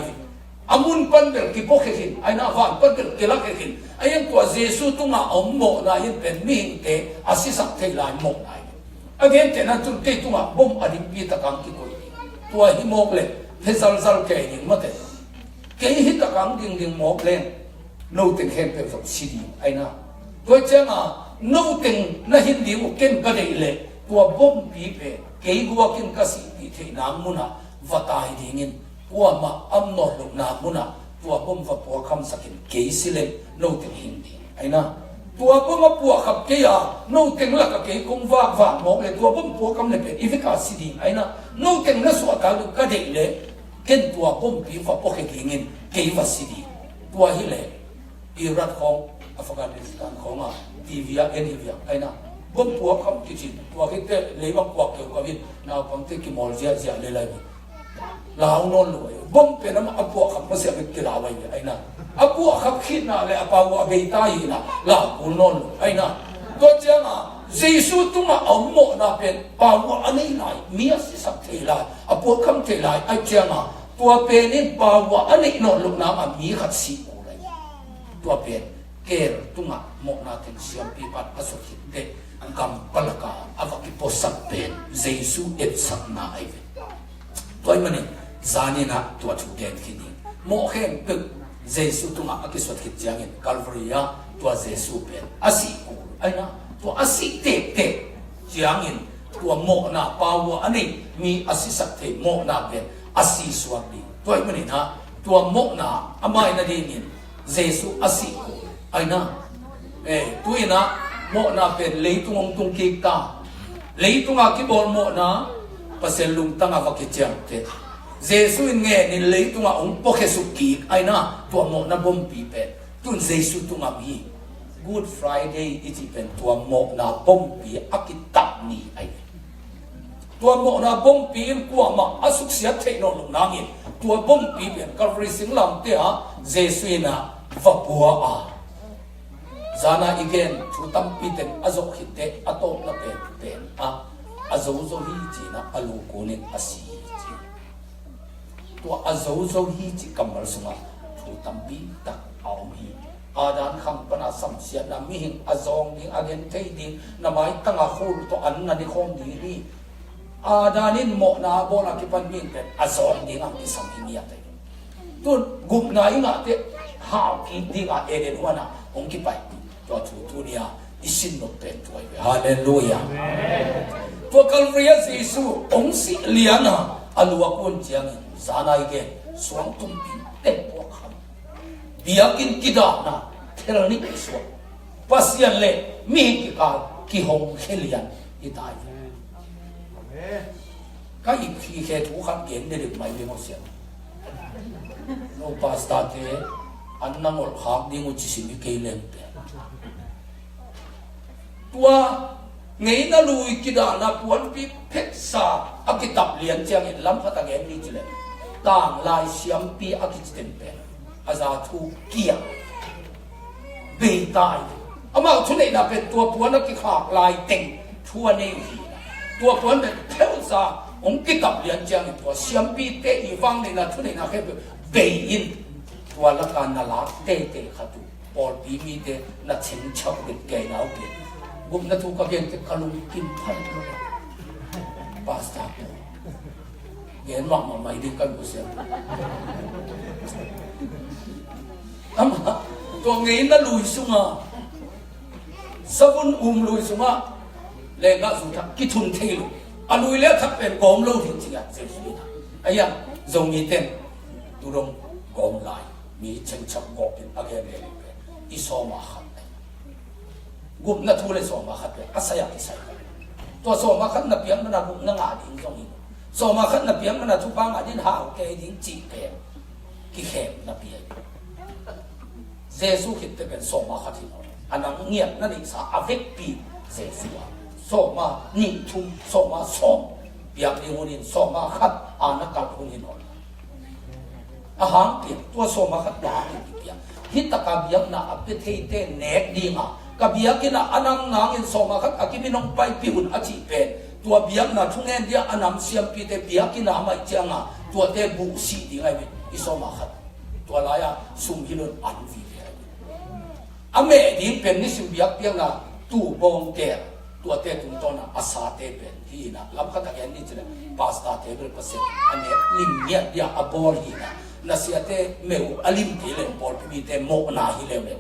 Speaker 1: อามุนปันเบลกี่พกเห็นไอ้น่าฟังปันเบลกี่ลักเห็นไอ้ยังตัวเยซูตุงาอมโมนายังเป็นมิงเตอาศิสักเทลายโมนายไอ้เงี้ยแต่นั้นจุดเตตุงาบ่มอดิปีตะกังกี่คนตัวหิมกเลยเฮซัลซัลเกยิงมาเตเกยหิตะกังดิ่งดิ่งหมกเลยโน้ตเห็นเป็นสักสิดีไอ้น่าตัวเจ้าน่ะโน้ตน่ะหินดิ่งเก่งก็ได้เลยตัวบ่มปีเปเกยกัวกินกสิปีเทน้ำมุนะวัดตายดิ่งินว่ามาอัมนอลุกนามุนะตัวบ่มว่าปัวคำสักินเกยสิเลโน้ตหินดิ่งไอ้น่าตัวบ่มปัวขับเกียร์โน้ตละก็เกยคงว่าหมกเลยตัวบ่มปัวคำเลยเป็นอีฟิกาสิดีไอ้น่าโน้ตน่ะสวดการดูก็ได้เลยเก่งตัวบ่มปีว่าปกเกยงินเกยวัสิดีตัวหิเลอิรักของอัฟกานิสถานของทีวีเอ็นทีวีไอ้น่าบ่มปัวคำกิจตัวคิดเตเลยว่าปัวเกี่ยวกับวินนาพังเตกิมอลเจียเลยเลยลาวนอนรวยบ่มเป็นน้ำอับปัวคำภาษาเป็นกีฬาไว้ไอ้น่ะอับปัวคำคิดน่ะเลยอับปัวเบต้าอีน่ะลาวนอนไอ้น่ะตัวเจ้าเยซูตุงเอาหมดน่ะเป็นปัวอันนี้ไหนมีสิสักเทลายอับปัวคำเทลายไอ้เจ้าตัวเป็นนี่ปัวอันนี้นอนลูกน้ำมีขัดสีกูเลยตัวเป็นเกลตุงหมดน่ะถึงเสียงปีปัดอสุขิเดกำปลกาอวกิปสักเป็นเยซูเอ็ดสักนาไอเวตัวมันนี่จานี่นะตัวชุดเด่นที่นี่โมเห็นตึกเยซูตุงอากิสวัตคิดยังเงินกัลวารียตัวเยซูเป็นอาศิกูไอ้นะตัวอาศิเตเตยังเงินตัวโมนาปาวอันนี้มีอาศิสักเทโมนาเป็นอาศิสวัสดีตัวมันนี่นะตัวโมนาอาไม่นาดีเงินเยซูอาศิกูไอ้นะตัวนะโมนาเป็นเลยตุงตุงกิกาเลยตุงอากิบอลโมนาpasal lung tanga vakichang te Jesu nge ni lei tunga ong poke suki ai na tua mo na bom pi pe tun Jesu tunga mi Good Friday iti pen tua mo na bom pi akitap ni ai tua mo na bom pi kwa ma asuk sia the no lung nangin tua bom pi pen Calvary singlam te ha Jesu na vapua a zana igen chutam pi ten azok hite atop na pen a azozo hi chi na alu konin asi chi to azozo hi chi kamal sunga thu tambi tak au hi adan kham pana samsia na mi hin azong ding again thei ding na mai tanga khul to an na ni khom di ri adanin mo na bola ki pan min pe azong ding ang ki sam hi ya te tun gup na inga te ha ki ding a eren wana ong ki pai to thu nia isin no pen to hallelujahตัวกัลเรียเยซูองค์สิเลียนะอลัวกุนเจียงสานายเกสวงตุ้มปินเต็มพวกคำเบียกินกิดานะเทลนิกสวงปัสยันเล่มีกิกากิหงเฮลียนอีตายก็อีกทีแค่ทุกขันเก่งเด็กไม่ไม่หมดเสียงโนปาสตาเตอันนั้นหมดหากดิ้งอุจิสิมิเกเลมเตตัวไงน่าลุยกิดานาปวนปีเพชรสาอากิตับเลียนเจียงเห็นลำพัดตะเกมนี่จิเลต่างลายเสียมปีอากิจเต็มเป็นอาซาทูเกียเบยตายอามาทุนนี่น่ะเป็นตัวปวนอากิขากลายเต็งทั่วนี่ตัวปวนเป็นเพชรสาองกิตับเลียนเจียงตัวเสียมปีเตอีฟังนี่น่ะทุนนี่น่ะแค่เบยอินตัวละการน่ะลาเตขัดปอลปีมีเตน่ะเชิงชักเป็นเกยน่าเป็นบุมนัทุกข์เกินจะกลุกินพันเลยปาสตาโตเย็นมากมาไม่ดีกันบุเสียอามาตัวเงินน่ะลุยสุงะสกุลลุยสุงะเล่นสุดท้ายกิทุนเทลุอลุยแล้วถ้าเป็นกองโลหิตจริงๆเสียชีวิตไอ้ยังทรงมีเต็มตุรงกองลายมีเชิงชักกอบเป็นอะไรเนี่ยอิสมาขัดกุมนัทุเลสอมาขัดเลยอาศัยอิสัยตัวสอมาขัดนับเพียงมันกุมนังอาดิงตรงนี้สอมาขัดนับเพียงมันทุกบางอาดินหาวแกดิงจีเกมกิเขมนับเพียงเยซูคิดจะเป็นสอมาขัดที่นั่นอันนั้นเงียบนั่นเองสาอเวกปีเยซูสอมานิ่งทุ่มสอมาสอมเปียกในหัวนินสอมาขัดอานักการหัวนินอนอาหารเปียกตัวสอมาขัดดาเปียกฮิตตะกาเบียงน่ะอภิเทเตเนกดีงา กับเบียกินะอันนั้นนางอินสมาขัดอากิบินองไปพิอุนอาจิเป็นตัวเบียกนะทุ่งเงินเดียอันนั้นเสียมปีเตเบียกินะไม่เจียงอ่ะตัวเตบุสีดีไงเป็นอิสมาขัดตัวลายสุ่มฮิลุนอันวีเดียอเมริกเป็นนิสิเบียกเพียงนะตู้บงเกลตัวเตตุนตนะอาซาเตเป็นที่นะรับขัดแกนี่จะพาสต้าเทเบิลเปอร์เซ็นต์อันนี้ลิมเนียเดียอบอลฮีนะนาเสียเตเมวอลิมที่เล่นบอลพีเตโมนาฮิเลเมว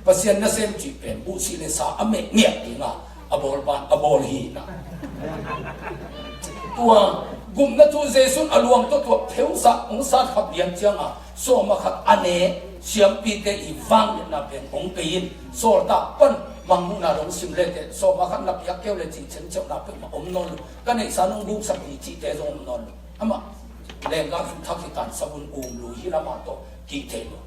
Speaker 1: เปอร์เซ็นต์นั่นเซมจีเป็นบุสีเลสาอเมเนียที่นะอบอลบานอบอลฮีนะตัวกลุ่มนั้นตัวเจสุนอลวงตัวเทวสักองศาขับเลียนเจียงอ่ะโซมาขัดอันนี้เสียมปีเตอีฟังเนี่ยนะเป็นองค์ปีนโซตาปั้นบางมุนาลงสิมเลเตโซมาขัดนับยักเกลเลจิเชนเจ้านับเป็นอมนนลุกันในสานุรูปสักจีเตจงนนลุอามาแรงการทักษิการสมุนอุมลุฮิรามาโตกีเทลุ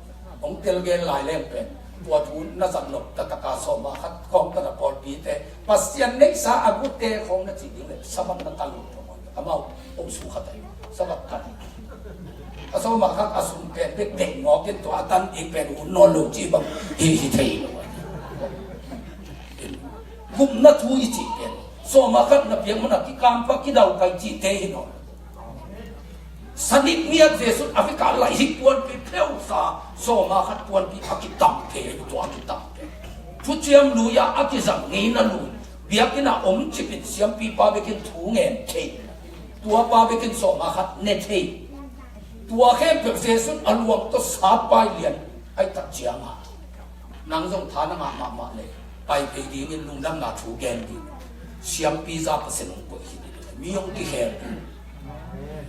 Speaker 1: องเตลเกลลายแรงเป็นตัวทุนนัสันนกตะกาโซมาขัดของตะปอลปีเตปัสยันเนสาอาบุเตของนัจิดิเลสมันนัตังอามาองสุขัดสบัดกันอาสมาขัดอาสุนเป็นเด็กงอกินตัวตันอีเป็นอุนนลุจีบังฮิเทลุกุมนัทูอิจิเป็นโซมาขัดนับยังมันกิกามพักกิดาวไกจิเตหินอสนิทเมียเจสุดอเมริกาไหลหิปวนปีเพลวซาโซมาขัดปวนปีอากิตัมเทตัวอากิตัมเทผู้เจียมลุยาอากิสังงี้นั่นลุยเบียกินะอมชิบินเสียมปีปาเบกินถูเงินเทตัวปาเบกินโซมาขัดเนเทตัวแค่เพียงเจสุดอลวงตัวสาปายเลียนไอ้ตัดเจียงอ่ะนางทรงฐานงามมาเลยไปไปดีเงินลุงดังนาถูเงินดีเสียมปีซาเปอร์เซ็นต์ของคนมีองค์ที่แห่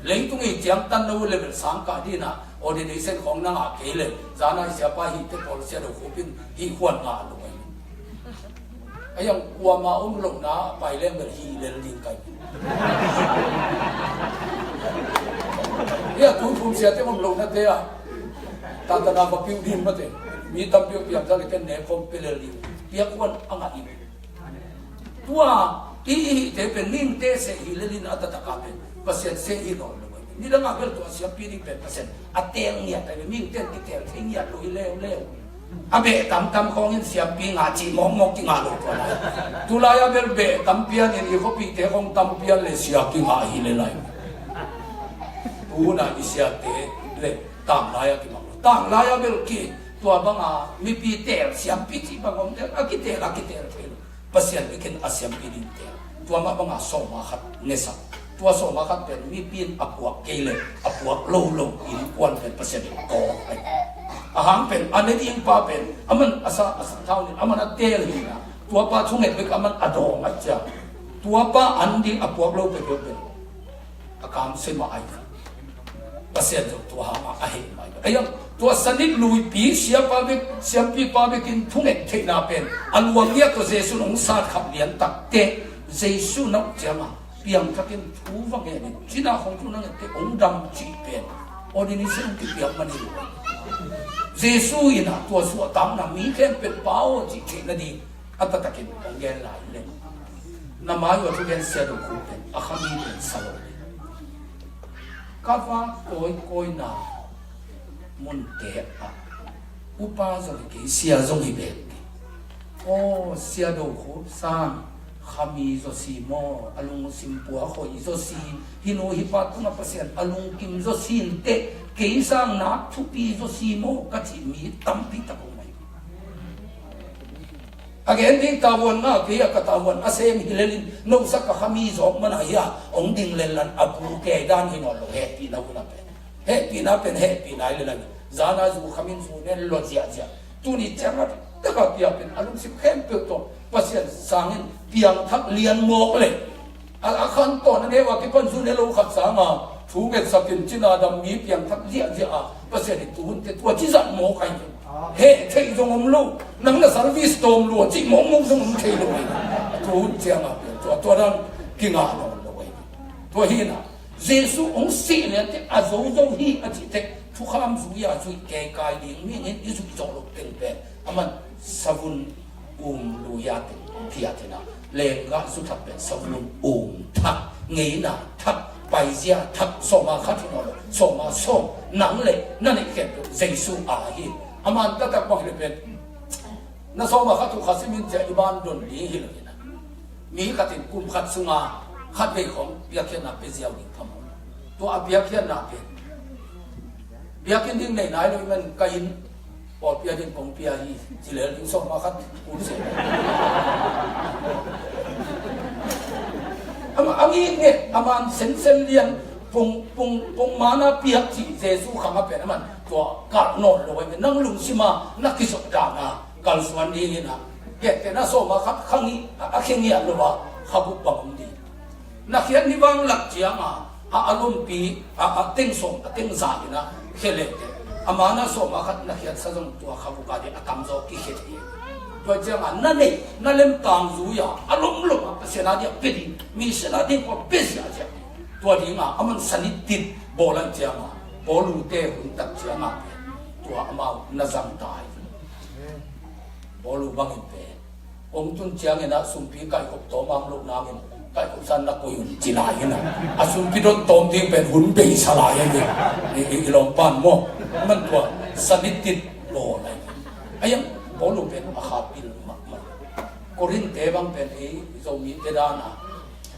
Speaker 1: เลี้ยงตรงนี้เจียงตันนู้เลเวลสังกัดดีนะออเดนิเซนของนางอาเกลเลยจานาเสียไปฮิตเตปอลเสียดูขุบินฮิขวัญงานลงไปไอ้ยังกลัวมาอุ้มลงนะไปเล่นแบบฮีเลนลิงกันเนี่ยทุนเสียที่มันลงนั่นเดียตาตนาบพิวดินมาเถอะมีตำเปียกเปียกจะเลยกันเนี่ยคงเป็นลิงเปียกวันอ่างอีกตัวที่เดี๋ยวเป็นลิงเตะเสียฮีเลนอัตตะการเป็นเปอร์เซ็นต์เสียอีกหน่อยเลยนี่เรามาเป็นตัวเสียปีนี่เป็นเปอร์เซ็นต์อัตเตียงเนี่ยแต่มิ่งเต้นที่เตียงที่เนี่ยลุยเร็วอาเบะตำของเงินเสียปีงาจีมองที่งาลุตัวไหนตุลายาเบลเบะตำเปียนี่เขาปีเตะของตำเปียเลยเสียปีงาฮิเลไลตูน่ะอิเสียเตะเลยตำลายาที่มังตำลายาเบลกี้ตัวบังอามีปีเตะเสียปีที่บังอาอากิเตะเทลเปอร์เซ็นต์ไม่กินอาเสียปีนี่เตะตัวมาบังอาส่งมาขัดเนสัตัวโซมาขัดเป็นมีปีนอปวกเกลอปวกโลอินควนเป็นเปอร์เซ็นต์โตไปอาหารเป็นอันนี้ยิ่งป้าเป็นอามันอาสาเท่านี้อามันเตลหินะตัวป้าทุ่งเห็ดเป็นอามันอดองอาจจะตัวป้าอันนี้อปวกโลเป็นอาการเสียมาไอ้เปอร์เซ็นต์ตัวหางอาเห็นไหมไอ้ยังตัวสนิทลุยปีเสียป้าเป็นเสียปีป้าเป็นทุ่งเห็ดเทน่าเป็นอันวันนี้ตัวเจสุนองศาขับเลียนตักเตเจสุนักเจ้ามาเพียงทักกินทูฟังเองจีน่าของทุนนั่นเององดำจีเป็นออดินิสันที่เพียงมันนี่เจสุอินะตัวสวดตามน่ะมีแค่เป็นเป้าจีจีนั่นดีอัตตะกินองเกลหลายเลยน้ำมาอยู่ทุกอย่างเสียดขุเป็นอาคามีเป็นสโลกาฟ้าโกยน่ะมุนเตะอุปาจงกิเสียจงฮิเบตโอ้เสียดขุสามขามีโซซีโมอลุงซิมปัวโคอิโซซีฮิโนฮิปัตุนาเปอร์เซ็นต์อลุงกิมโซซีนเตเกย์สังนักทุปีโซซีโมกัจจิมีตั้มพิตะกุไม่อาเกนดิ้งตาวันน่ะเกียกตาวันอาเซมฮิเลลินโนสักขามีโซมันอะไรอ่ะองดิ้งเลลันอับลูเกดานฮิโนโลเฮปีนาวุนาเป็นเฮปีนาเป็นเฮปีนาเลลันจานาจูขามินจูเนลโลเจียเจียตุนิจังอ่ะตะกับเปียเป็นอลุงซิมเข้มเปิดตัวเปอร์เซ็นต์สังเงินเพียงทักเลียนโมกเลยอาคันตอนนั้นเอว่าที่คนสุนทรขับสางถูกเงินสกินจินาดำมีเพียงทักเลียนเจ้าเปอร์เซ็นต์ตัวที่ตัวที่จะโมกใครเฮ้เทยจงอมลูนั่งในสารวิสโตมลูจิมองมงจงเทยเลยตัวเจ้าตัวนั้นกินอะไรเลยตัวฮีน่ะเยซูองค์สิ่งเนี่ยที่อาโซโซฮีอาจิเตทุกคำสุยาสุยแก่กายดิ้งมีเงินยิ่งสุดจงลุกเต็มเป็นอามันสกุลลุยาติพิอาตินะเลงกะสุทับเป็นสกุลทักเงียนะทักไปเสียทักสมาขัดที่นอลสมาส่งหนังเลยนั่นเองเกิดเจสุอาฮีอามันตั้งแต่บอกเลยเป็น na so ma khatu khasimin che iban don ni hi lo na mi khatin kum khat sunga khat ve khom biakhian na pe ziaw ni tham to a biakhian na pe biakin ding nei nai lo man kain por pia ding pong pia hi chi le ding so ma khat kun se ama angi nge aman sen sen lian pung mana piak chi Jesu khama pe man to ka no lo we nang lung sima nakisok da na kal suan di na ke te na so ma khat khangi a khengi a lo wa khabu pang di na khian ni wang lak chianga a alum pi a teng som a teng za na khele te amana so ma khat na khian sa jong to khabu ka de atam zo ki khe thi to chianga na ne na lem tang zu ya alum lo ma se na dia pe di mi se na di ko pe sia ja to di nga aman sanit tit bolan chianga bolu te hun tak chianga to ama na zam tai bolu bangin pe om tun chiang ena sumpi kai kop to mang lo nangin kai kop san na ko yun chilai na asumpi don tom ding pen hun be salai ni ilom pan mo man to sanitit lo lai ayam bolu pen a khapil ma korin te bang pen e zo mi te dana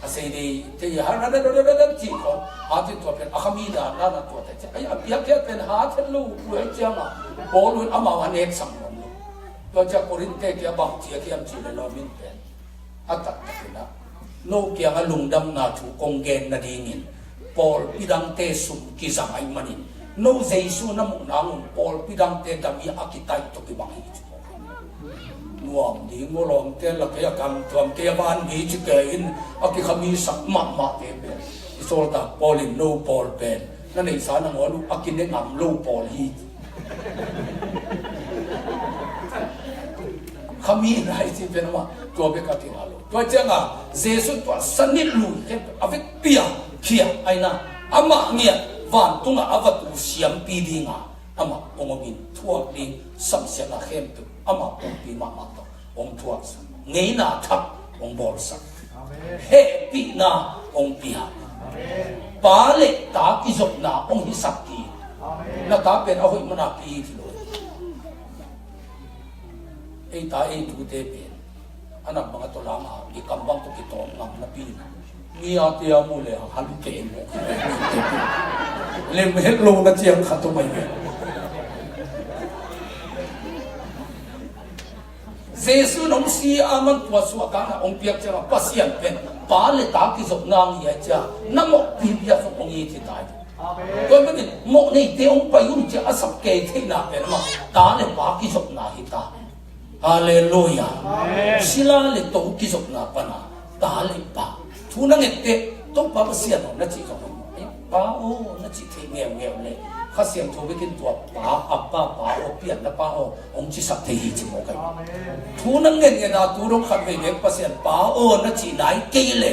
Speaker 1: asai di te ya na da chi ko ha ti to pen akhami da na to te ay abia ke pen ha the lu ku chiang a bolu ama wa nek samก็จะโครินเตเกียบังเจียเกียมจีเลนอมินเป็นอัตตะกินะโนเกียงลุงดำนาถูกงเกนนาดีงินปอลปิดังเตสุกิสังไอมันินโนเจสุน้ำมุนางุนปอลปิดังเตดำมีอากิไตตุกิบังฮิจุนัวมดีงอลองเตละเกียกันทวมเกียบานฮีจิเกอินอากิขมีสักมาเตเป็นอิโซลตาปอลินโนปอลเป็นนั่นเองสารนังวลูอากินเนงำโลปอลฮีขมิ้นไรที่เป็นว่าตัวเบกติงาลูตัวเจ้าง่ะเจสุตัวสนิทลูเห็นอวิเปียเขียไอ้น่ะอามาเงียวันตุงอาวัตุเสียมปีดีงาอามาองค์บินทั่วลิงสัมเสียงเข้มตุอามาองค์ปีมาตองค์ทั่วสังเงยนาทับองค์บอลสังเฮปีนาองค์ปีหาปาเลตากิจกนาองค์ฮิสักกีนักตาเป็นเอาหิมนาปีที่ไอ้ตาไอ้ดูเตเป็นอันนั้นบางตัวละมาอีกคำบางตัวกิโตงำนับปีมีอาเตียมูเลยฮันเกนโมเล่มเฮโลนัดเจียงขัดตัวไม่เป็นเจสุน้องซีอามันตัวสวกันองเปียกจะมาปัสยันเป็นปาเลตากิจกนางเหี้ยจ้าน้ำมกปีเปียกองยี่ที่ตายตัวมันเป็นมกในเตียงไปยุ่งจะอาศัยเกย์ที่น่าเป็นมาตาเลปากิจกนาฮิตาฮาเลลูยาศิลาเลโตกิจกนาปนาตาเลปาทุนังเอเตต้องปาเสียนนัดจีจงปาโอนัดจีเทเงียวเลยข้าเสียงโทไปกินตัวปาอับปาโอเปียนนะปาโอองค์จีสักเทีจิโมกันทุนังเงินนะตูรงขัดเวเวกปาเสียนปาโอนัดจีไหนเกเล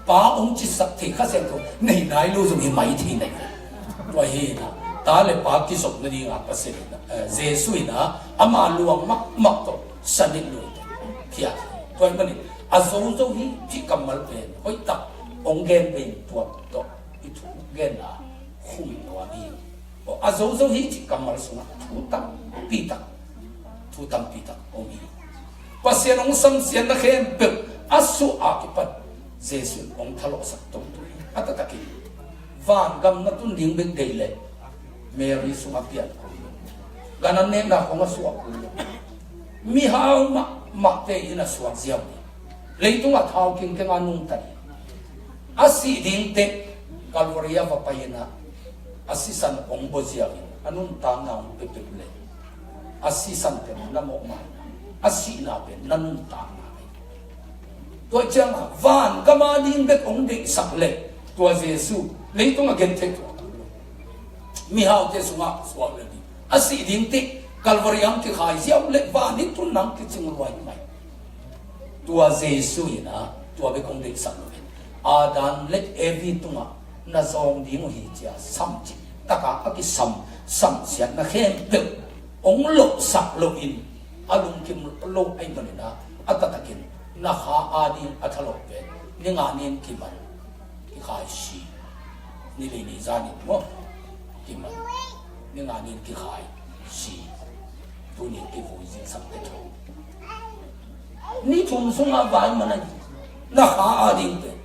Speaker 1: ปาองค์จีสักเทีข้าเสียงโทไหนรู้จะมีไหมที่ไหนตัวเฮนะตาเลปากิจกนาดีงาปาเสียนเจสุยนะอามาลวงมักโตสนิทลูเขียตัวมันนี่อาโซโซฮีที่กำมัลเป็นหอยตักองเกนเป็นตัวโตอิทุเกนนะคุ้มตัวนี้อาโซโซฮีที่กำมัลสุนัขทุตังปีตังองนี้ปัสยานองสัมเสียนนักเขียนเปิดอาสุอาคิปัดเจสุองทะเลสักตรงตัวอัตตะกี้วานกำนัดตุนดิ่งเป็นเดย์เลยเมรีสุอาเปียนกันนั้นเนี่ยนะของอาสุอาคุณมีหาวมักเตอินะสวงเสียงเลยต้องอาท้าวกินกันนุ่งตายอาศิดิ่งเตกัลวารียาไปนะอาศิสันองค์บเสียงอันนุ่งตางามเปิดเลยอาศิสันเป็นน้ำออกมาอาศินาเป็นนั่นนุ่งตางามตัวเจ้าวันก็มาดิ่งเด็กองค์เด็กสักเล็กตัวเยซูเลยต้องอาเกนเทตัวมีหาวเตสุงาสวงเลยอาศิดิ่งเตกัลวารียมที่ขายเสียงเล็กว่านี่ตุนนังที่จึงรวยไหมตัวเจสุยนะตัวเป็นคนเด็กสักเลยอาดันเล็กเอวีตุงะน่าจงดีมุ่งหิจาซ้ำจิตะกะอักิซ้ำเสียงนักเข้มเด็กองค์ลกสักลกอินอารมณ์กิมลกไอ้มันนะอัตตะกินนักหาอาดีอัตลกเป็นนี่งานนี้กิมันที่ขายชีนี่เลยนี่จานิมั้งกิมันนี่งานนี้ที่ขายชีตัวนี้ที่ผู้หญิงสักเด็ก นี่ทุ่มสุงาวายมันนักหาอาดิงเป็น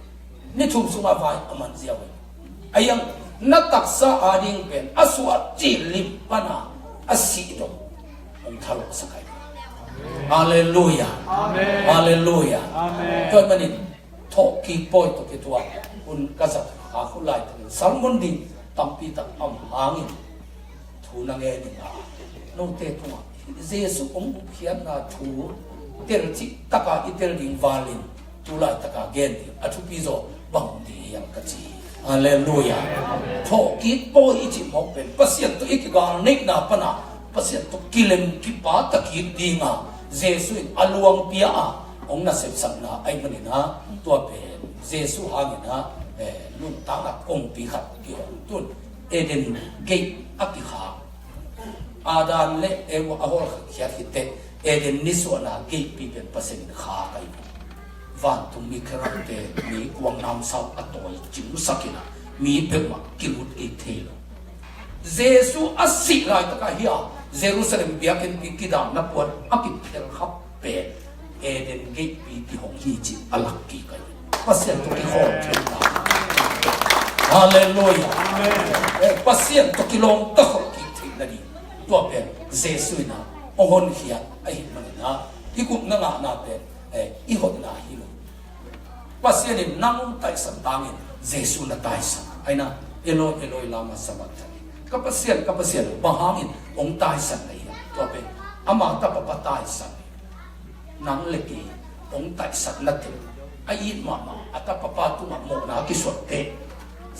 Speaker 1: นี่ทุ่มสุงาวายอามันเจียวไอ้ยังนักตักษาอาดิงเป็นอสวดจีลิมปนาอสีดงองทะลุสักไงฮาเลลูยาฮาเลลูยาจนมันนี่ทอกกีปอยตัวตัวคุณกษัตริย์หาคุณไล่ถึงสามวันดิตั้มปีตั้มอัมหางอินทูนังเอดินาโนเตตัวเจสุองค์เขียนนาทูเตลจิตะกาอิเตลดิงวาลินทูไล่ตะกาเกนดิอัทุปิโซบังดียังกะจีฮาเลลูยาทอกกีปอยอิจิมอกเป็นปัสยันตุอิกกาเนกนาปนาปัสยันตุกิเลมกิปาตะกีดีงาเจสุอินอลวงปีอาองค์น่ะเสพสังนาไอ้มันนี่นะตัวเป็นเจสุหางินะลุ่นตากับองค์ปีขัดเกี่ยวตุนเอเดนเกตอักิขาอาดานเลเอวอโหรเขียนเตเอเดนนิสวนาเกตปีเป็นเปอร์เซ็นต์ขาไปวันตุมีคราเตมีกวางน้ำสาวอัตโตจิมุสักินะมีเบลมากิลุดกิเทลเจสุอัสสิไลตะกะเฮียเยรูซาเล็มเบียกินปีกิดามนับวันอักิเพลขับเป็นเอเดนเกตปีที่หงฮีจิอลักกีกันเปอร์เซ็นต์ตุกิโคเทลฮาเลลูยาเปอร์เซ็นต์ตุกิลงตะขกิเทลนี่ตัวเป็นเจสุนะองค์เฮียไอ้มันนะที่กุมนั่งนาเป็นอีหดนาฮิโลปัสยานินังไตสันตังอินเจสุนาไตสันไอ้นะเอโลเอโลลามาสมัตนีกับปัสยานบางอินองไตสันไอ้ตัวเป็นอามาตาปปไตสันนังเล็กองไตสันนัดเตไอ้ยินมาอัตปปาตุมาโมนากิสวดเต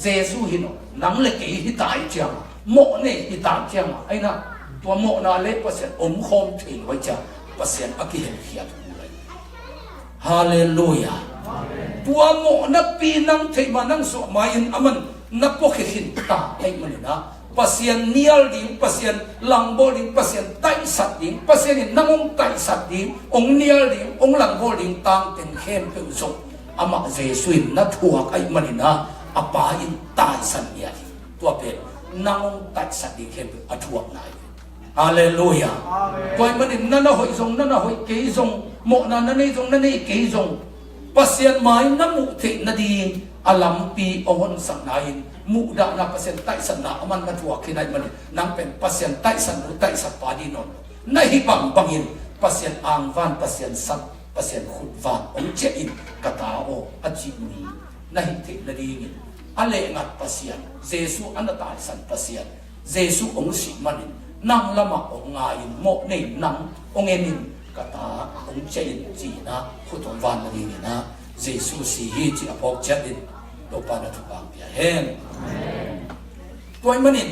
Speaker 1: เจสุฮิโนนังเล็กฮิตายจังโมเนฮิตายจังไอ้นะตัวโมนาเล็กปัสยานอมคมถึงไว้จ้าปัสยานอกิเห็นเขียดฮาเลลูยาตัวโมนับปีนังเทมานังสวมายินอามันนับพวกเห็นตาไอ้มันนะปัสยานเนียลดิ่งปัสยานลังโบดิ่งปัสยานไตสัตดิ่งปัสยานนังองไตสัตดิ่งองเนียลดิ่งองลังโบดิ่งต่างเต็มเข้มเปรี้ยวส่งอามาเจสุอินนัทวกไอ้มันนะอาปาอินไตสัตเนี่ยตัวเป็นนังองไตสัตดิ่งเข้มเปรี้ยวอัทวกนายฮาเลลูยาตัวมันนี่นั่นน่ะหอยส่งนั่นน่ะหอยเกยส่งโมนั่นนี่ส่งนั่นนี่เกยส่งปัสยานไม้น้ำมุเทนดีอลัมปีอหนสังนายมุดานาปัสยานไตสันนามันนัทวกที่ไหนมันนั่งเป็นปัสยานไตสันนุไตสัปปาดีนนในบังอินปัสยานอ่างวานปัสยานสัตปัสยานขุดวานองเจอินกตาโออจิมีในเทนดีงินอะไรงัดปัสยานเจสุอันตาสันปัสยานเจสุองสิมันนังละมาองงายโมเนนังองเงินกตาองเจนจีนะขุดวานดีนี่นะเจสุสีฮีจีอภอกเจดินตัวปานาทุบังเปียเฮนตัวมันนี่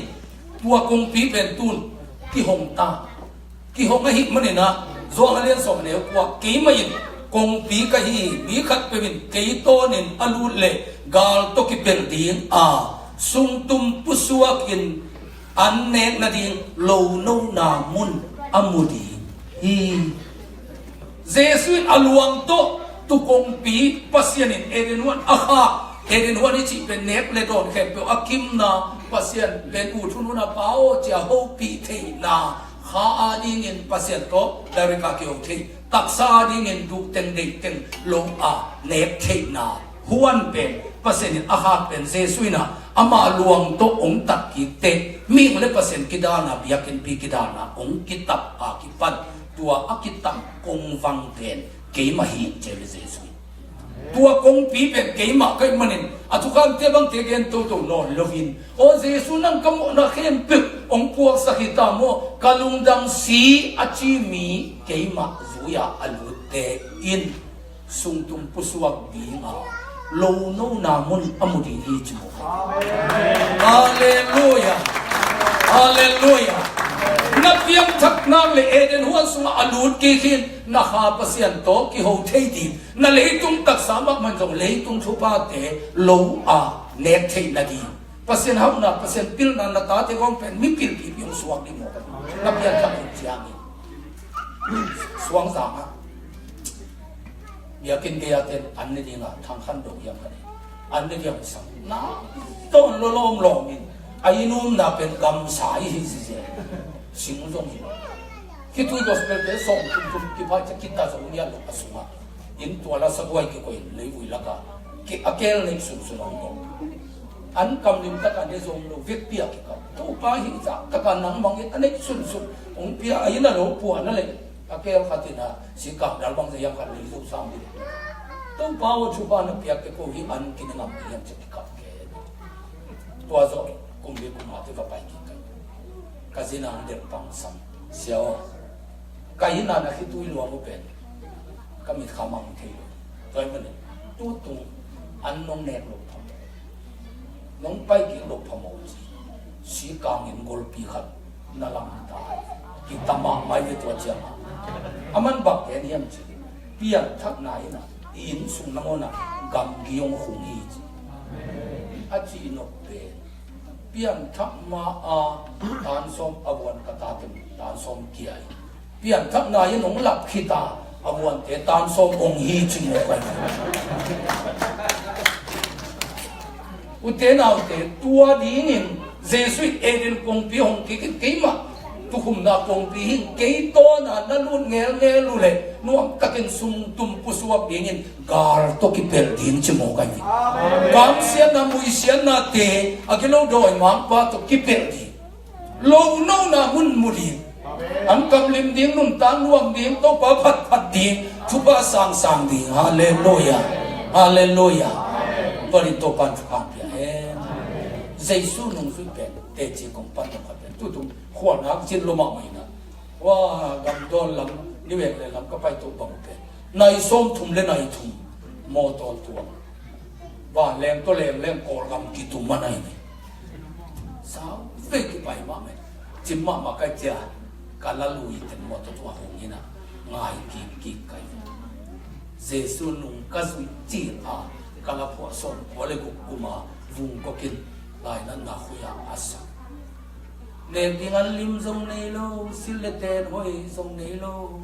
Speaker 1: ตัวกงปีเป็นตุนที่หงตาที่หงหิมันนี่นะโซอาเลียนสมเนี่ยว่ากี่ไม่ยินกงปีกะฮีมีขัดเป็นกี่โตนินอลูเลกาลตกิเป็นดีนสุงตุมปุสวกินอันเนกนาดีโลโนนามุนอามูดีฮีเจสุอินอลวงโตตุกงปีปัสยานินเอเดนวันอาคาเอเดนวันนี้จีเป็นเนกเลดอนแค่เป็นอากิมนาปัสยานเป็นอุทุนุนาเปาจะโฮปีเทนาข้าอาดิงินปัสยานโตดาริกาเกียวเทตักซาดิงินดูเต็งเด็กเต็งลงเนกเทนาฮวนเป็นปัสยานินอาคาเป็นเจสุอินะอามาลวงโตองตักกิเตมีเล็บเปอร์เซ็นต์กิดานาเบียกินปีกิดานาองกิตับอากิปันตัวอากิตับกงวังเป็นเกมาฮีเจริเจสุตัวกงปีเป็นเกมาเกมันนินอาทุกันเทบังเทเกนโตโตนอนลวินโอเจสุนังกมุนักเข้มปิกองพวกสักิตามโมกาลุงดังสีอาจิมีเกมาจุยาอลุเตอินสุงตุมปุสวกดีงาโลโนนามุนอมุดีฮีจมูฮาเลลูยาฮาเลลูยานับเพียงทักนางเลเอเดนหัวสุงอลูดกีขินนักหาปัสยันโตกิโฮเทดีนั่นเลยตุงตักสามักมันจงเลยตุงทุบาเตโลเนกเทนาดีปัสยันหาอุนาปัสยันพิลนันตาเตกองเป็นมิพิลปีพิงสวงดิโมนับเพียงทักจางสวงสามอยากกินเกียร์เต็มอันนี้ดีงาทางขั้นดงยังไงอันนี้ยังสั่งน้าต้นโลมลงอินไอ้นุ่มน่ะเป็นกำสายที่สิงจงอิน khi tôi gospel để song tum ki phai cha kita zo nia lo asuma in tua la sagwai ki koi lei vui laka ki akel nei sun sun ong an kam lim ta kan de zong lo vek pia ki ka to pa hi za ta kan nang mang it anei sun sun ong pia aina lo pu an le akel khatina si kam dal bang yang kan lei zo sam di to pa wo chu pa na pia ke ko hi an ki ngam ki yang che ki ka ke tua zo kum be kum ma te va pai ki ka kazina an de pang sam xiao cái nào là khi tôi luồng một bên cái mình khám ăn thì rồi mình tôi tung ăn nông nẹt lục thầm nông bay cái lục thầm một gì sĩ càng in gol pi khát na làm tai cái tâm mạng mai về tuổi trẻ mà anh bạc cái niệm gì biar thắc này na in sung nang ona gam giông hùng hi à chỉ nộp về biar thắc mà tan som awan kata tem tan som kia biar thắc này nông lập khi ta awan te tan som ong hi chinh một cái ute nào te tua đi nhìn Jesus eden kong pi hong cái mà tu hum na kong pi hin cái to na luôn nghe lu le nuam kakin sum tum pusuap đi nhìn gar to ki pel din chi mo cái kam sian na mui sian na te akilo doi mam pa to ki pel di lo no na mun muri an kam lim ding nun tan nuam ding to pa phat ding thu ba sang ding hallelujah hallelujah bari to pan khang pia Jesus nung suy bền để chỉ công pan nó khát bền, tôi tung khoan hắc trên lô mạng này nè, wow gam đòn lắm, như vậy là lắm các bài tôi bằng bền, này xôm thùng lên này thùng, mò to tuồng, và lem to lem cổ gam kỳ thùng mà này, sao về cái bài mà mày, chỉ mà cái gì, cả là lùi đến mò to tuồng hồng như nè, ngay kỳ cái, Jesus nung cái suy chỉ cả là phổ son, có lẽ cũng mà vùng có kinh lại năn na khuya asa nên tiếng anh lim dòng này lâu xin lệ tên hồi dòng này lâu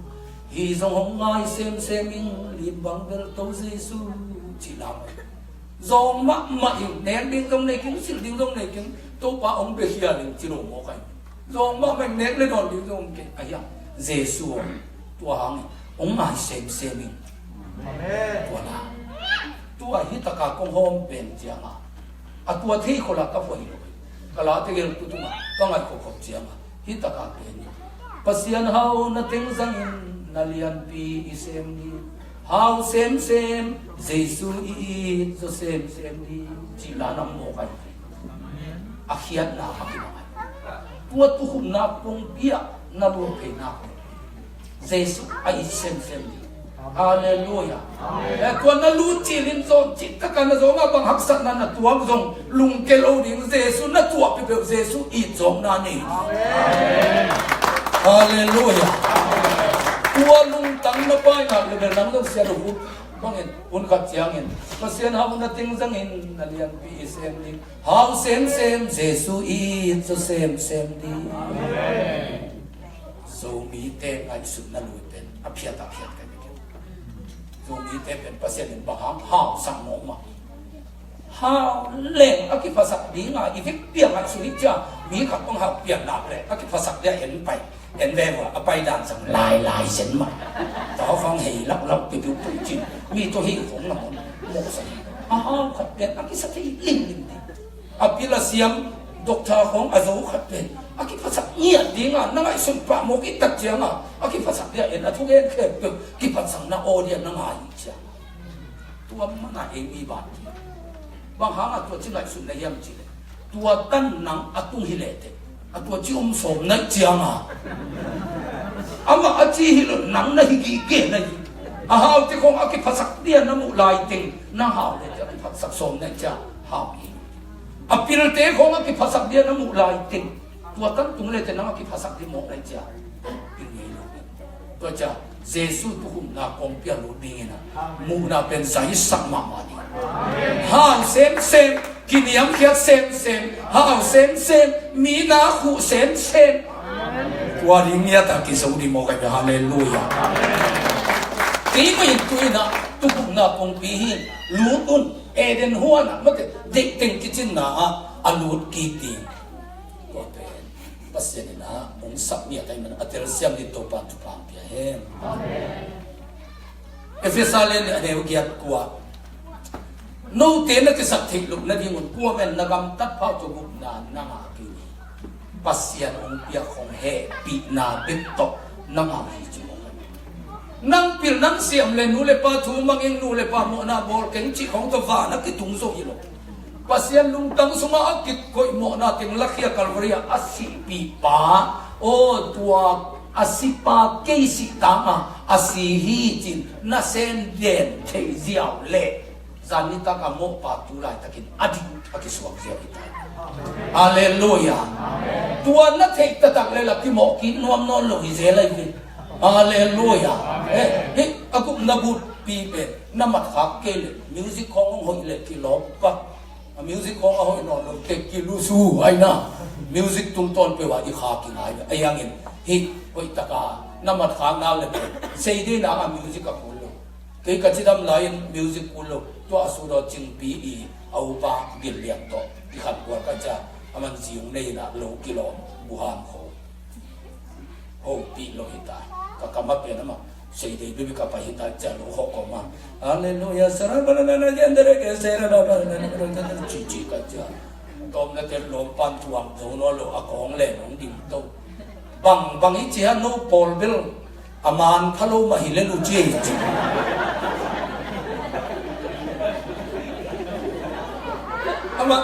Speaker 1: hi dòng hồng ai xem in lim bằng bel tàu Giêsu chỉ làm dòng mạ nên tiếng dòng này cũng xin tiếng dòng này cũng tôi pa ông bê kia liền chỉ đồ mò cái dòng mạ mình nên lên đòn tiếng dòng cái ai à Giêsu tua hàng ông ai xem in tua na tua hít ta cả công hôm bền chiang à tua thi khổ là các voi rồi, cái lá thì cái tụi mà có ngày khổ chiang à, hít ta cả bên pasian hao na tiếng răng na lian pi isem đi, hao xem Jesus so xem đi, chỉ là năm một cái, akhiat na akhiat, tua tu hum na pung pia na lu pe na, Jesus ai xem đi. Hallelujah. Tuan na lu chi lim zong chi ta kan na zong ma bang hak sat na tuam zong lung ke lo ding Jesus na tua pe pe Jesus I zong na ni. Hallelujah. Tua lung tang na pai na le nang dong sia ru bang en un khat chiang en pasien ha na ting zang in na lian pi sem ding how sem Jesus I so sem di. Amen. So mi te ai su na lu ten aphiat dùng y tế bên bác sĩ bên bảng hào sang mồm mà hào lên cái phát sắc đi mà y viết biển lại xử lý chưa mỹ khắc con hào biển nạp lên cái phát sắc để hiện về và bay đàn sang lại diễn mà đó phong hỉ lắc bị biểu tụi chuyện mi tôi hiểu cũng là một sự hào khắc biển cái sắc thì linh đi bây là xiêm doctor không ở dấu khắc biển cái phát sắc nhiệt đi mà nó lại xung quanh một cái đặc trưng à cái phát sắc để hiện là thuốc em khép được cái phát sắc nó ô điện nó ngại chứ tua mà ngại em bị bạn bang hàng à tua chỉ lại xung này em chỉ tua tân năng à tung hi lệ thế à tua chỉ sôm này chiang à mà chỉ hi lệ năng này cái kia này hao thì không cái phát sắc điện nó mù lại tình nó hao để cái phát sắc sôm này chứ hao gì pil te không cái phát sắc điện nó mù lại tình tua tan tung le te na ki phasak di mo lai cha in ni lo to cha Jesus tu hum na kong pia lo ding na mu na pen sai sak ma ma ni ha sem ki niam khiat sem ha sem mi na khu sem tua ding ya ta ki so di mo ka hallelujah ti mo in tu na tu hum na kong pi hin lu tun eden huana ma te dik ting ki chin na alut ki ti pasien na ong sapnia kay man atel siam dito pan tu pam pia hen Efesalen aneu giat kwa no te na ke sak thik luk na dingun kwa men nagam tat phau tu gup na nga ki pasien ong pia khong he pi na bit to na nga hi chu nang pil nang siam le nu le pa thu manging nu le pa mo na bol keng chi khong to va na ki tung so hi lo pasien lung tang suma akit koi mo na ting lakhia kalvaria asi pi pa o tua asipa keisi tama asi hi chin na sen den thei ziaw le zanita ka mo pa tu lai takin adi akisuak ziaw ita hallelujah tua na thei ta tak le la ki mo ki nom no lo hi ze lai vi hallelujah aku nabut pi pe namat khak ke le music khong hoi le ki lo pa music khong hoi no lo ke ki lu su ai na music tung ton pe wa di kha ki ngai ayang in hi hoi taka namat khak na le sei de na music ka ko lo ke ka chidam lain music ko lo to asu ro ching pi i au pa gil liam to di khat ko ka cha aman jiung nei na lo ki lo buhan kho ho pi lo hita ka kama pe na ma sei de bibi ka pa hita cha lo ho ko ma hallelujah sara bana na jendere ke sera na bana na chi chi ka cha tom na te lo pan tuang zo no lo akong le nong dim to bang i chi ha no pol bil aman phalo ma hi le lu chi chi ama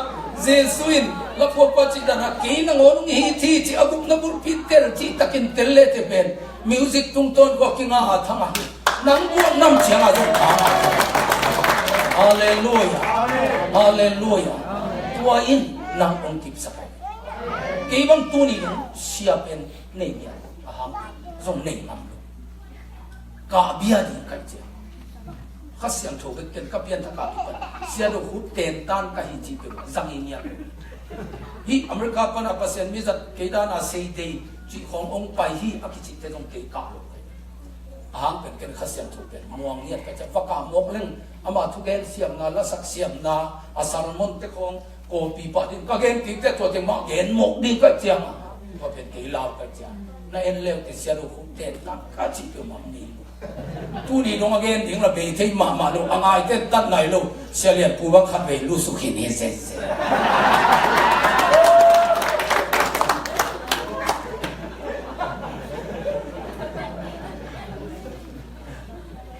Speaker 1: jesuin la po pa chi da na ke na ngon hi thi chi agup na bur pitel chi takin telle te ben music tung ton ko ki nga ha thanga nang bu nam changa zo ta hallelujah hallelujah tua in nang ong kip sakai ke bang tu ni sia pen nei ya aham zong nei nam ka bia di kai che khasiam tho ke ken ka pian tha ka pa sia do hu ten tan ka hi chi pe zang in ya hi america pa na pasien mi zat ke da na sei dei chi khong ong pai hi akichi te dong ke ka lo ahang pen ken khasiam tho pen muang ni ka cha fa ka mok leng ama thu gen siam na la sak siam na asalmon te khong ko pi pa din ka gen ki te to te ma gen mok din ka chiang ko pen ke lao ka cha na en le te sia do hu ten tan ka chi pe ma ni tu ni dong again ding la be thei ma lo angai te tan nai lo sia lian pu ba khat ve lu su khin he se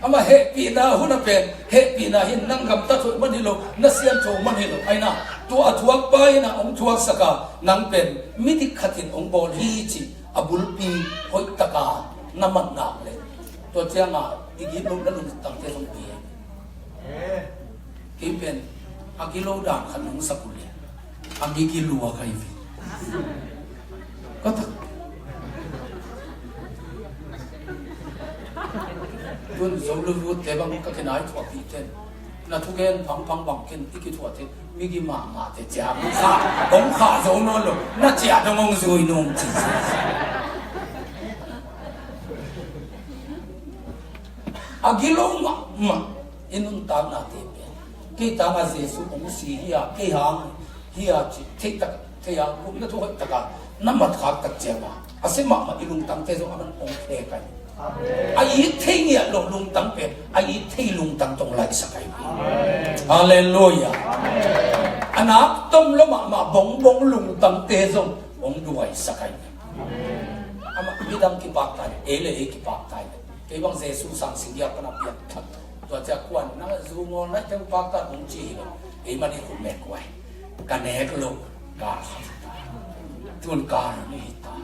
Speaker 1: ama happy na huna pen happy na hin nang gam ta thoi man hi lo na sian tho man hi lo aina tu athuak pai na ong thuak saka nang pen miti khatin ong bol hi chi abul pi hoi taka naman na le to chianga igi lo na lung tang te song pi ki pen agilo da khanung sakule amigi luwa kai vi kata dun zolu vu te bang ka kenai thwa pi ten na thu gen phang bang ken iki thwa te migi ma te cha kha bong kha zo no lo na cha dong ong zui nong chi agilo ma inun ta na te pe ki ta nga jesu ong si ya ke hang hiya chi thik tak te ya ku na thu ta ka namat khak tak che ma asema ma ilung tang te zo aman ong the kai ai thei ngia lo lung tang pe ai thei lung tang tong lai sakai hallelujah anak tom lo ma bong lung tang te zo ong duai sakai ama bidang ki pak tai ele e ki pak tai ke bang jesu sang sing ya pana piat that to cha kwan na zu ngon na teng pak ta ong chi e mani ku me kwai ka ne lo ka tun ka ni ta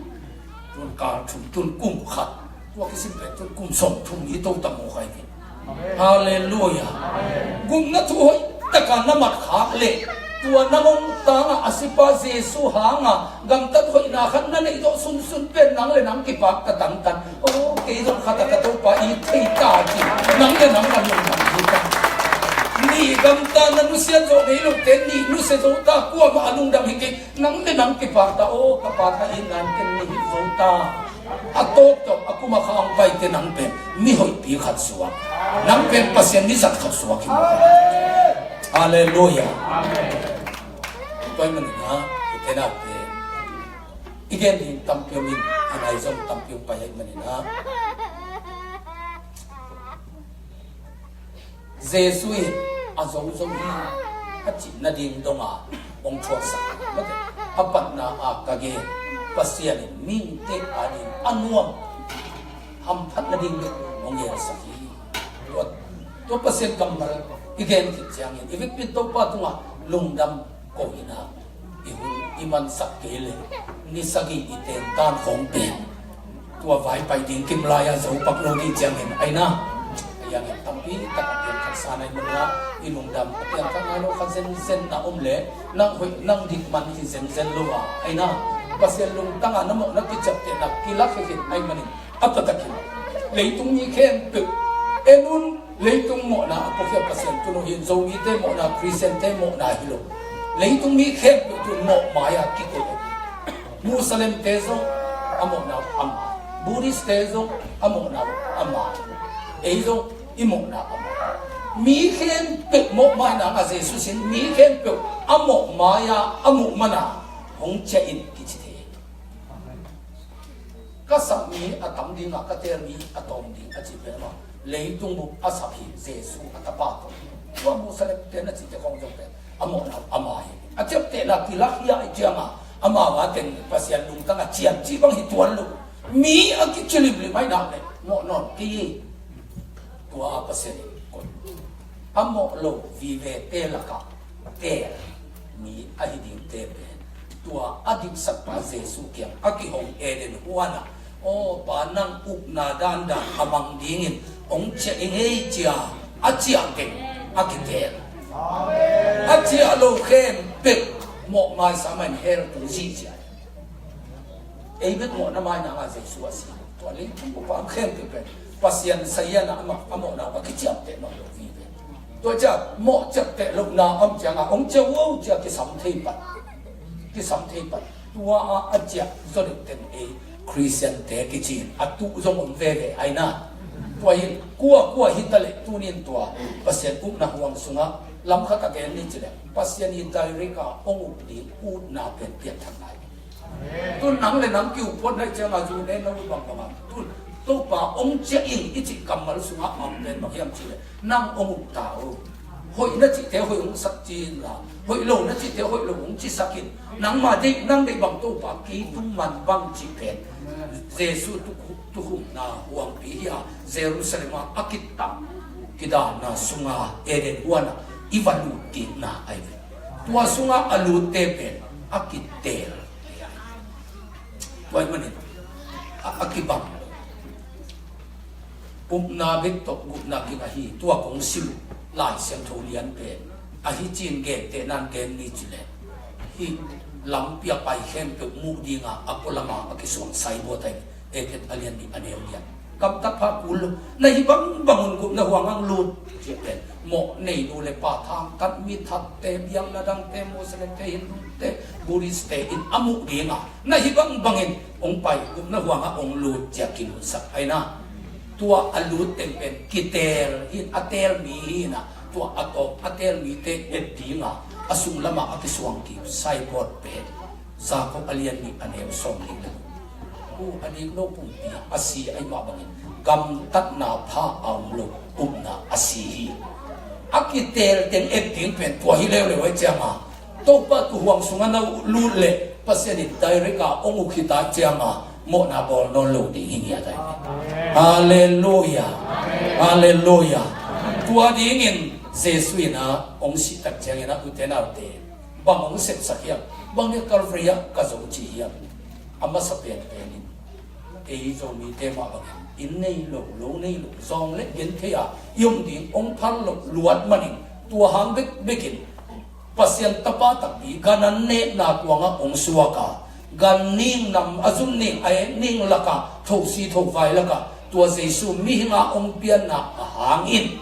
Speaker 1: tun ka tun kum khat tua cái sinh bệnh tôi cùng sống thùng ý tôi tầm một khai vị hallelujah cùng nó thu hối tất cả nó mặt khác lệ tua nó mong ta ngà asipa jesu hang à gam tất hội na khăn nó này đó sun bên nắng lên nắng kịp bạc cả tặng tặng ô cái đó khát cả tôi phải ý thấy ta chỉ nắng lên nắng là mình làm gì cả ni gam ta nó nusian rồi đấy lúc tên ni nusian rồi ta qua mà anh đam hình cái nắng lên nắng kịp bạc ta ô các bạc ta in nắng cái ni rồi ta atop to aku makang pai te nang pen mi hoi pi khat suwa nang pen pasien ni zat khat suwa ki hallelujah amen toy man na te na te igen in tampium in anai zom tampium pa yai manina Jesui azong zong hi achi na ding donga ong chua sa apat na akage pasian ming te anin anuam hamphat na ding ong yer sa hi to pasien kamar igen kitjang in ivik pit to pa tunga lungdam ko ina ihun iman sakele ni sagi iten tan hong pe tua vai pai ding kim laya zo pak lo ni jang in aina yang tampi tak yang sana mula ilungdam yang kan ano khazen zen na omle nang hoi nang dikman hi zen zen lowa aina pasien lung tanga namo nakichap te na kilak hi ai manin apatakin leitung ni khen pe enun leitung mo na apokya pasien tuno hin zo ni te mo na christian te mo na hilo leitung mi khen pe tu mo maya kiko Muslim te zo amo na am Buddhist te zo amo na ama eizo imo na amo mi khen pe mo mai na nga Jesus sin mi khen pe amo maya amo mana hong che in kichite ka sam mi atam ding ka ter mi atom ding achi pe ma leitung bu asapi Jesus atapa to wa Muslim te na chi te khong jong pe amo na ama hi achep te la kilak ya ijama ama wa ten pasian lung tanga chiam chi bang hi tuan lu mi akichili bli mai na le mo non ki tua pasien kon amo lo vive te la ka te mi ahiding te pe tua adik sakpa Jesu kiam aki hong eden huana o panang ukna danda amang dingin ong che ingei chia achia ke akite amen achia lo khem pe mo mai saman her tu ji chia ei bet mo na mai na nga Jesu asi to le ko pa khem pe pasien saya na amo na akichap te no lo vive to cha mo chap te lo na am cha nga ong che wo cha ki sam thei pat tua a cha zo de ten e christian te ki chin atu zo mon ve ve aina to hin kwa hitale tunin tua pasien uk na huang sunga lam kha ka gen ni chile pasien in direka ong up di u na pen pian thang lai tun nang le nam ki upon na cha nga ju ne no bang bang tun to pa ong che in ichi kamal sunga am pen ma hiam chile nang ong up tao hoi na chi te hoi ong sak chin la hoi lo na chi te hoi lo ong chi sakin nang ma de nang de bang to pa ki tum man bang chi pen Jesu tu hum na huang pi ya Jerusalem akitta kida na sunga eden wana ivalu ki na ai tua sunga alu te pen akitel wai manin akibang na bit to na ki hi tua kong sim lai sem tho lian pe a hi chin ge te nan ge ni chile hi lam pia pai khem pe mu dinga apolama akisuang sai bo tai eket alian ni anel lian kam ta pha kul na hi bang bangun gup na huangang lut chi pe mo nei nu le pa tham tat mi that te biang na dang te mo se te hindu te buddhist te in amu dinga na hi bang bangin ong pai gup na huanga ong lut cha kin sak aina tua alut ten pen kitel in atel mi na tua atop atel mi te edinga asung lama akisuang ki cyborg pe sa ko alian ni anem som ni u ani no pum pi asi ai ma bangin gam tat na pha am lo na asi hi akitel ten eding pen tua hi le wai chama to pa tu huang sunga na lu le paseni direct a ongu khita chama mo na bol no lo di hingia dai hallelujah hallelujah tua ding in Jesu na ong si tak chang na utena te bang ong set sakya bang ne kalvria ka zo chi ya ama sa pen pen e zo mi te ma bang in nei lo nei lo zong le gen the ya yum ding ong phal lo luat mani tua hang bek bekin pasien tapa tak bi ganan ne na tuanga ong suaka gan ning nam azum ning ai ning laka tho si tho vai laka tua Jesu mi hinga ong pian na hangin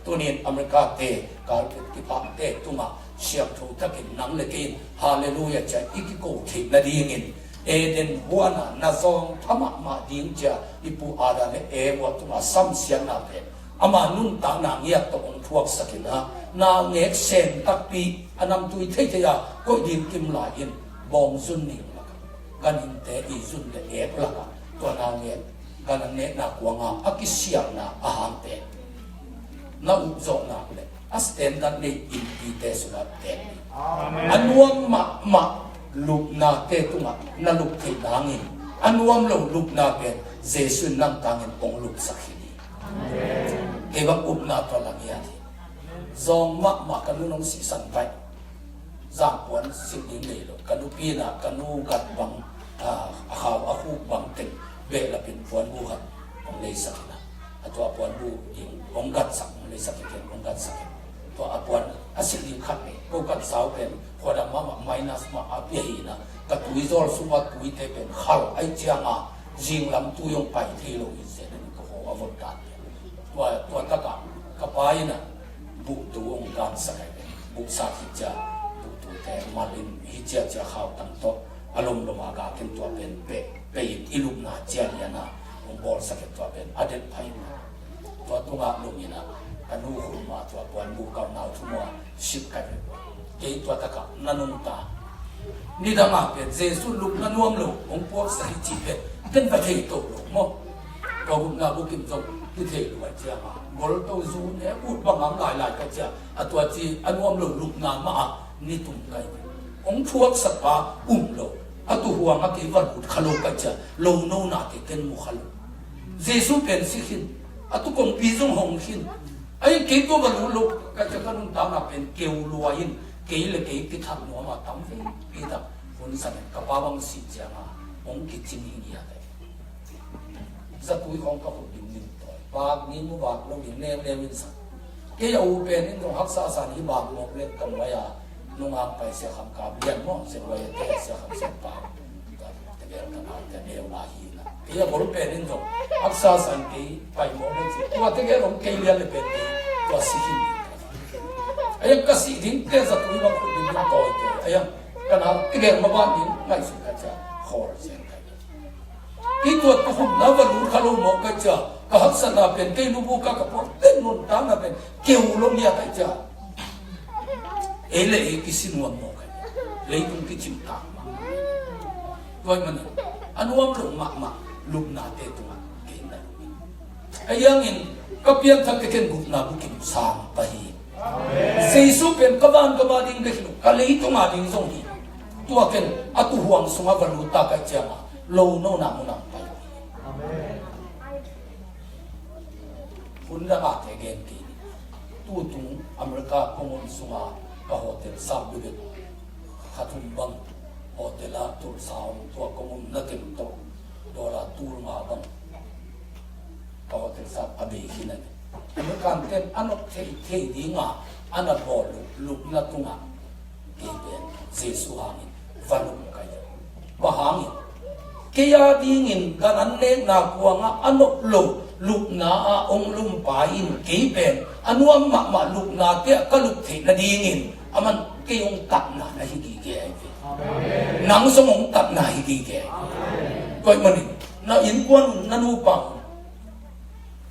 Speaker 1: tunin Amerika te kalpit ki pa te tunga siap tho takin nang lekin hallelujah cha ikiko thik na dingin eden huana na zong thama ma ding cha ipu ada le e wa tunga sam sian na pe ama nun ta na ngia to ong thuak sakina na ngek sen tak pi anam tui thei thei ya ko din kim la in bong sun ni กันอินเตอีจุนเดเอกละกันตัวนางเนี่ยกันเนนักวางอากิเสียงนะอาหารเตน่าอุจจาระเลยอัสเตนดันนี่อินปีเตสุนัตเตอันวมมาลูกนาเตตุงะน่าลูกที่นางอินอันวมลูกนาเป็นเจสุนังตางอินองลูกสักทีเก็บอุปนาตัวละเมียที่จงมากันนุ่งสีสันไปจางปวนสิ่งนี้เลยลูกกันนุ่ปีนะกันนุ่งกัดบังข่าวอาคูบังเต็งเบลเป็นปวนบูครับองเลยสักนะตัวปวนบูยิงองกัดสักเลยสักเกินองกัดสักตัวปวนอาศัยดีขัดเนี่ยกูกัดสาวเป็นพอดำมาไม่นัสมาอาเปียนะกัดตุยจอลสุวัตตุยเตเป็นข้าวไอเจียงจิงลำตุยงไปที่โลอินเซนนี่ก็หัววนกันตัวตะกับไปนะบุตรองการสักบุตรสักฮิจาบุตรแต่มาลินฮิจาจะเข้าตั้งโตอารมณ์ลมอากาศเป็นตัวเป็นเปย์อิลุกนาเจียนนะองบอลสักตัวเป็นอเดนไพนะตัวตุงาลุมินะอนุหุมาตัวปวนบุกเอาหนาวทุ่มว่าชิบกันเกี่ยตัวตะกับนันุนตานี่ดังอาเป็นเจสุลุกนันวมลุกองพวกสหิจิเป็นประเทศโตลุกมั้งก็บุกนาบุกิมจงที่เทลวันเจ้ามาบอลโตซูเนี่ยพูดบางหลายก็จะตัวที่อันวมลุกนามานี่ตุ่มไงองพวกสัตว์โลตัวหัวงักอีวันหุดขลุ่มกันจะโลโนนาที่เกินมุขลุ่มเจสุเป็นสิขินตัวกงปีจงหงขินไอ้เกี่ยวกับลูกก็จะกันตามมาเป็นเกี่ยวรวยเกี่ยวเลยเกี่ยวที่ทำหัวมาตั้งที่ปีตั้งคนสั่งกับบ้าบังสิจ้ามาองคิดจริงนี่อะไรสัตุยของกับคนดิ้นต่อยบางนี้มุบางลงดิ้นเนมมินสักเกี่ยวเป็นนี่ตรงฮักษาสานีบางหมกเล็กกันไว้นุ่งอ่างไปเสียคำกาเรียนมั่งเสียไว้แต่เสียคำเสียปากแต่เดี๋ยวกันแต่เดี๋ยวลาฮีนะเกี่ยวกับเป็นนี่ตรงฮักษาสานีไปหมกเล็กตัวที่เกี่ยวกับเกี่ยวเลยเป็นตัวสิขินไอ้ยังกสิทิ้งเกี่ยวกับตัวบางคนดิ้นต่อยไอ้ยังกันหาเกี่ยวกับบ้านดิ้นไม่สุดกันจะขอเสียงที่ตัวตุ่มน้ำวันรู้ขลุ่มหมกกันจะก็ฮักษณะเป็นเกี่ยวกับพวกกับพวกเต้นนุ่นตามมาเป็นเกี่ยวลงเนี่ยกันจะเอเล่กิสินวันหมกกันเลยตรงกิจิมตามมาด้วยมันอันว่าหลงมาลุกนาเตตุมาเกี่ยนไอ้ยังอินก็เพียงทั้งเกี่ยนบุกนาบุกิมสามไปเซซุเป็นกบานดิ้งเด็กลูกก็เลยตรงมาดิ้งส่งนี้ตัวเกี่ยนอัตุห่วงสมาบรรลุตากันจะมาโลโนนามุนังไปคุณระบาดแก่เกณฑ์ตู้ตุงอเมริกาคงมุ่งสุมาก็โฮเทลซาบุเดขัดทุนบังโฮเทลตูร์สาวตัวคงมุ่งนักเก็ตโตดอลลาร์ตูร์มาบังก็โฮเทลซาอเมริกันอเมริกันเต็มอันนั้นเท่ดีงาอันนั้นบอลลุกนักตุงะเกี่ยวเจสุฮามิฟันลุกกันบ้าหามิเกี่ยดิ้งินกันอันเล็กนักวางอันนกลูกนาองลุมปายินเกี่ยเป็นอันว่ามาลูกนาเกี่ยก็ลูกเทนดิ้งินอามันเกี่ยงตัดนาฮิกิเกี่ยนังสมองตัดนาฮิกิเกี่ยก็มันนี่นาอินกวนนันูปัง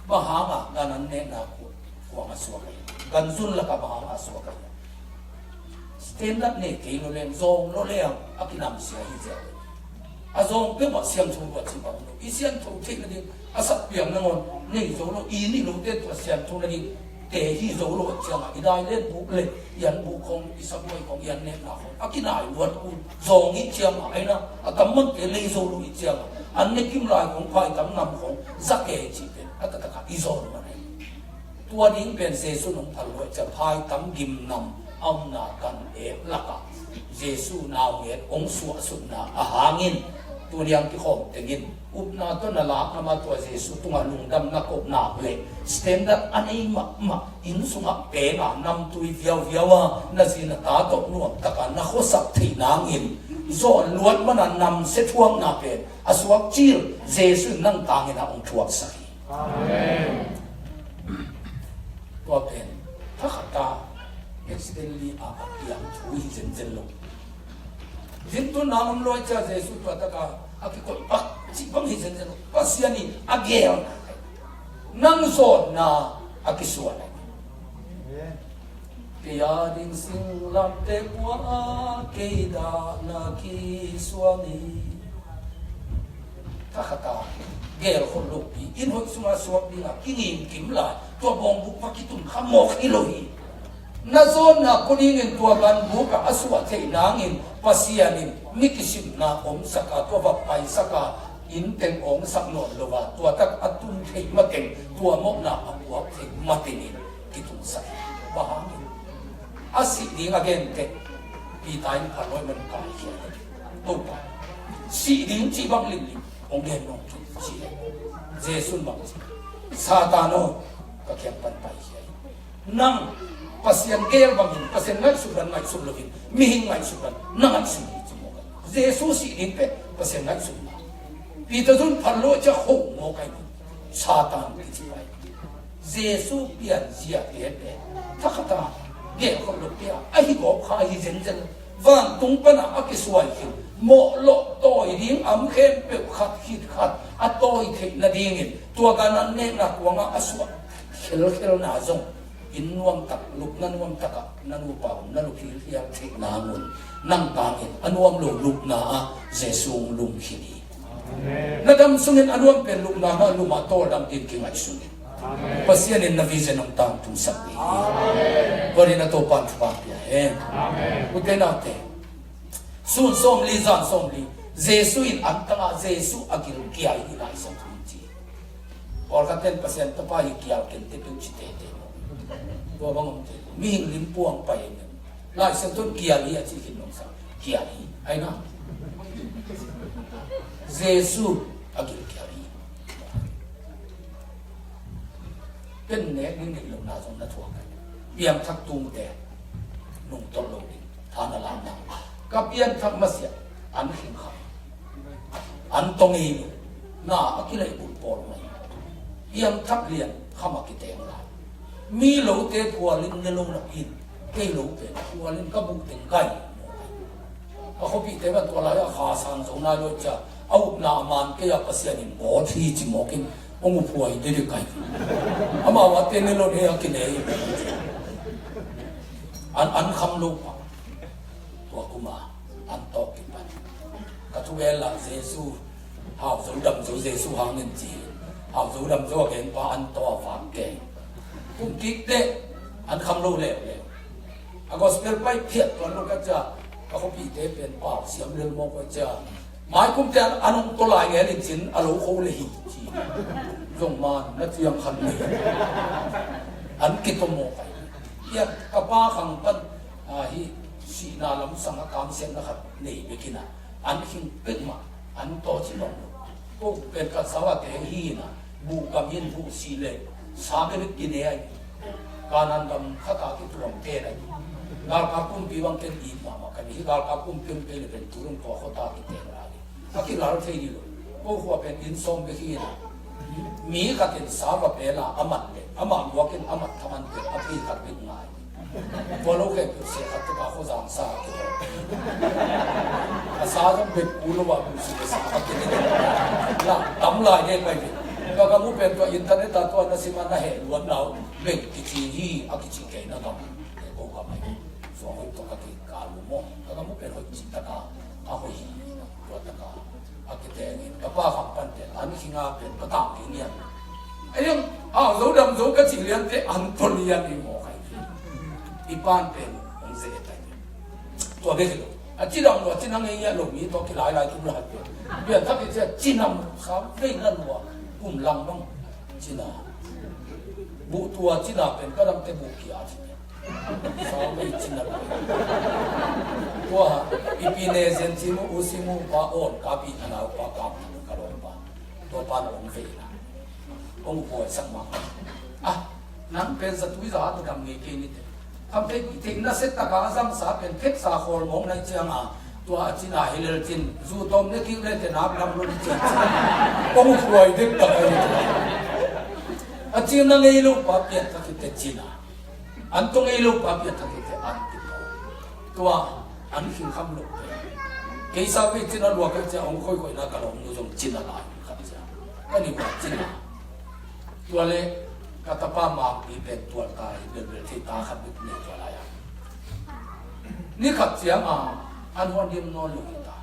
Speaker 1: บ้าหากันอันเล็กนักวางสวกกันซุนละกับบ้าหาสวกสเตนดับเนี่ยเกี่ยงเลี้ยงซองโลเลี้ยงอักนำเสียฮิเจ้าอาจงเป็นว่าเสียงถูกกว่าที่บอกอีเสียงถูกที่นั่นเองอาศัยเปลี่ยนนั่นคนนี่โจโลอีนี่รู้เด็ดว่าเสียงถูกนั่นเองแต่ที่โจโลเสียงอีได้เล่นบุกเลยยันบุกของอิสระมวยของยันเนี่ยนะอากินายวันกูจงอีเสียงไอ้นะอาตมันเกลี่ยโจโลอีเสียงอันนี้กิมลายของควายตำนำของสักเกจิเป็นอาตตะกะอีโจโลมันเองตัวนี้เป็นเซซุนของทัลวยจะพายตำกิมนำเอาหน้ากันลักะเยซูนาวเวทองสวสุนาอาหางินตัวยังที่ข่มแต่กินอุปนาต้นละนามาตัวเจสุตุงลุงดำนักอบนาเลยสแตนดาร์ดอันนี้มาอินสุงเป๋นำตุยเวียวนั่นสินตาตกนวมตะการนักขสักที่นางอินโซนล้วนมันนำเสทวงนาเป็นอสวกจิลเจสุนั่งตางอินาองทวกสักตัวเป็นถ้าขัดตาเอ็กซ์เดนลีอาบยังช่วยเจนลงจินตุนามลอยจ้าเจสุตัวตะกาอากิโกปักจิบังฮิเซนเซนปัสยานีอาเกลนังโซนาอากิสวานเกียดินสิงลับเตปัวเกดานากิสวานี ถ้าขตาเกลคนลูกปีอินหดสุมาสวบดีนะกินกิมลายตัวบองบุกพักิตุนขโมกอิโลฮีนาโซนนะคนนี้เงินตัวกันบุกอาสวะเทนางเงินปัสยานินมิกิสิมนาอมสกัดตัววับไปสกัดอินเต็งองสักหนวดเลวะตัวตักอัตุนเทมาเต็งตัวมกนาอับวบเทมาตินินกิตุนสักบ้างินอาศิดีงาเกนเตปีตายพันร้อยมันกายเขียนตัวไปสีดิ้งจีบังลิลิองเกนนองจุดจีเจสุนบังจีซาตานโนก็แค่ปันไปเขียนนั่งpasien gel bangin pasien ngai suban ngai sublovin mihing ngai suban nangai sini jumoga Jesus si impe pasien ngai subna pita dun phallo cha ho mo kai satan ti pai Jesus pian zia pe thakata gel ko lo pia ai go kha hi zen zen van tung pana akiswai ki mo lo toi ding am khem pe khat hit khat a toi the na dingin tua ganan ne na kwanga aswa khel khel na zong in nuam tak luk nan nuam taka nanu pau nanu khil hiam thik na mun nang tangin anuam lo luk na a jesung lum khini nadam sungin anuam pen luk na ma luma to dam tin ki ngai sungin pasian in navision ng tang tum sabi bari na to pan pa pia utena te sun som li zan som li jesu in antanga jesu agil kiai ilai sam thunji or katen pasian ta pa hi kial ken te pu chite teตัวบางคนมีลิมพวงไปเนี่ยลายเส้นต้นเกียร์นี้ที่คิดลงสักเกียร์นี้ไอ้นะเยซูอากิลเกียร์นี้เป็นเนื้อนิ่งๆลงนาจงนัทวกันเบี่ยงทักตุงแต่นุ่งต้นโลดิทานอะไรนั่งกับเบี่ยงทักมาเสียอันหิงขับอันตรงนี้น่าอากิเลยบุญปอลมาเบี่ยงทักเรียนข้ามากิเตงลามีหลูเตะพัวลินเนลงนักอินเกยหลูเตะพัวลินก็บุกถึงไก่เขาพิจารณาตัวอะไรอะขาสันสงนาโยจะเอาหน้ามันเกยปัสยานินหมอที่จิมอกินองค์พัวเด็กไก่อามาว่าเตะเนลงเฮียกินเองอันคำลูกตัวกุมาอันตอกกินไปกระทุเวลาเยซูหาวสูดำสูเยซูหางเงินจีหาวสูดำสูเห็นปาอันตัวฝากเก่งกุมกิ๊กเด็กอันคำรู้แล้วอากาศเปลี่ยนไปเพียบตอนนู้นก็จะเขาปีเตเป็นป่าเสียงเรื่องมองก็จะหมายกุมจะอันนั้นตัวลายเงี้ยจินอารมณ์เขาเลยหิจีลงมานัดยังขันเลยอันกิตโมไปเพียกระป้าขังปั้นฮิสีนาลำสังกามเสียงนะครับนี่ไปกินอันหิงเป็นมาอันโตจิลงก็เป็นกัสาวะเตหีนะบุกกับยินบุสีเลยสามีกินเองการนั้นดำข้าตาที่ตรงเตะเลยกาลกับกุมปีวังเป็นอีมามากันที่กาลกับกุมเป็นเป็นตุรุนตัวข้าตาที่เตะอะไรถ้าคิดเราเที่ยวนี้โอ้หัวเป็นอินทรงไปที่นะมีกันเป็นสาวกับเปล่าอามัดเลยอามัดวัวกินอามัดทำมันเป็นอภิกัดเป็นง่ายพอเราเห็นเสียขัดกับเขาจางซาตัวภาษาต้องเป็นกุลวะกุศลศาสตร์กินละตำลายได้ไปก็กำมุเป็นตัวอินเทอร์เน็ตตัวนั้นสิมันน่าเห็นวันเราเบ่งกิจฮีอากิจเกยนะครับโอ้ก็ไม่ส่วนตัวก็ที่การลุมก็กำมุเป็นหัวจิตตะกาอาหัวฮีตัวตะกาอากิเตงินก็ป้าขับปันเตอันนี้งาเป็นประตังที่เนี่ยไอ้เรื่องเราดำเราก็จิเลียนเตอันตัวเลียนอีโมใครอีปานเป็นองเสตตัวเด็กเลยจีนำตัวจีนำเงี้ยหลงมีตัวกี่หลายทุกหลายตัวเดี๋ยวถ้าเป็นจีนำเขาไม่เงินวัวกุมลังบ้างจีน่าบุตัวจีน่าเป็นก็ทำแต่บุกี้อาทิตย์สาวไม่จีน่าตัวอีพีเนเซนซิมูอุซิมูปาโอนกาบีนาปากาบกระโดดปาตัวปานองเฟนะองป่วยสักมานั่นเป็นสัตว์วิจารณ์ทำเงี้ยกินนี่ทำให้ถึงนั่นเสร็จตะการสังสารเป็นเพชรสาครมองในเชียงตัวจีน่าเฮเลจินจูตอมเนี่ยคิดเล่นแต่น้ำลำลุนจินองป่วยเด็กตะการจีน่าเงยลูกป้าเปียตะกิเตจีน่าอันตรงเงยลูกป้าเปียตะกิเตอันติดตัวอันหิงคำลูกเกี่ยสาวจีน่าลัวกันจะองค่อยๆนักการองนุ่งจีน่าลายครับจ้ะก็นี่ว่าจีน่าตัวเล็กกัตป้ามาปีเป็นตัวตายเดินเดินที่ตาขับบิ๊กนี่ตัวอะไรนี่ขับเสียงอันวันเดียมนอนหลุดตา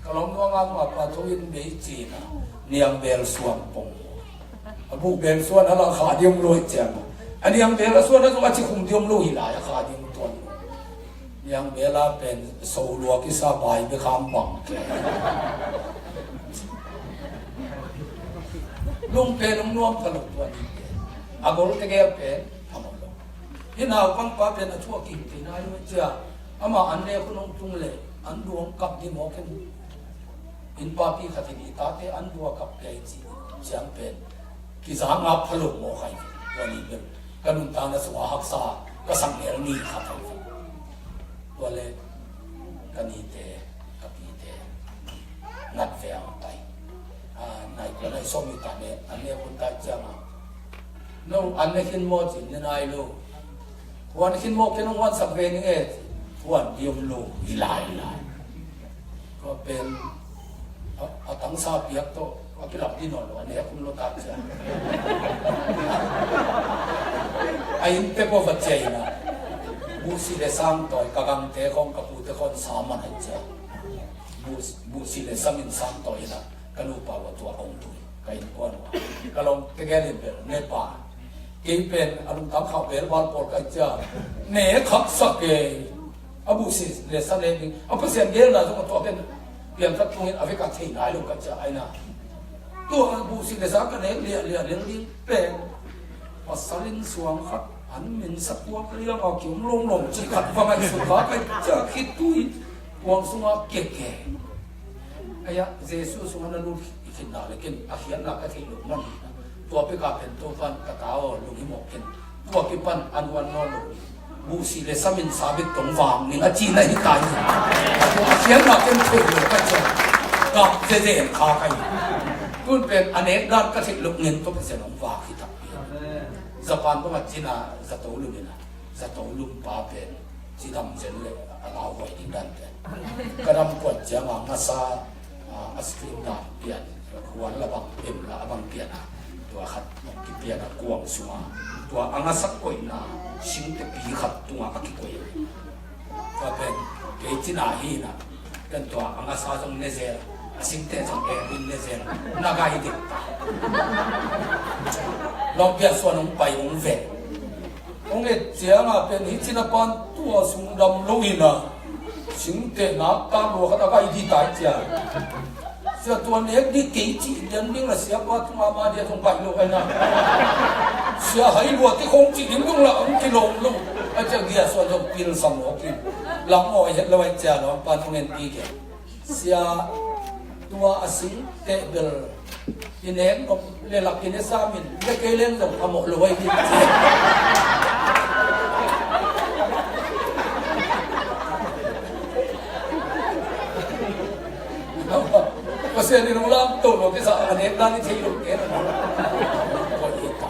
Speaker 1: kalau nuang apa tuin beiji na niang bel suam pong abu bel suan ala khadim lo jam ani yang bel suan na tu aci kum diom lo ila ya khadim tuan yang bela pen solo ki sa bai be kham bang ke lung pe lung nuam ka lo tuan agol ke ge pe amol lo ina pang pa pe na chua ki ti na lo cha ama anne kunong tungle anduang kap di mo ken in papi khatini tate andua kap kai chi champion ki zanga phalo mo khai wani be kanun ta na suwa haksa ka sang ner ni khathai wale kani te kapi te nat ve ang tai nai ko nai so mi ta ne ane kun ta chama no ane hin mo chin ne nai lo wan hin mo ken wan sak ve ni e wan diom lo ilai ko pen atang sa piak to akilap din lo ane akun lo ta cha ai pe ko va chei na busi le sang toy kagang te kong kapu te kon saman hai cha busi le samin sang toy na kanu pa wa tua ong tu kai kon wa kalong te ge le ne pa ke pen alung tam khau bel wal por kai cha ne khak sak ke abusi le sa le ni apa sian gel na so to pen pian kat tungin aveka thei nai lo ka cha ai na tu abusi le sa ka ne le ding pen pasalin suang khat an min sakwa kaliang a kyum long long chi khat wangai su kha kai cha khit tui wang sunga ke aya jesu sunga na lu ikhin na lekin a hian na ka thei lu man to pe ka pen to fan ka ta o lu hi mo ken to ki pan an wan no lu bu si le samin sabit tong wang ning a chi na hi tai to a hian na ken thei lu ka cha ka je kha kai tun pen anek dan ka thei lu ngin to pe se nong wa khi ta Japan ko China zatolum ina zatolum pa pen chidam jen le alaw wai ding dan pen kadam ko jama ngasa askrim da pian khuan la bang em la bang pian to khat ki pian a kuang sunga to angasak ko ina sing te pi khat tunga ka ki ko pa pen ke China hi na kan to angasa jong ne ze sing te jong e bin ne ze na ga hi dik long biak suan ong pai ong ve ong e chiang a pen hi china pan tua sung dam lo ina sing te na ta lo kha ka i tai cha sia tuan ek di ke chi den ding la sia pa tu ma dia thong pai lo na sia hai lo ti khong chi ding dung la ong ki long lo a cha dia suan jong pil sam o ki lang o he lo ai cha lo pa tu ngen ti ke sia tua asing te bel inem ko le lak ine samin le kelen dong amo lo wai ki pasen ni ulam to lo ki sa ane dan ni thei lo ke na ko ni ta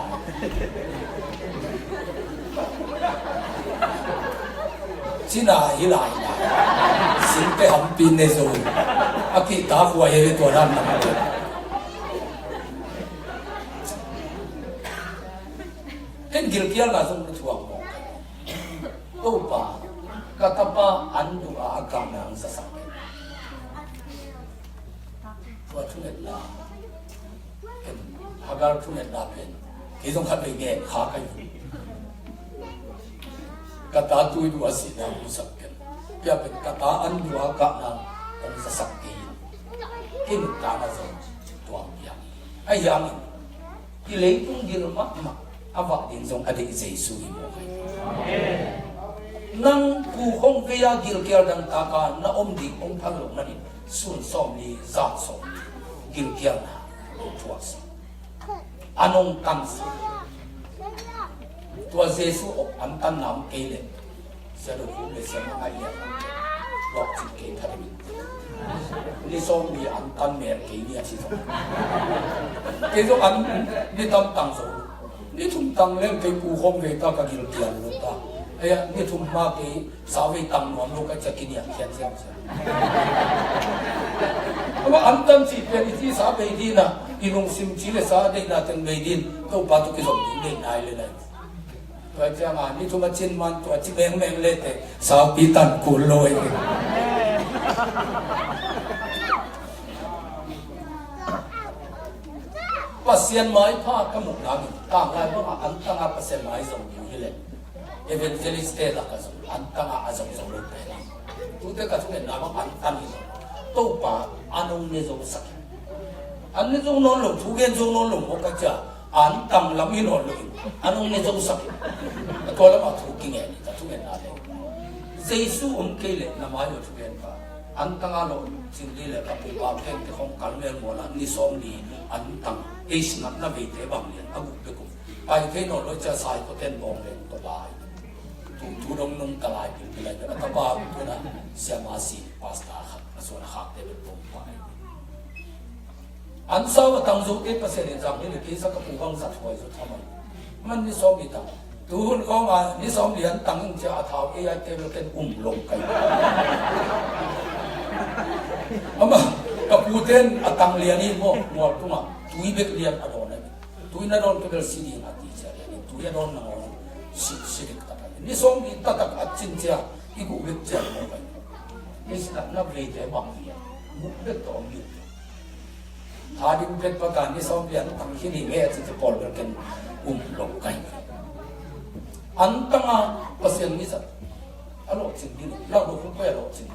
Speaker 1: china hilai sin te ham pin ne zo aki ta huai he to ran na ken gil kia la sung thuang mo to pa katapa andu a akam nang sa sa to thunet la ken hagar thunet la pen ke song khat be ge kha kai kata tu du asi na usak ken pia pen kata andu a ka nang ong sa sak ki kin ta na so tuang yang ai yang ki le tung gil ma awa din zong adik Jesu mo kai nang ku hong kaya gil kya dang ta ka na om di ong phang lo na ni sun som ni za som ni gil kya na tuas anong tam tua Jesu am tan nam ke le sa do ku le sa ma ai ya lok chi ke tha mi ni som ni an tan mer ke ni a chi so ke so an ni tam tang so ni thum tang leng ke pu hom ve ta ka gil kian lo ta aya ni thum ma ke sa ve tang nom lo ka chakin ya khian siam sa aba antam chi pe ni ti sa be di na ilung sim chi le sa de na ten be din to pa to ke som de nai le na to cha ma ni thum chin man to chi beng meng le te sa pi tan ku loi pasien mai pha ka muk na ni ta ngai ba an ta nga pasien mai zong ni le evangelist te la ka zong an ta nga azong zong lo pe ni tu te ka thune na ba an ta ni to pa anong ne zo sak an ne zo non lo thu gen zo non lo mo ka cha an tam lam in lo lo anong ne zo sak ko la ma thu ki nge ni ta thu gen na le jesu ke le na ma yo thu gen pa an ta nga lo chin li le ka pu pa phen te khong kal mel mo la ni som ni an tang e snap na ve te bang lian agu pe ko pai phe no lo cha sai ko ten bong le to bai tu dong nung ka lai pi lai ka ta ba tu na sia ma si pasta kha so na khak te be bong pai an sa wa tang zo te pa se le jam ni le ke sa ka pu bang sa thoi zo thamai man ni so mi ta tu hun ko ma ni som lian tang cha thau e ai te be ken long kai ama kaputen atang lian ni mo tuma tui bek lian adon na tui na don ke sidi ati cha ni tui adon na si ta ni som ni ta ta achin cha igu bek cha mo ka ni sa na ve te bang lian mu bek to mi ha din bek pa ka ni som lian tang hi ni me chi te pol ken long kai antanga pasien ni sa alo chin ni la do ko pa lo chin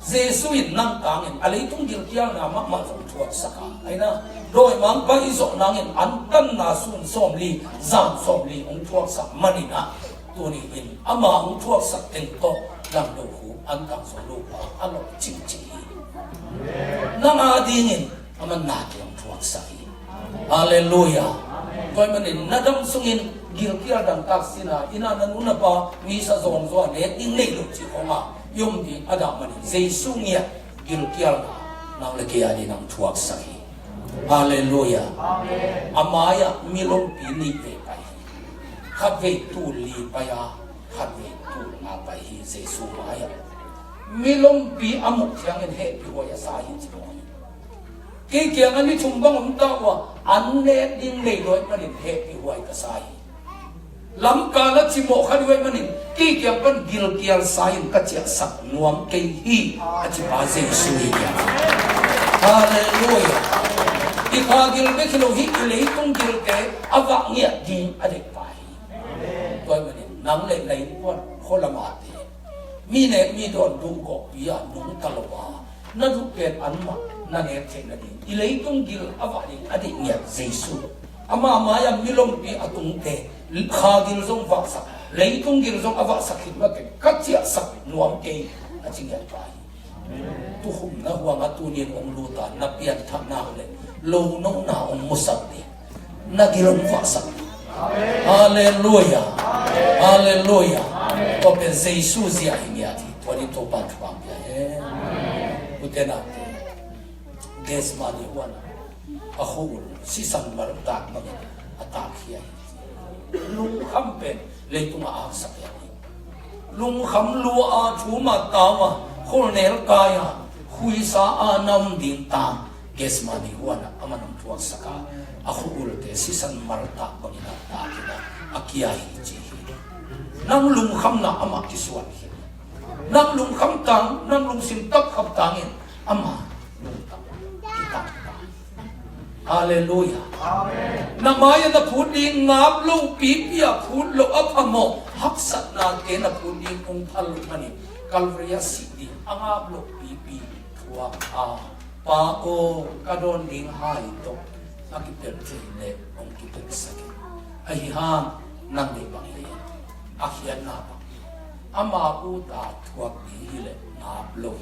Speaker 1: Jesu in nang tangin alay tung giltiang na ma zong tuat saka ay na doi mang pa iso nangin antan na sun somli zam somli ong tuat sak manina tuni in ama ong tuat sak tengto lang do hu antang so lupa ano ching nang adingin aman natin ang tuat saki hallelujah koi manin nadam sungin giltiang dang taksina ina nanuna pa misa zon zo ne ding nei lu chi konga yom di adam mani Jesu ngia giltial nang lekia di nang tuak sahi hallelujah amaya milong pini pe pai khabe tu li paya khabe tu nga pai hi Jesu maya milong pi amuk yang en he pi wa ya sa hi chi ke kyang ani chumbang um ta wa anne ding nei loi mani he pi wa ka sa hi lam kala chimo khadwe manin ki kyam pan gil kial sain ka chia sak nuam ke hi achi ba Jesu hi ya hallelujah ikha gil be khilo hi le tung gil ke awa ngia ding ade pai toy manin nang le lai pon kholama te mi ne mi don du ko ya nung talwa na du pen anma na ne the na di ile tung gil awa ding ade ngia Jesu ama maya milom pi atung te khagil zong vak sak leitung gil zong awa sakit ma ke kachia sak nuam ke aching ya pai tu hum na huang atu ni ong luta na pian thak na le lo no na ong musat ni na gilong vak sak hallelujah hallelujah to pe Jesu zia himya ti poni to pan thang ya utena te gesma ni wana ahul si sang mar tak ma atak hiya lung kham pen le tu ma sak ya lung kham lu a thu ma ta wa khol nel ka ya hui sa a nam ding ta gesma ni wana amanam tu saka ahul te si sang mar ta ko ni ta kina akia hi chi nang lung kham na ama ki suan hi nang lung kham tang nang lung sim tak khap tangin ama lung tang kita hallelujah amen namaya na puding ngap lo pipia pud lo apamo haksat na ke na puding kung thal mani kalvaria city angap lo pipi thua a pa o kadon ding hai to akitel chile ong kitel sakit ai ha nang de bang le akhian na ba ama u ta thua bi le ngap lo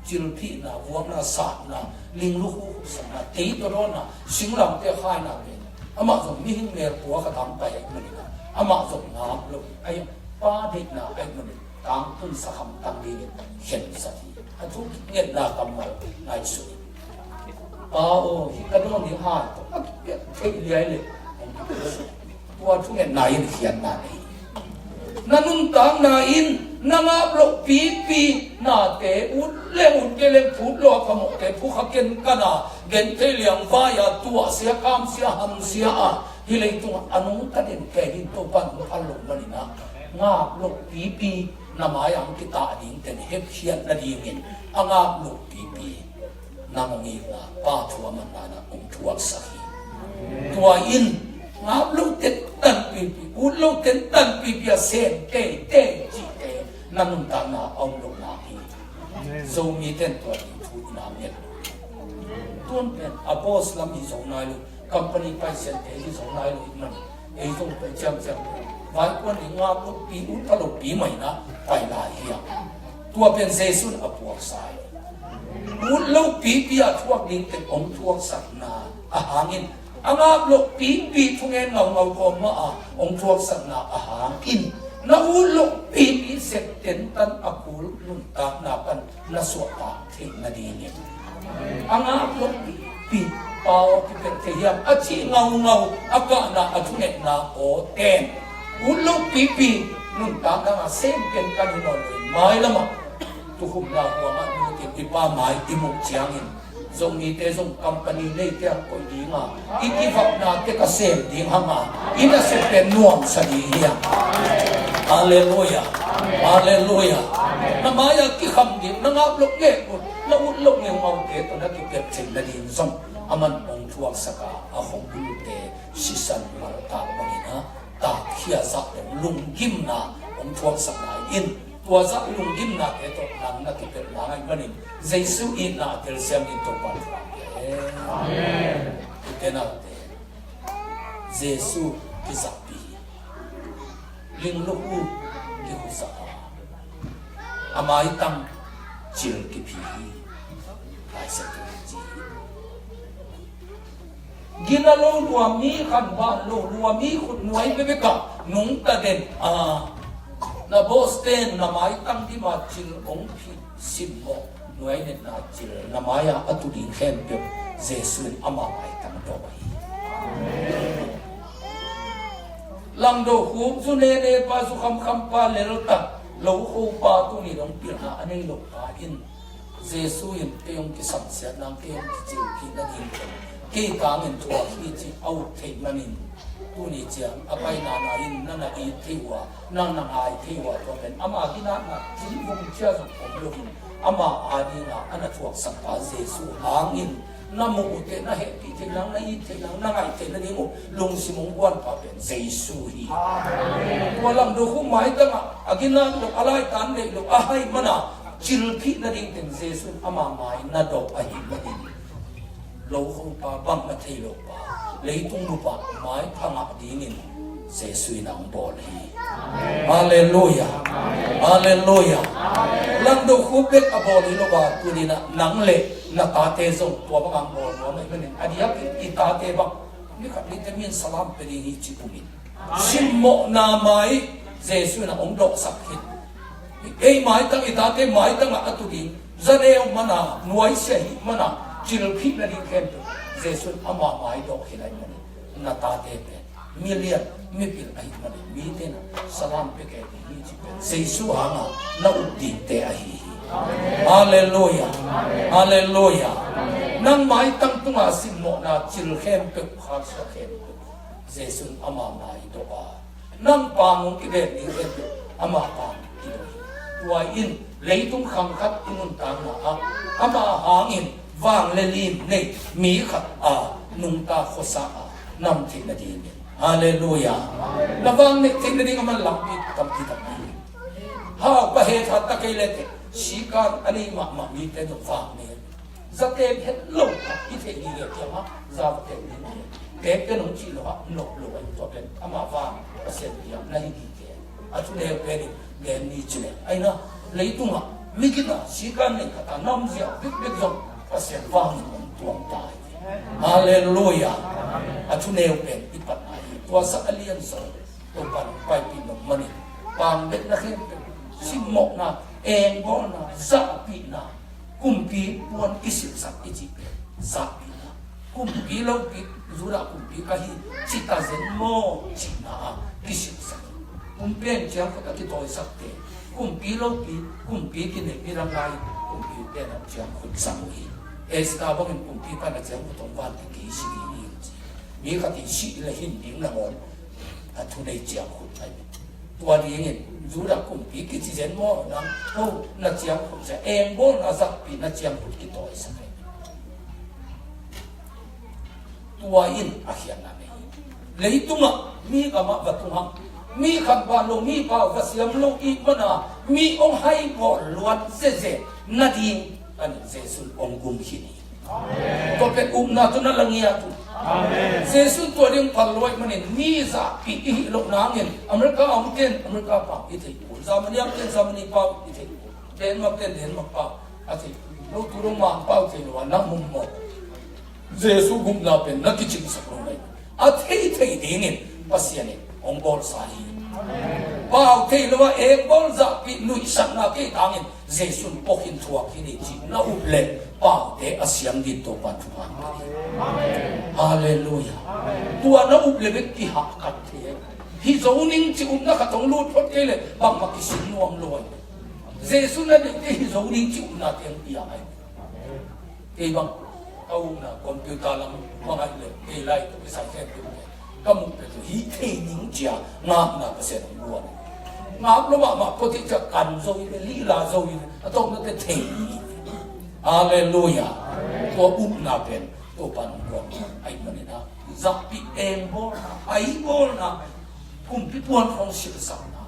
Speaker 1: chilpi na wang na sa na ling lu hu sa na te to ro na singlam te khai na be ama zo mi hing me ko ka tam pai mani na ama zo ngap lo ai pa de na ai mani tang tun sa kham tang ni hen sa ti a thu nget na kam ma nai su pa o hi ka do ni ha to a ke ke li ai le tua thu nget na yin hian na nei nanun tang na in nangap lo pipi na te ut le ke le phut lo phamo ke phu khaken kana gen te liang va ya tua sia kam sia ham sia a hi le tu anu ta den ke din to pan phan lo mani na ngap lo pipi na ma yang kita ding ten hep hian na ding in angap lo pipi นางมีนะป้าทัวมันนะองทัวสักตัวอินงับลูกเต็นตันปีอุลูกเต็นตันปีเสียนเตจีเตนั่นตานาเอาลูกนาฮีโซมีเต็นตัวนี้ทุกนาเงียตัวเป็นอโปสลามีสองนายลูกคอมพานีไปเซ็นเตที่สองนายลูกมันไอ้ต้องไปจำวันวันนี้งับลูกปีอุตลุปีใหม่นะไปลายเฮียตัวเป็นเซซุนอปวกสายอุลูกปีทวกดิ้งเป็นองทวกสักนาอาหารินอังอาบลูกปีทุกเงินเงาพอมาองทวกสักนาอาหารกินนาอุลูกปีเสร็จเต็นตันอกุลนุ่นตานาปันนาสวดตาเทนดีเนี่ยอังอาบลูกปีเป่าที่เป็นเทียมอาชีเงาอากาศนาทุกเงินนาโอเต็นอุลูกปีนุ่นตานาเส้นเป็นกันนอนเลยไม่ละมั้งทุกคนเราหัวมันดูที่ป้าหมายที่มุกเชียงอินทรงมีแต่ทรงคอมพานีได้เที่ยวคนดีมาอีกฝักนาเที่ยวเกษตรดีมาอีน่าเสเป็นน่วมสดีเฮียฮาเลลูยาฮาเลลูยาน้ำมายาที่คำดีน้ำงับลูกเงี้ยคนแล้วอุดลูกเงี้ยมาเตะตัวนั้นที่เก็บสิ่งนั้นดีทรงอามันองทวงสกาอาหงบุลเตสิสันมาตาบังอินะตาเขียสักลุงกิมนาองทวงสกาอินตัวสักลุงกิมนาเอตัวนังนักที่เป็นนังไอ้บันินเจสุอินนาเทลเซียมอินตัวปันฟังอาเมนเทนักเตเจสุกิสับปีลิงลูกอูกิหุสักอามาอิตังจิลกิพีไลเซตุจีกินโลลัวมีขันบ้านโลลัวมีขุดหน่วยไปกะนุ่งตะเด่นนาโบสเตนนาไม้ตั้งที่มาจิลองพิสิบโมหน่วยเน็ตนาจิลนาไม้อัตุดินเข้มเปียบเจสุนอามาไม้ตั้งตัวไปลังโดคูบสุเนเนปาสุคำปาเลรตักโลคูปาตุนี่ลงเปียนาอันนี้โลปาอินเจสุนเปียงกิสัมเสียนางเปียงกิจิลกินัดินกี่กางเงินตัวที่จีเอาเทมันนินตัวนี้เจียงอภัยนานาอินนั่นอีที่ว่านั่นนางไอที่ว่าตัวเป็นอามาที่นั่นนะที่วงเชื่อสุขผมลูกอามาอาดีนะอันนั้นถูกสังฆาเจสุหางอินน้ำมูเตนะเหตุที่นั่งนั่งอีที่นั่งนั่งไอที่นั่นนี่มุลุงสิมงวันพาเป็นเจสุฮีตัวลำดูคู่หมายตั้งอากินนั่นลูกอะไรตันเด็กลูกอะไรมันอ่ะจิลพินั่นเองเป็นเจสุอามาหมายนั่นดอกอหิมันอินโลคูปาบังมาเทโลปาเลยตุงลูปาไม้พังอับดีนินเสสุยนังบอลีฮาเลลูยาฮาเลลูยาลังดูคูเป็ดอบอลีโลบาตุนีนะนังเล่นักตาเตซงตัวบังบอลว่าไม่เป็นอันนี้อิตาเตบังนี่ครับนี่จะมีสลามเป็นนี่จิบุมินชิมโมนาไม้เสสุยนะองดอกสักหินไอ้ไม้ตั้งอิตาเตไม้ตั้งอัตุดินจะเรียกมันน่ะหน่วยเสียมันน่ะจิลพินาดีเข้มเจสุนอามาไม้ดอกเฮลัยมันนาตาเตเปมิเลียนมิปิลไอมันมีเตนะสลามเปเกดีนี่จิเจสุหางานาอุดดิเตอหิฮาเลลูยาฮาเลลูยานั่งไม้ตั้งตัวสิโมนาจิลเข้มเปพาสเข้มเจสุนอามาไม้ดอกนั่งปางงกิเลสนี่เข้มอามาปางกิโลตัวอินเลยตุ้งคำคัดอินุนตางนะอามาหางอินวางเลลีมในมีขัดนุงตาโคสานำทิ้งนาดีเนี่ยฮาเลลูยาระวังในทิ้งนาดีก็มันหลับปิดกับที่ตับนี้ฮาวประเหตุหัตตะเกเลเตสีการอันนี้มามีแต่ตัวฟังเนี่ยจะเก็บเห็ดลงที่เทดีเกี่ยวกับจะเก็บนี่เก็บเป็นหนุ่มจีโร่หนุกรวยตัวเป็นอามาฟังเปอร์เซ็นต์อย่างไรดีเกี่ยอาจุเดียวเป็นเด่นนี่จีเลยไอ้นะเลยตุ้งไม่กินนะสีการเนี่ยขัดน้ำเสียบิ๊กจงก็เสียงฟังตัวตายฮาเลลูยาอาชุเนวเป็นอิปัตไอตัวสักเลียนสองตัวปันไปปีนมันนี่ปางเบ็ดนักเรียนเป็นสิมกนะเองบ่นะสักปีนะกุมปีปวนอิสิสักอิจิเป็นสักปีนะกุมปีเราปีจุระกุมปีก็ฮีจิตาเซนโมจินะอิสิสักกุมเป็นเจ้าก็ตะกี้ตัวสักเตกุมปีเราปีกุมปีกินเด็กมีร่างกายกุมปีเป็นเจ้าคุณสังฮีเอสตาบอกเป็นกุมปีพันธุ์เจ้าผู้ต้องวันที่กี่สิบปีมีกติสิละหินดิ่งละมอนทุนในเจ้าคุณไปตัวนี้เนี่ยจุระกุมปีกิจเจนโมนะโอ้นักเจ้าคุณจะเองบ่นะสักปีนักเจ้าคุณกิโตสัก ตัวอินอาเขียนนั่นเองเลยตุ้งมีกำมาวัดตุ้งหังมีขันบาลงมีเป่าวัดเสียมลงอีกมันมีองค์ให้บอลล้วนเสร็จนาดีอันนี้เจสุนองค์กุมขีนีก็เป็นนาตุนัลเงียตุเจสุนตัวเรื่องพันลอยมันเนี่ยมีสักปีอีโลกน้ำเนี่ยอเมริกาเก่งอเมริกาเป่าอีทีสามัญเก่งสามัญเป่าอีทีเดนมาร์กเก่งเดนมาร์กเป่าอีทีลูกตุลมาเป่าทีนู้นน้ำมุมมองเจสุกุมนาเป็นนักกิจสักคนเลยอาทิตย์เดียงปัสยานี่องบอลสายเป่าทีนู้นเองบอลจะปีลุยสักนักที่ทางนี้เจสุนปกินทัวร์ที่นี่จีน่าอุบเล่เป่าเตะอาเซียนดินตัวปัจจุบันฮาเลลูยาตัวน่าอุบเล่เป็นที่หักกันเทฮิโซนิงจีอุบนักขัดต้องรูดพดเกลบางมักกิสินนวมลอยเจสุนนั่นเองฮิโซนิงจีอุบนักเตียงปีอะไรเอ้บังเอาหน้าคอมพิวเตอร์ลำมาให้เลยเอ้ไล่ตัวไปใส่แค่ตัวเลยก็มึงเป็นตัวฮิเทนิงจีอ่ะงาบหน้าเปอร์เซ็นต์ของวัวงาบแล้วมาพอที่จะกันโซยเป็นลีลาโซยต้องนั่นเป็นเทนีฮาเลลูยาตัวอุบหน้าเป็นตัวปันกองไอ้มันนี่นะจับปีเองบอลนะไอ้บอลนะกุมพิพวนของศิลสังนะ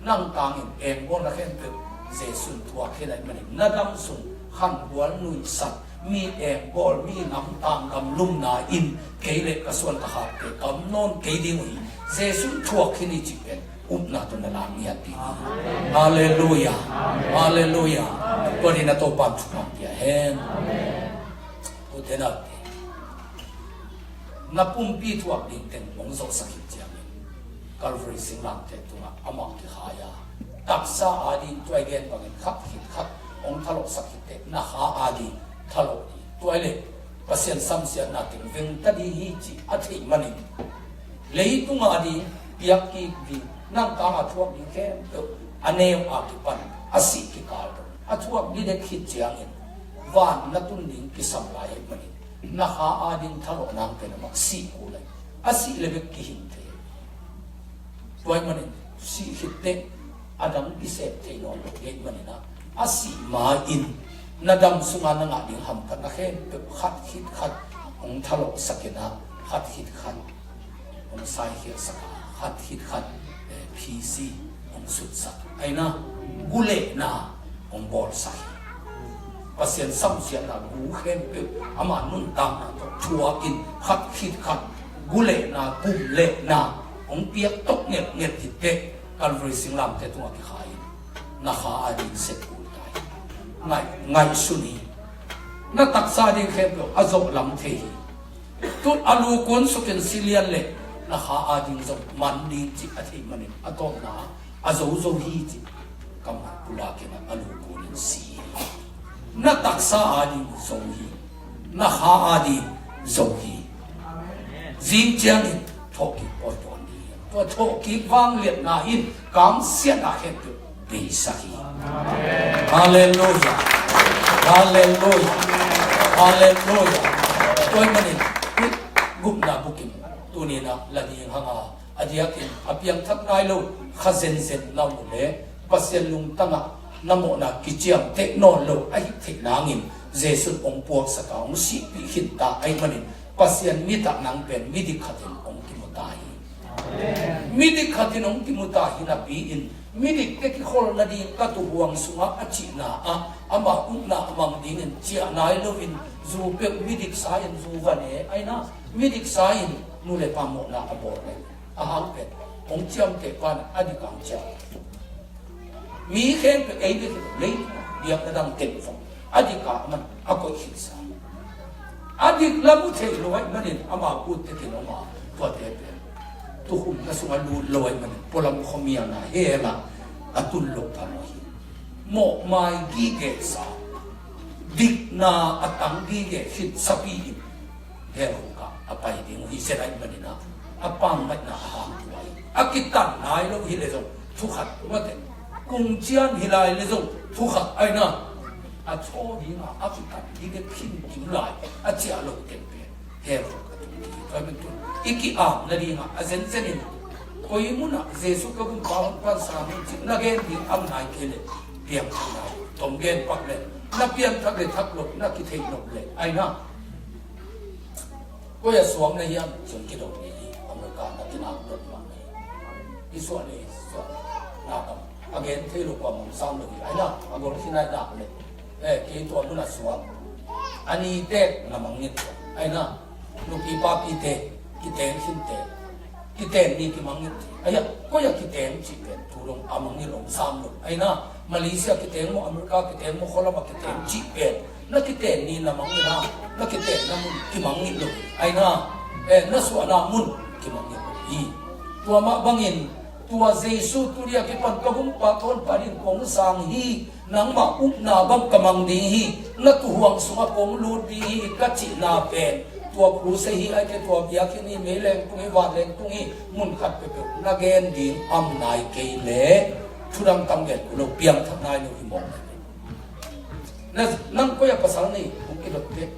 Speaker 1: นั่งตางเองบอลนะแค่เป็นเจสุนทัวแค่ไหนมันนี่นาดำสุนขันหัวนุยสัตมีเองบอลมีน้ำตางกำลุ่มนาอินเกล็ดกระส่วนตะขาบเกกำนอนเกดิงอีเจสุนทัวแค่นี้จีเป็นอุปนาตุนลามีอัติฮาเลลูยาฮาเลลูยาตัวนี้นะตัวปัจจุบันเดียเห็นตัวเทนัดนับปุ่มปีทัวดิ่งเต็มองศาสักหิจามิกัลฟรีสิงลังเทตัวอามักที่หายาตักซาอาดินตัวเกนบังเงินขับหิดขับองทะเลสักหิเตนะหาอาดิทะเลตัวเล็กเปอร์เซ็นต์ซ้ำเสียนาติงเวงตัดฮีจีอัฐิมันนี่เลยตัวอาดิเปียกกีดีนั่งกลางอัฐวดีแค่ตัวอันเนวอากิปันอาศิกิกาลอัฐวดีเด็กหิจางเงินวันนัตุนดิ่งกิสัมลายมันนี่นะหาอาดินทะเลนางเป็นมักสีกูเลยอาศิเลเบกิหินเทตัวมันนี่สีหิเตอดัมกิเซเทนอนเล็กมันนี่นะอาศิมาอินนาดำสุงานังอาดิงหำกันนะแค่ขัดหิดขัดองทะเลสักนะขัดหิดขัดองสายเขียสักขัดหิดขัดพีซีองสุดสักไอ้นะกุเลนะองบอลสักภาษาซ้ำเสียนะกูเข้มเปอามานุนตังนะชัวกินขัดหิดขัดกุเลนะกุเลนะองเปียกตกเงียบเงียบติดเตะกันบริสิงลำเตตัวที่ขายนะขาอาดิงเสกไงสุนีนักตักซาดิเข้มอาจจะลำเทียตุดอาลูกุนสุกินซิเลียนเล่นักหาอาดิงจะมันดีจิอาทิมันนี่อาตอมนาอาจจะฮีจิกำมันปุลาเกนะอาลูกุนสีนักตักซาอาดิงจะฮีนักหาอาดิงจะฮีจิงเจียนิทอกิปอยตอนนี้ตัวทอกิวางเลียนนาอินกำเสียนาเข้มเบีสักฮีฮาเลลูยาฮาเลลูยาฮาเลลูยาตัวมันนี่กุมนาบุกิมตัวนี้นะละดีฮังอาเดียกินอภิยังทักนายโลข้าเซนเซนน้ำเลยปัสยาลุงตั้งน้ำมันกิจยังเทคโนโลยีไอ้เทคนางินเจสุนองปวกสกาวสิปีหินตาไอ้มันนี่ปัสยามิตรนังเป็นมิดิขัดินองกิมุตาฮีมิดิขัดินองกิมุตาฮีนับปีอินมิดิเด็กคนนาดีกัตุห่วงสุงอาชีนาอามาอุนามังดิเงินเจียนายโลวินจูเปียมิดิสายันจูวันเอไอ้นะมิดิสายันนู่นเลยปามโมนาอบอร์เลยอาหารเป็ดองเจียมเตปันอดีกังเจ้ามีแค่เป็นไอ้เด็กเล็กเดียกระดังเต็มฟงอดีกามันอากุหิสาอดีกละมุเทลอยมันเนี่ยอามาพูดเตนอมาตัวเตเป็นทุกคนก็ส่งลูลอยมันพลังขมีนะเฮล่ะอตุลโลกาโนหิโมไมกีเกสาดิกนาอตังกีเกหิตสปีเฮรุกาอภัยดิ่งหิเสด็จมันนี่นะอปังมันนะหางไว้อากิตันนายโลหิเลจงทุกขัดว่าแต่กุงเจียนหิลายเลจงทุกขัดไอ้นะอาโชดีนะอากิตันดีเกพินกิมลายอาเจียโลเต็มเปียเฮรุกาตุดีก็เป็นตัวอีกอ่างนาดีนะอาเซนเซนินคอยมุนะเจสุกับคุณป้าพันสามีจินักเรียนที่อันไหนเกลือเพียงเท่าไหร่ตรงเกณฑ์ปักเลยนักเพียงทักเลยทักหลบนักกิเทหลบเลยไอ้นะ ก็อย่าสวมในยังส่วนกิโลนี้อเมริกานักกินน้ำรถมาเลยที่ส่วนนี้ส่วนนะครับอาเกนที่ลูกว่ามันซ้ำเลยไอ้น่ะอากูที่ไหนด่าเลยกี่ตัวนู้นสวมอันนี้เด็กน้ำมันนิดไอ้น่ะลูกอีป้าพี่เด็กกี่เด็กขึ้นเด็กกี่เด็กนี่กี่มังนิดไอ้ยะก็อย่ากี่เด็กจีเป็นทุลงอามังนิลงซ้ำเลยไอ้น่ะมาเลเซียกี่เด็กโมอเมริกากี่เด็กโมโคลอมกี่เด็กจีเป็นนักกี่เด็กนี่น้ำมันนี่นะนักกี่เด็กน้ำมันกี่มังนิดเลยไอ้น่ะนักส่วนน้ำมันกี่มังนิดเลยตัวมาบังอินตัวเยซูตัวเรียกปันกบุมปะทนปารินกงสังฮีนังมาอุปนาบังกมังดีฮีนักห่วงสุขกงลูดีฮีกัจจินาเป็นตัวผู้เสียไอ้แค่ตัวเบียกินี่เมเลงตุงฮีวาเลงตุงฮีมุนขัดไปเปล่านักเกณฑ์ดินอัมนายเกเล่ชุดังตั้งเกณฑ์เราเปียงทับนายนุหิมองนั่นก็ยังภาษานี่ผมคิดว่าเด็ก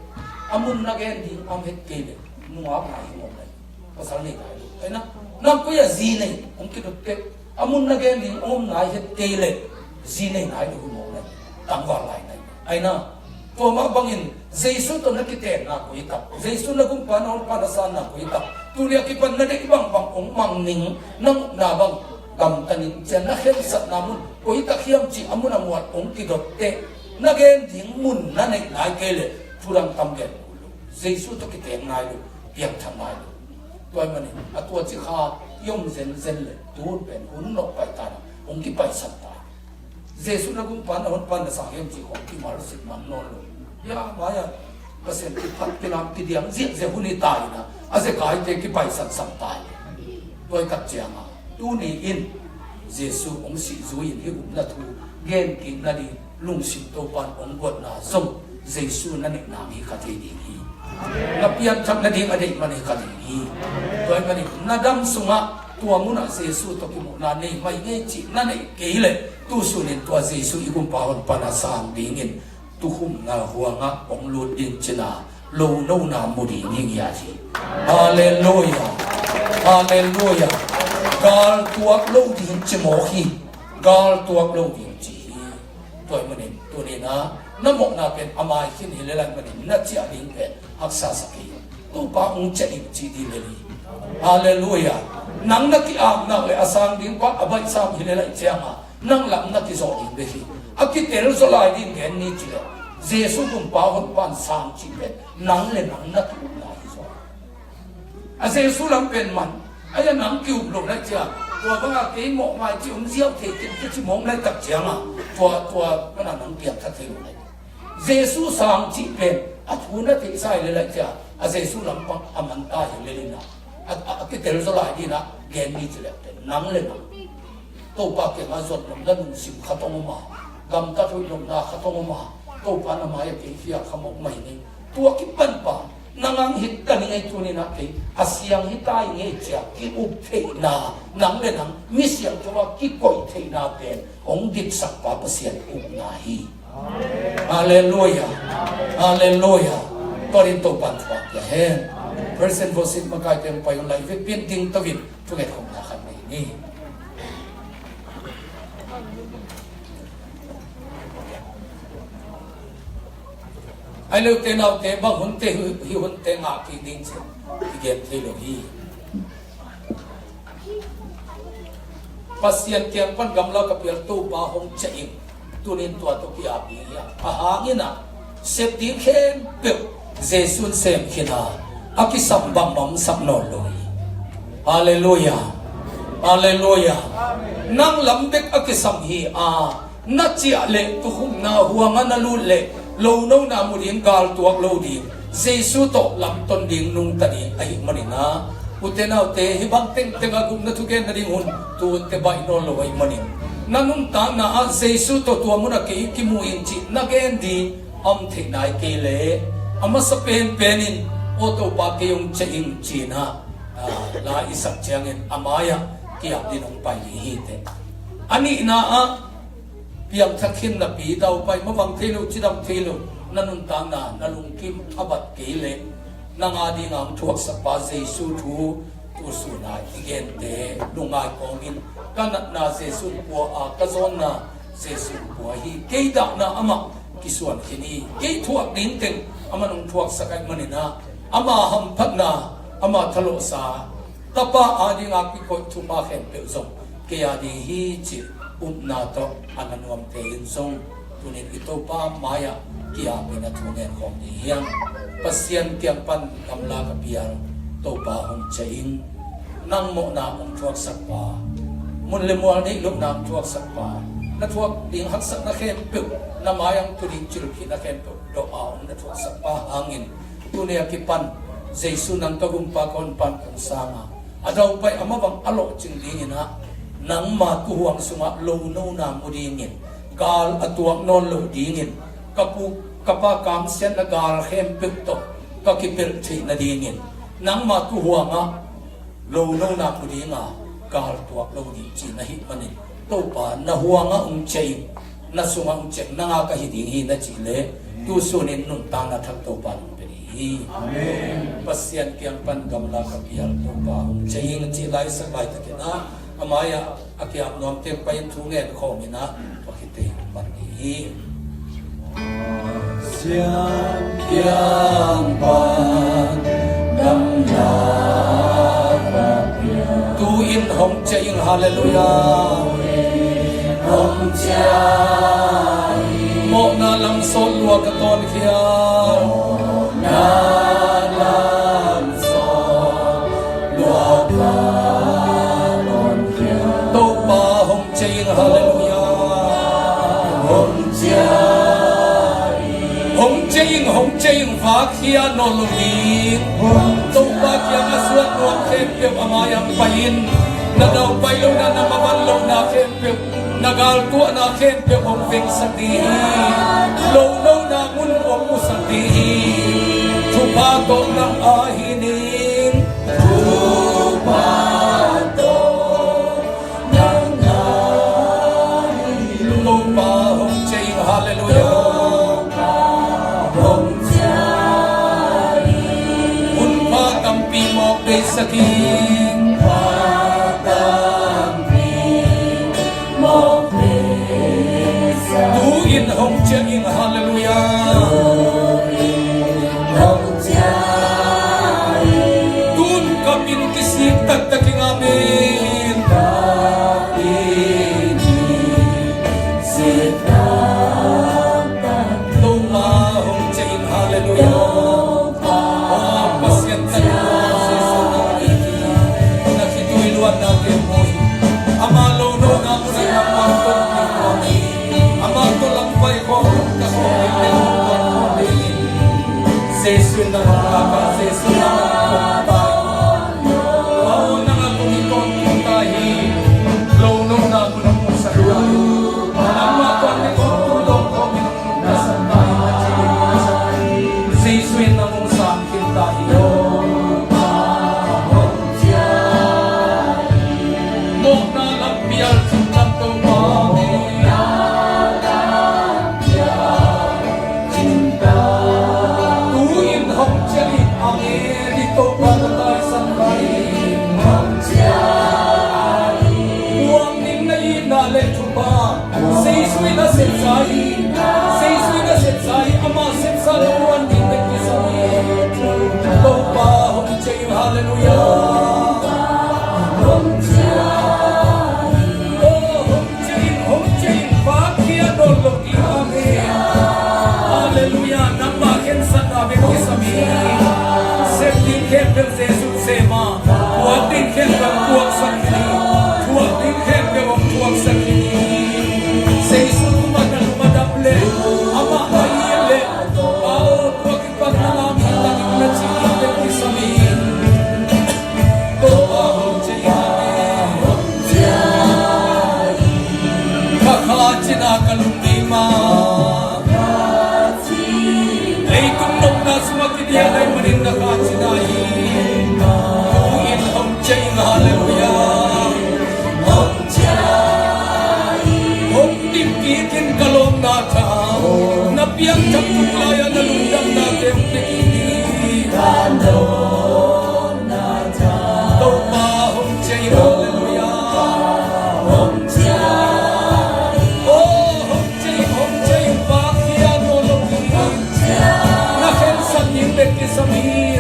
Speaker 1: อามุนนักเกณฑ์ดินอัมเฮตเกเล่นุ่งอับนายหิมองเลยภาษานี่ได้ไอ้นะนั่นก็ยังจีนี่ผมคิดว่าเด็กอามุนนักเกณฑ์ดินอัมนายเฮตเกเล่จีนี่นายนุหิมองเลยตั้งว่าไรนี่ไอ้นะตัวมาบังอินเยซูตัวนักกิเตนนักวิตับเยซูนักกุมปานองปานสานนักวิตับตัวเรียกปันนักบังบังองมังนิงนังนาบังกำตันิงเจนนักเฮลสัตนามุนวิตักเฮียมจีอามุนอมวัดองกิดเตนักเอ็นดิ่งมุนนั่นเองนายเกลทุรังตำเกลเยซูตัวกิเตนนายลูเปียกทำนายลูตัวมันนี่ตัวจิข้ายมเซนเซนเลยตัวเป็นหุ่นนกไปตาองกิไปสัตตาเยซูนักกุมปานองปานสานเฮียมจีของกิมารุสิมันนนลูยามาya pasien ki phat ki lam ki diam zia ze huni tai na ase kai te ki pai san sam tai toi kat chianga tu ni in jesu ong si zu in hi um la thu gen ki na ni lung sim to pan ong got na som jesu na ni na mi kha the di hi na pian tham na ding adei mani kha di hi toi mani na dam sunga tua muna jesu to ki mu na nei mai nge chi na nei ke le tu su nin tua jesu i kum pa hon pa na sang ding in tu hum na huanga ong lut din china lo no na mudi ni ya ji hallelujah hallelujah gal tuak lo din chimo hi gal tuak lo din chi toy manin tu ni na namo na pen amai hin hi lelan manin na chi ading pen haksa saki tu pa ong che ni chi di le hallelujah nang na ki am na le asang ding pa abai sam hi lelan chianga nang lam na ki zo ding be hi akitel zo lai din gen ni chi le jesu kum pa hon pan sang chi le nang le nang na tu na hi zo a jesu lam pen man aya nang ki up lo na cha tua ba ke mo mai chi ziao the chi mong lai tak chiang a tua ba na nang piak tha the lo lai jesu sang chi pen a thu na ti sai le la cha a jesu lam pa aman ta hi le na a kitel zo lai din na gen ni chi le nang le nang to pa ke ma zot nom da nung sim khatong ma gam ta thui nom na khatong ma to pa na ma ya ke fia khamok mai ni tua ki pan pa nangang hit ta ni ngai tu ni na ke asiang hitai nge cha ki up the na nang le nang mi siang to ki koi the na pen ong dik sak pa pa sian up na hi hallelujah hallelujah torin to pan thwa ya hen person vosit makai tem pa yung live pin ding tawin tu ngai khom na khan ni ai lâu thế nào thế bằng huấn thế hi huấn thế ngã thì đinh chứ thì game thế rồi hi pasien kian pan gamla kapil tu ba hong chain tu nin tua to ki abi ya ahangina sep di khen pe jesun sem khina aki sambam bam sak no loi hallelujah hallelujah nang lambek aki sam hi a na chia le tu hum na huanga na lu le lo no na murin gal tuak lo di jesu to lam ton ding nung tani ai manina utenau te hibang teng tenga gum na thugen na ding hun tu te bai no lo ai manin nanung ta na a jesu to tu amuna ke ki mu in chi na gen di am the nai ke le ama sa pen penin auto pa ke yung che ing chi na la isak chiangin amaya ki ap dinong pai hi te ani na a piang thakhin na pi dau pai mawang thelu chidam thelu nanun ta na nalung kim abat kele nanga ding ang thuak sa pa jesu thu tu su na igen te lungai kongin kanat na jesu po a kazon na jesu po hi keida na ama kisuan khini ke thuak din teng amanung thuak sakai manina ama ham phatna ama thalo sa tapa adi nga ki ko thuma khen pe zong ke adi hi chi upna to ananuam te in zong tunin ito pa maya kia pina thunen khom ni hiang pasien tiang pan kamla ka pial to pa hom chaing nang mo na om thuak sak pa mun le mual ni luk nam thuak sak pa na thuak ding hak sak na khen pe na mayang turing chil khi na khen to do a om na thuak sak pa hangin tunia ki pan jesu nang to gum pa kon pan kong sama adau pai amawang alo ching ding ina nang ma tu huang sunga lo no na mudingin gal atuak non lo dingin kapu kapa kam sian na gal khem pe to ka ki per thi na dingin nang ma tu huanga lo no na mudinga gal tuak lo di chi na hi manin to pa na huanga chei na sunga chek na nga ka hi ding hi na chi le tu sunin nun ta na thak to pa amen pasien kyang pan gamla ka pial to pa chei ng chi lai sa lai ta kina amaya akyap nom te pain thungen khomina pakite mani siam kyang pan gamla ka pial tu in hom chei hallelujah hom chai mo na lam sol lua ka ton khia na lam sol lua ka ton khia to pa hom chei hallelujah hom chai va khia no lo ni to pa kya aswat no khem pe amayam pain na daw pailo na namaban lo na khem pe nagal tu na khen pe om veng sati lo lo na mun om sati tu pa to na ahinin tu pa to na ahinin lo pa hom chei hallelujah hom chei un pa tampi mo pe sakin in hom cheng hallelujah hom chai tun kapin kisik tak taking amen kapin sita tuma hom cheng hallelujah pasien tan nakituy luan natin mo amalo no na mo na pangton ni amato lang pai ko ka ko ni sesu na ka sesu na pa o na nga kumikon tahi lo no na mo na mo sa luwa amato ni ko tulong ko na sa tahi sesu na mo sa akin tahi mo na lang bial sa to pa Napiang chapulaya na lundang natin pikini Kano nata Topa hom chay hallelujah Hom chay Oh hom chay Bakya no loki Hom chay Nakhen sang yung beki sami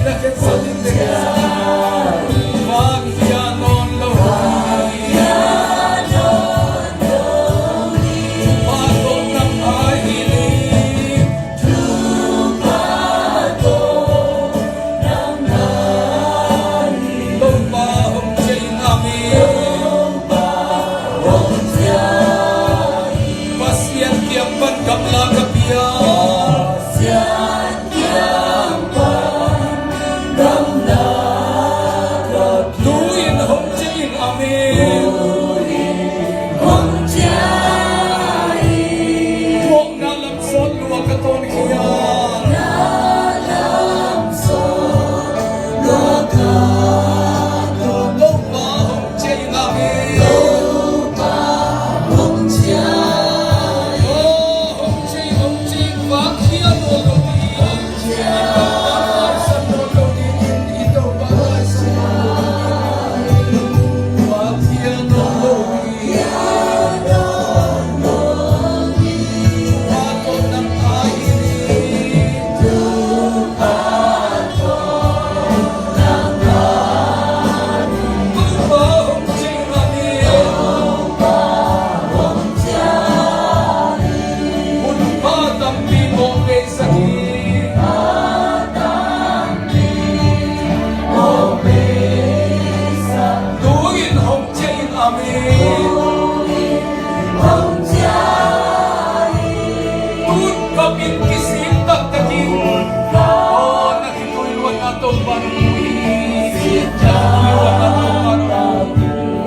Speaker 2: Hãy subscribe cho kênh Ghiền Mì Gõ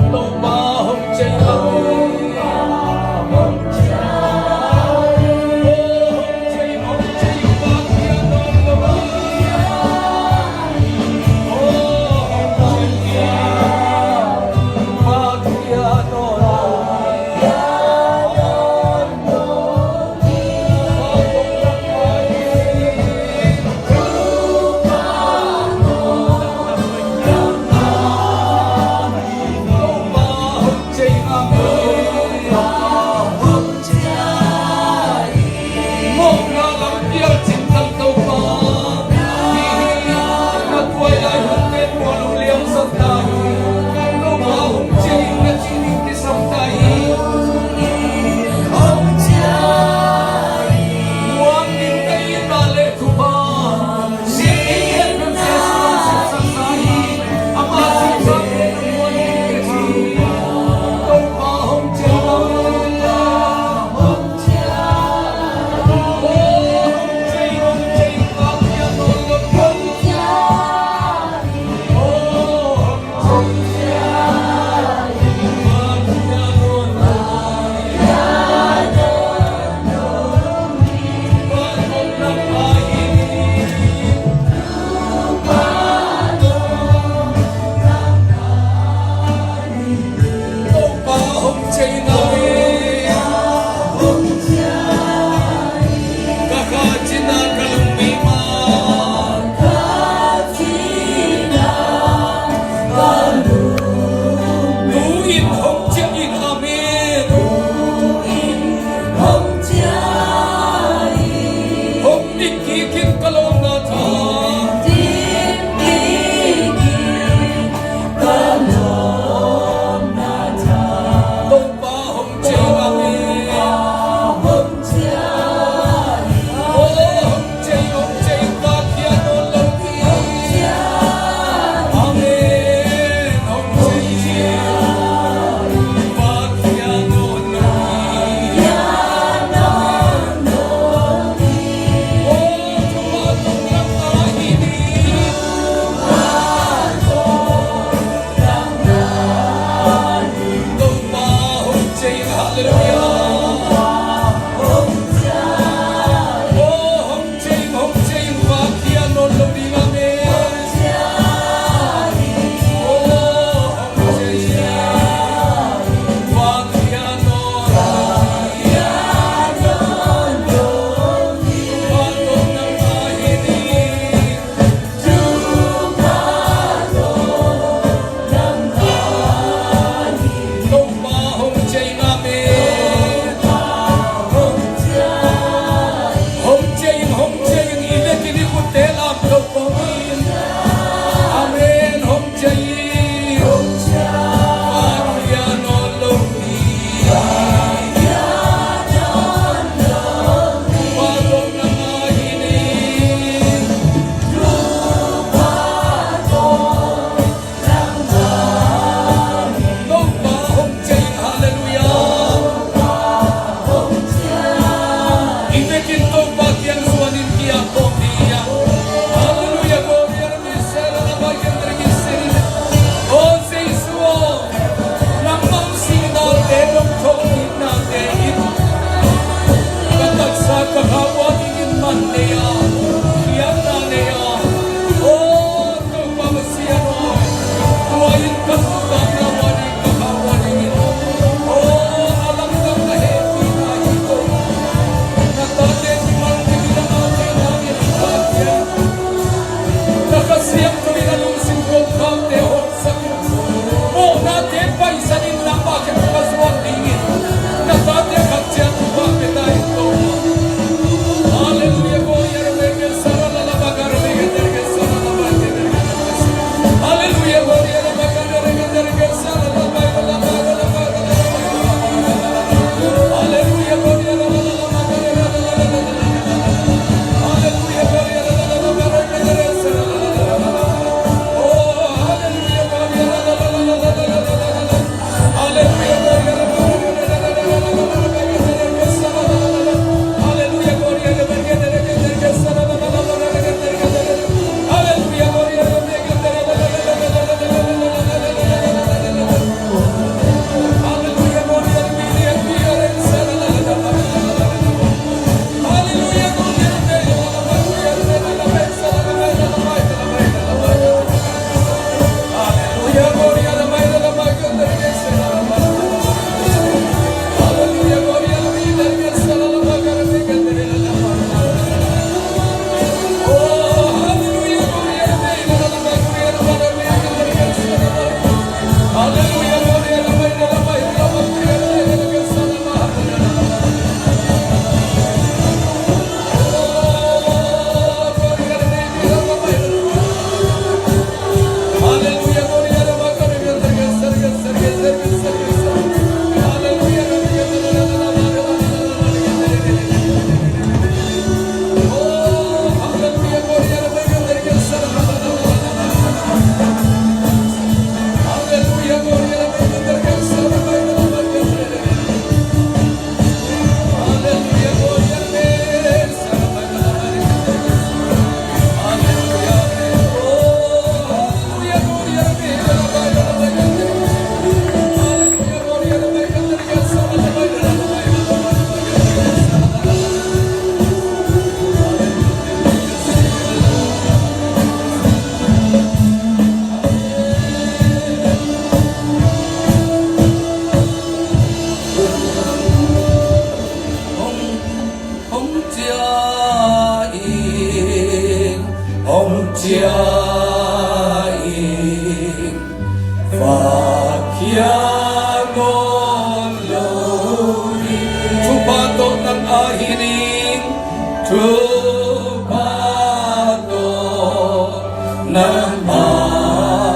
Speaker 2: để không bỏ lỡ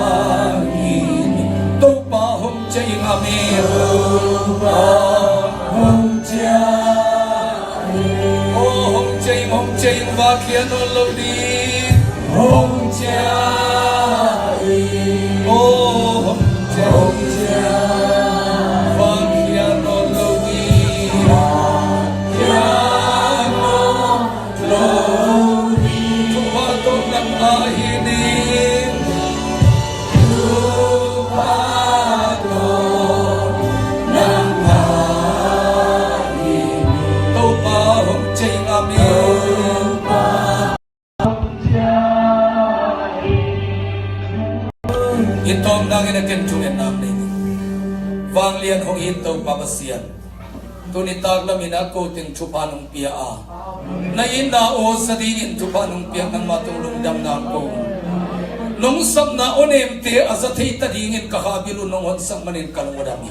Speaker 1: nangin tupa hong chay ngami tupa hong chay hong chay vakyan olodi hong chay hong chay vakyan olodi vakyan olodi tupa to ng ahinin tupa to ng ahinin tupa hong chay ngami itong nangin akin tungen namin vang lian hong hintong papasiyan tunitag namin ako ting chupanong piyaa na inao sa dingin chupanong piyak ng matulong dam na ako nung sab na onemte asatay tadingin kakabilo nung hansang manin kalungodami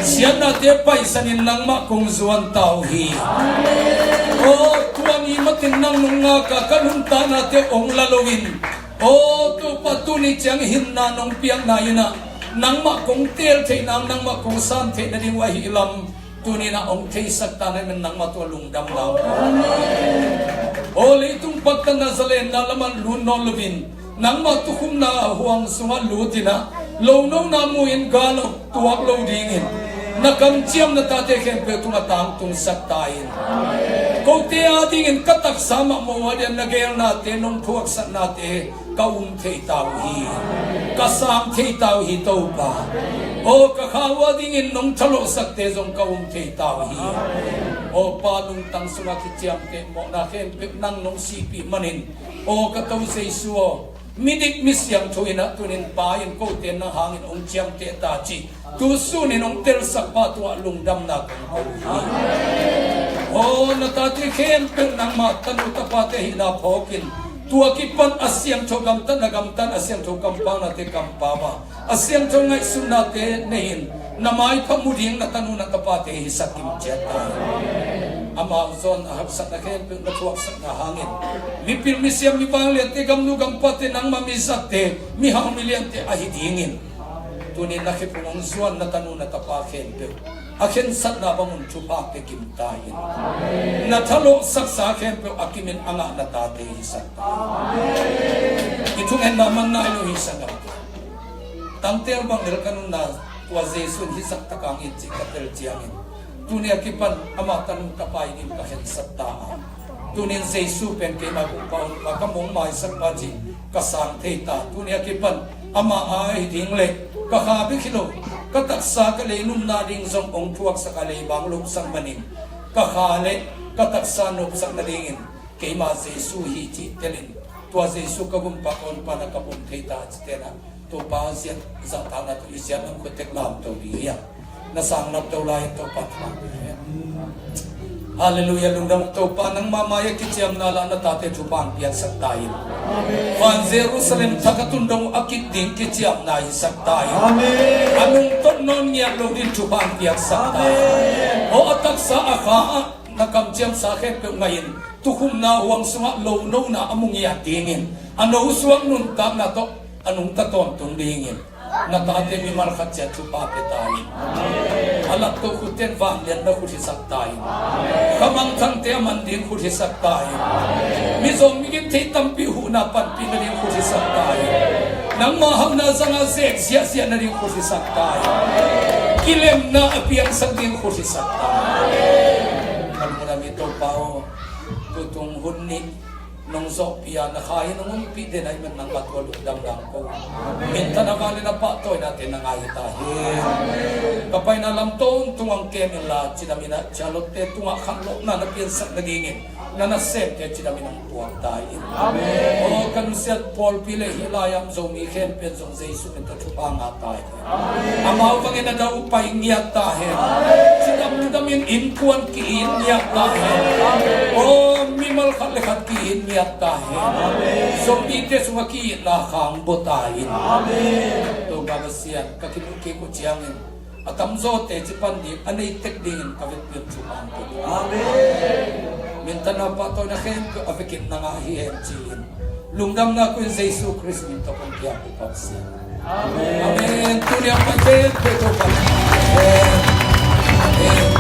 Speaker 1: siya natin paisanin ng makong zuwan tauhi o tuwang imatin ng nung nga kakalunta natin ong lalawin o tu patuni chang hinna nong piang na yuna nang makong tel tay nang makong san tay na ding wahilam tuni na ong tay sakta na nang matulong damdam o itong pagkanasalen na laman lunolobin nang matukum na huwang sunga lutina lawnong namuin galo tuwag lawdingin nakamtiyam na tate kempe tumatang tung saktayin kung tiyatingin katak sama mo wadyan nagayal natin nung puwaksan natin kaumtay tauhi kasam tay tauhi tau pa o kakawadingin nung talo sakte zong kaumtay tauhi o palong tang sumakitiyam te mo na kempe nang nung sipi manin o kataw sa isuo midik misyang tuina tunin payin ko ten ng hangin ong tiyam te tachi tusunin ong tersak patwa lungdam na kong o natatikin peng nang matanu tapate hinapokin tuakipan asyang chogamtan nagamtan asyang chogampang nate kampama asyang chongay sunate nehin na may pamuding natanu na tapate hisakim jeta Amazon ahapsak na kayo natuwaksak na hangin mipil misyam mipanglit gamnugam pati nang mamisate mihang milyante ahidingin tunin nakipungong zuan na tanu na tapakin akin sat na bangun chupake kimtayin natalo saksa akin akimin anga na tate hisak itungen naman na ilo hisak tangtel bang ilkanun na wazesun hisak takang itsi katel tiyangin tunin akipan ama tanong kapainin kahin sataan tunin Jesu pen kay magumpaon makamong maisak paji kasang teta tunin akipan ama ay dingle kakabi kilo kataksa kalinun na ding zong ong tuwak sa kalibang lupsang manin kakale kataksa nupsang nalingin kay ma Jesu hiti telin tuwa Jesu kagumpakon pa nakapuntita at tena to pa siya sa tana to isya ng kutek lam to diya nasangnap to lain to patma Hallelujah lungdam to pa nang mamaya kitiyam nala na tate chupang piyak saktayin Van Jerusalem takatundong akit din kitiyam na isaktayin anong tonon niya lungdin chupang piyak saktayin o atak sa aka nakamtiyam sa akin pero ngayon tukum na huwang sunga low na among iyatingin ano uswang nunta na to anong taton tundingin na tate mi markat siya chupake tayo alat to kuten vangyan na kuhisak tayo kamang tante amandin kuhisak tayo mizong migin titampi hunapan pinaling kuhisak tayo nang mahal na zanga zek siya na rin kuhisak tayo kilem na apiyang sagdin kuhisak tayo kalmuna mito pao tutong hunnik nung Sophia na kaya nung umpide na iman ng matulog damdam ko. Minta na kali na patoy natin ng ayitahin. Kapay na lam to, tungang kemin lahat, sinamina, chalote, tungakan lo na napiyansak nagingin, na nasente, sinamina ng puwag tayo. O kanusiyat Paul Pile, hilayam zomiken, pensong Jesu, ito chupang tayo. Amaw kang ina daw pahingyat tayo. Sinamdamin inkuan kiin niya tayo. O mimal kalikat kiin niya tayo. So pite sumaki lakang botayin. To babasiyan kakinuki ko tiyangin. At amzote si pandit anay tekdingin kawit yung chupang ko. Minta na pa to na kayo afikit na nga hihensiin. lungdam na ko sa Isu Kristo ito kung kaya ko siya. Amen. Amen. Tuloy ang pagkain. Amen. Amen.